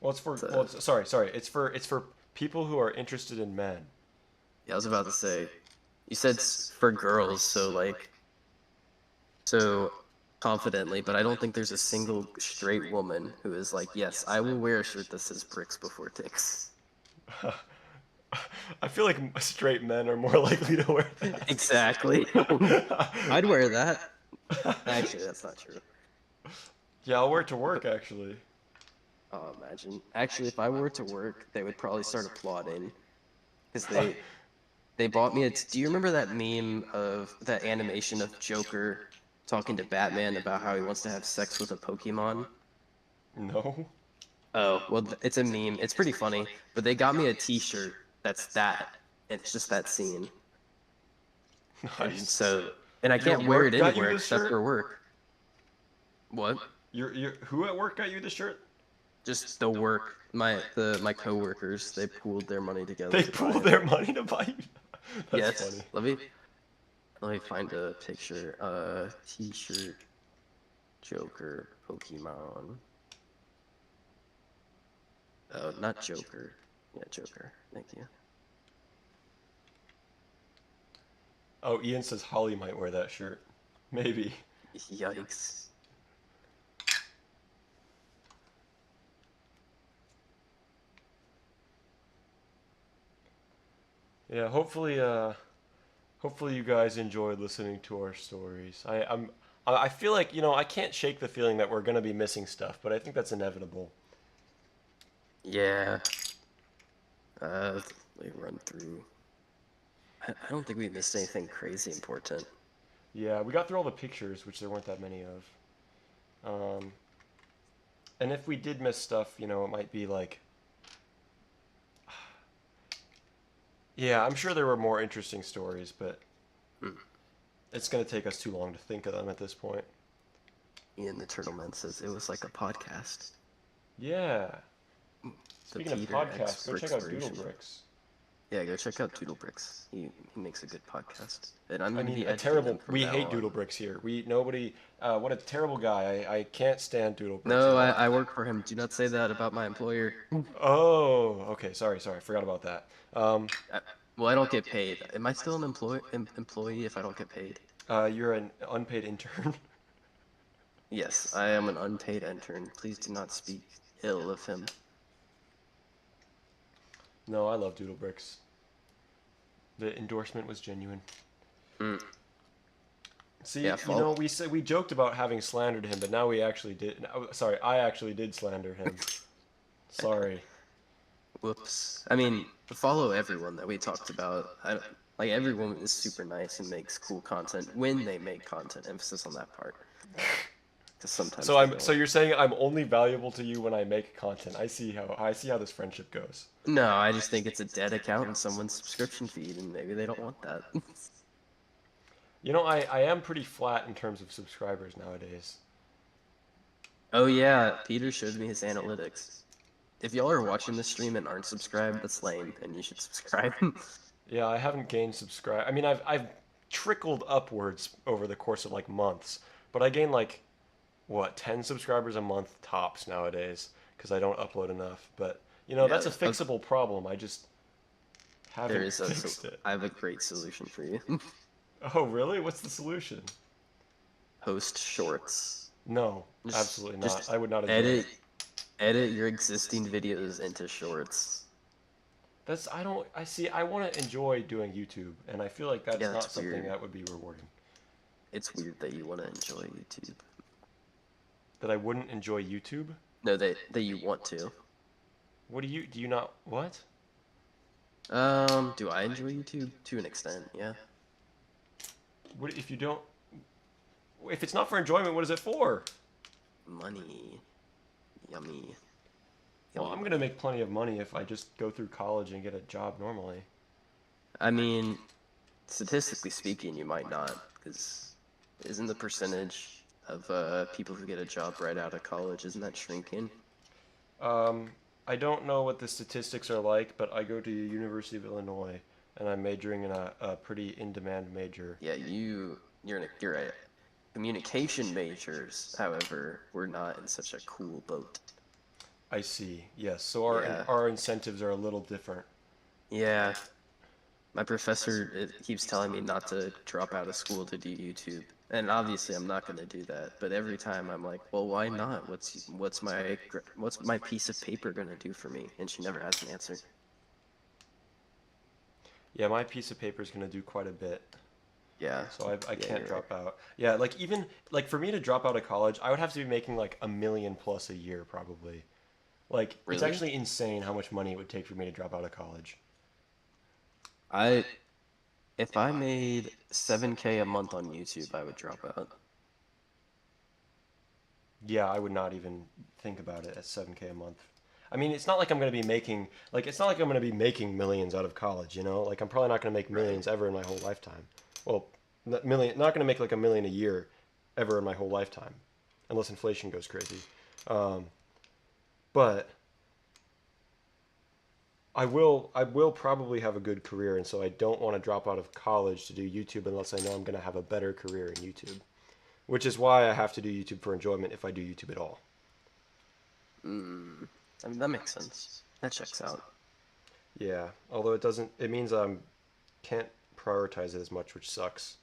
So, sorry. It's for people who are interested in men. yeah, I was about to say, you said for girls, so confidently, but I don't think there's a single straight woman who is like, yes, I will wear a shirt that says bricks before dicks. I feel like straight men are more likely to wear Exactly. that. I'd wear that. Actually, that's not true. Yeah, I'll wear it to work actually. Oh, imagine. Actually, if I were to work, they would probably start applauding because they bought me a. Do you remember that meme of that animation of Joker talking to Batman about how he wants to have sex with a Pokemon? No. Oh, well, it's a meme. It's pretty funny. But they got me a T-shirt that's that, and it's just that scene. And Nice. so, and I Your can't wear it work got you anywhere this except for shirt? work. What? Your who at work got you this shirt? Just the work. My coworkers, they pooled their money together They to buy pooled it. their money to buy you. That's funny. Yes. Let me find a picture. T-shirt, Joker, Pokemon. Oh, not Joker. Yeah, Joker. Thank you. Oh, Ian says Holly might wear that shirt. Maybe. Yikes. Yeah, hopefully you guys enjoyed listening to our stories. I feel like, I can't shake the feeling that we're going to be missing stuff, but I think that's inevitable. Yeah. Let me run through. I don't think we missed anything crazy important. Yeah, we got through all the pictures, which there weren't that many of. And if we did miss stuff, it might be like, yeah, I'm sure there were more interesting stories, but Mm. it's gonna take us too long to think of them at this point. Ian the Turtleman says it was like a podcast. Yeah. The Speaking of Peter podcasts, X go check out Brickspiration. Doodlebricks. Yeah, go check out Doodle Bricks. He makes a good podcast, and I'm I gonna mean, be a editing them terrible. from We now hate on. Doodlebricks here. We nobody. What a terrible guy. I can't stand Doodlebricks at No, all. I work for him. Do not say that about my employer. Oh, okay. Sorry. Forgot about that. Uh, well, I don't get paid. Am I still an employee if I don't get paid? You're an unpaid intern. Yes, I am an unpaid intern. Please do not speak ill of him. No, I love Doodlebricks. The endorsement was genuine. Mm. See, Yeah, follow. we joked about having slandered him, but now we actually did. Sorry, I actually did slander him. Sorry. Whoops. I mean, follow everyone that we talked about. Like everyone is super nice and makes cool content when they make content. Emphasis on that part, because sometimes So they I'm so don't. you're saying I'm only valuable to you when I make content. I see how this friendship goes. No, I just think it's a dead account in someone's subscription feed, and maybe they don't want that. I am pretty flat in terms of subscribers nowadays. Oh yeah, Peter showed me his analytics. If y'all are watching this stream and aren't subscribed, that's lame, and you should subscribe. Yeah, I haven't gained subscribe. I mean, I've trickled upwards over the course of like months, but I gain like what 10 subscribers a month tops nowadays because I don't upload enough. But Yeah, that's a fixable problem. I just there haven't is a. So fixed it. I have a great solution for you. Oh, really? What's the solution? Post shorts. No, Just, absolutely not. just I would not enjoy edit, it. edit your existing videos into shorts. That's I don't I see I want to enjoy doing YouTube and I feel like Yeah, that's not that's something weird. that would be rewarding. It's weird that you want to enjoy YouTube. That I wouldn't enjoy YouTube? No, that you want to. What do you not what? Do I enjoy YouTube? To an extent, yeah. What if you don't if it's not for enjoyment, what is it for? Money. Yummy. Well, Yummy I'm going to money. make plenty of money if I just go through college and get a job normally. I mean, statistically speaking, you might not, because isn't the percentage of people who get a job right out of college, isn't that shrinking? Um I don't know what the statistics are like, but I go to University of Illinois and I'm majoring in a pretty in-demand major. Yeah, you're right. Communication majors, however, were not in such a cool boat. I see. Yes. So Yeah, our incentives are a little different. yeah. My professor keeps telling me not to drop out of school to do YouTube, and obviously I'm not going to do that. But every time I'm like, well, why not? What's my piece of paper going to do for me? And she never has an answer. Yeah, my piece of paper is going to do quite a bit. Yeah, So I yeah, can't you're right. drop out. Yeah, like even like for me to drop out of college, I would have to be making like a million plus a year probably. Like it's Really? actually insane how much money it would take for me to drop out of college. I If I made 7K a month on YouTube, I would drop out. Yeah, I would not even think about it at 7K a month. I mean, it's not like I'm going to be making like it's not like I'm going to be making millions out of college, you know? Like I'm probably not going to make Right. millions ever in my whole lifetime. Well, not going to make like a million a year ever in my whole lifetime unless inflation goes crazy. Um, but I will probably have a good career, and so I don't want to drop out of college to do YouTube unless I know I'm going to have a better career in YouTube, which is why I have to do YouTube for enjoyment if I do YouTube at all. Mm, I mean, that makes sense. That checks out. Yeah, although it doesn't, it means I can't prioritize it as much, which sucks.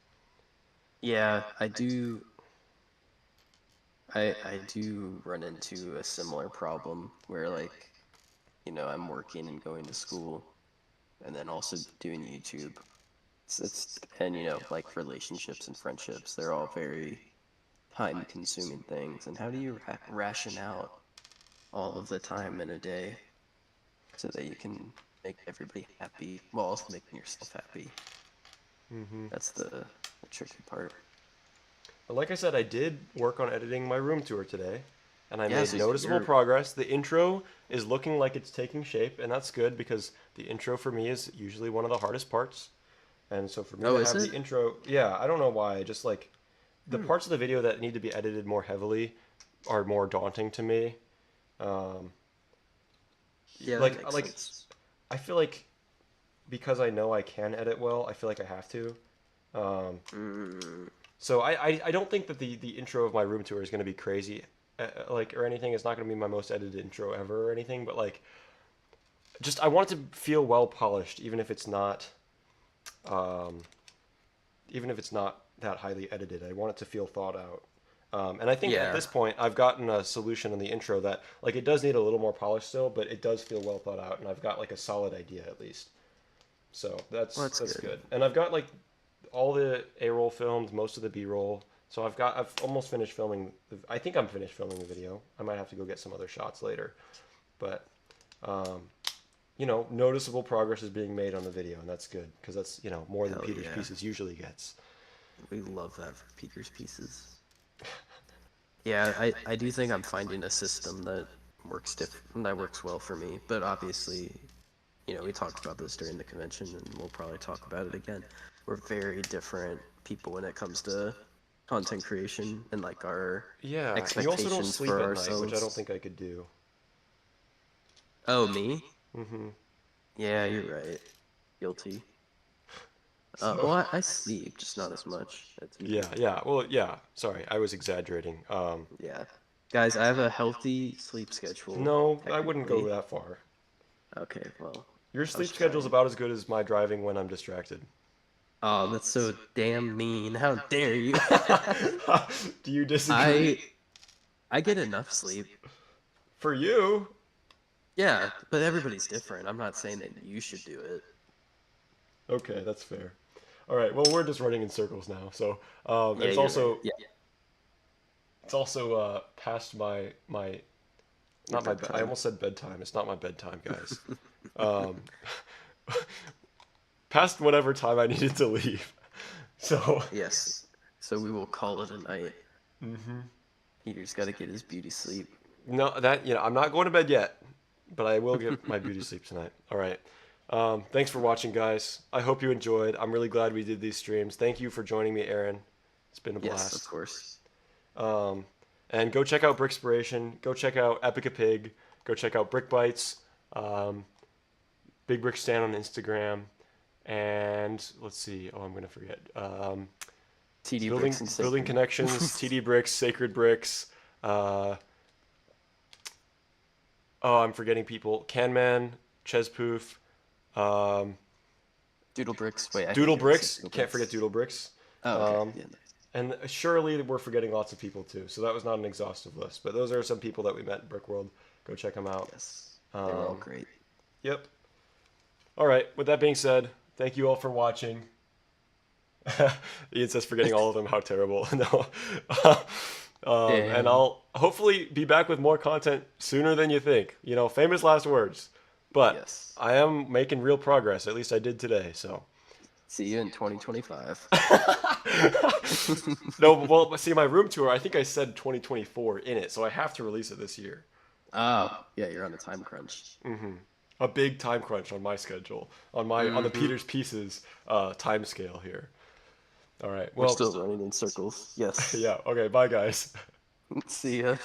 Yeah, I do run into a similar problem where like, I'm working and going to school and then also doing YouTube. And like relationships and friendships, they're all very time consuming things. And how do you ration out all of the time in a day so that you can make everybody happy while also making yourself happy? Mm-hmm. That's the tricky part. But like I said, I did work on editing my room tour today, and I Yeah, made so noticeable you're progress. The intro is looking like it's taking shape, and that's good because the intro for me is usually one of the hardest parts. And so for me oh, to is have the it? intro, yeah, I don't know why, just like the Hmm. parts of the video that need to be edited more heavily are more daunting to me. Um, Yeah, that like makes like sense. I feel like because I know I can edit well, I feel like I have to. Um, Mm, so I don't think that the intro of my room tour is going to be crazy, like or anything. It's not going to be my most edited intro ever or anything. But like, just I want it to feel well polished, um, even if it's not that highly edited. I want it to feel thought out. And I think at yeah. this point, I've gotten a solution in the intro that like it does need a little more polish still, but it does feel well thought out, and I've got like a solid idea at least. So Well, that's that's that's good. good. And I've got like all the A roll filmed, most of the B roll. So I've almost finished filming. I think I'm finished filming the video. I might have to go get some other shots later, but um, noticeable progress is being made on the video, and that's good because that's more than Hell Peter's yeah. Pieces usually gets. We love that for Peter's Pieces. Yeah, I do think I'm finding a system that that works well for me. But obviously, we talked about this during the convention, and we'll probably talk about it again. We're very different people when it comes to content creation and like our Yeah, and you also don't expectations sleep for at night, which I don't ourselves. think I could do. Oh, me? Hmm. Yeah, you're right. Guilty. So Well, I sleep, just not as much as you yeah, do. yeah. Well, yeah. Sorry, I was exaggerating. Yeah. Guys, I have a healthy sleep schedule, No, I wouldn't go technically. that far. Okay, well, Your I was sleep schedule's trying. about as good as my driving when I'm distracted. Oh, that's so damn mean. How dare you? Do you disagree? I I get enough sleep. For you? Yeah, but everybody's different. I'm not saying that you should do it. Okay, that's fair. All right. Well, we're just running in circles now. So, and Yeah, you're right. Yeah, it's also past my your not my I bedtime. almost said bedtime. It's not my bedtime, guys. Um, past whatever time I needed to leave. So, Yes. So we will call it a night. mhm. Peter's got to get his beauty sleep. No, that I'm not going to bed yet, but I will get my beauty sleep tonight. All right. Thanks for watching, guys. I hope you enjoyed. I'm really glad we did these streams. Thank you for joining me, Aaron. It's been a Yes, of blast. course. Um, and go check out Brickspiration. Go check out Epica Pig. Go check out Brick Bites. Um, Big Brick Stand on Instagram. And let's see. Oh, I'm gonna forget. TD Building Bricks and Building Sacred. Connections. TD Bricks. Sacred Bricks. Uh, oh, I'm forgetting people. Canman. Chespoof. Um, Doodle Bricks. Wait, I Doodle think you already said Bricks. Doodle Can't forget Bricks. Doodle Bricks. Oh, okay. Um, Yeah, nice. and surely we're forgetting lots of people too. So that was not an exhaustive list, but those are some people that we met in Brickworld. Go check them out. Yes. They were all Um, great. yep. All right. With that being said, thank you all for watching. Ian says forgetting all of them. How terrible. No. And Damn. I'll hopefully be back with more content sooner than you think. Famous last words. But Yes. I am making real progress. At least I did today. So. See you in 2025. No, well, see, my room tour, I think I said 2024 in it, so I have to release it this year. Oh, yeah, you're on a time crunch. A big time crunch on my schedule, on the Mm-hmm. Peter's Pieces time scale here. All right, We're well, still running in circles. Yes. yeah, okay, bye guys. See ya.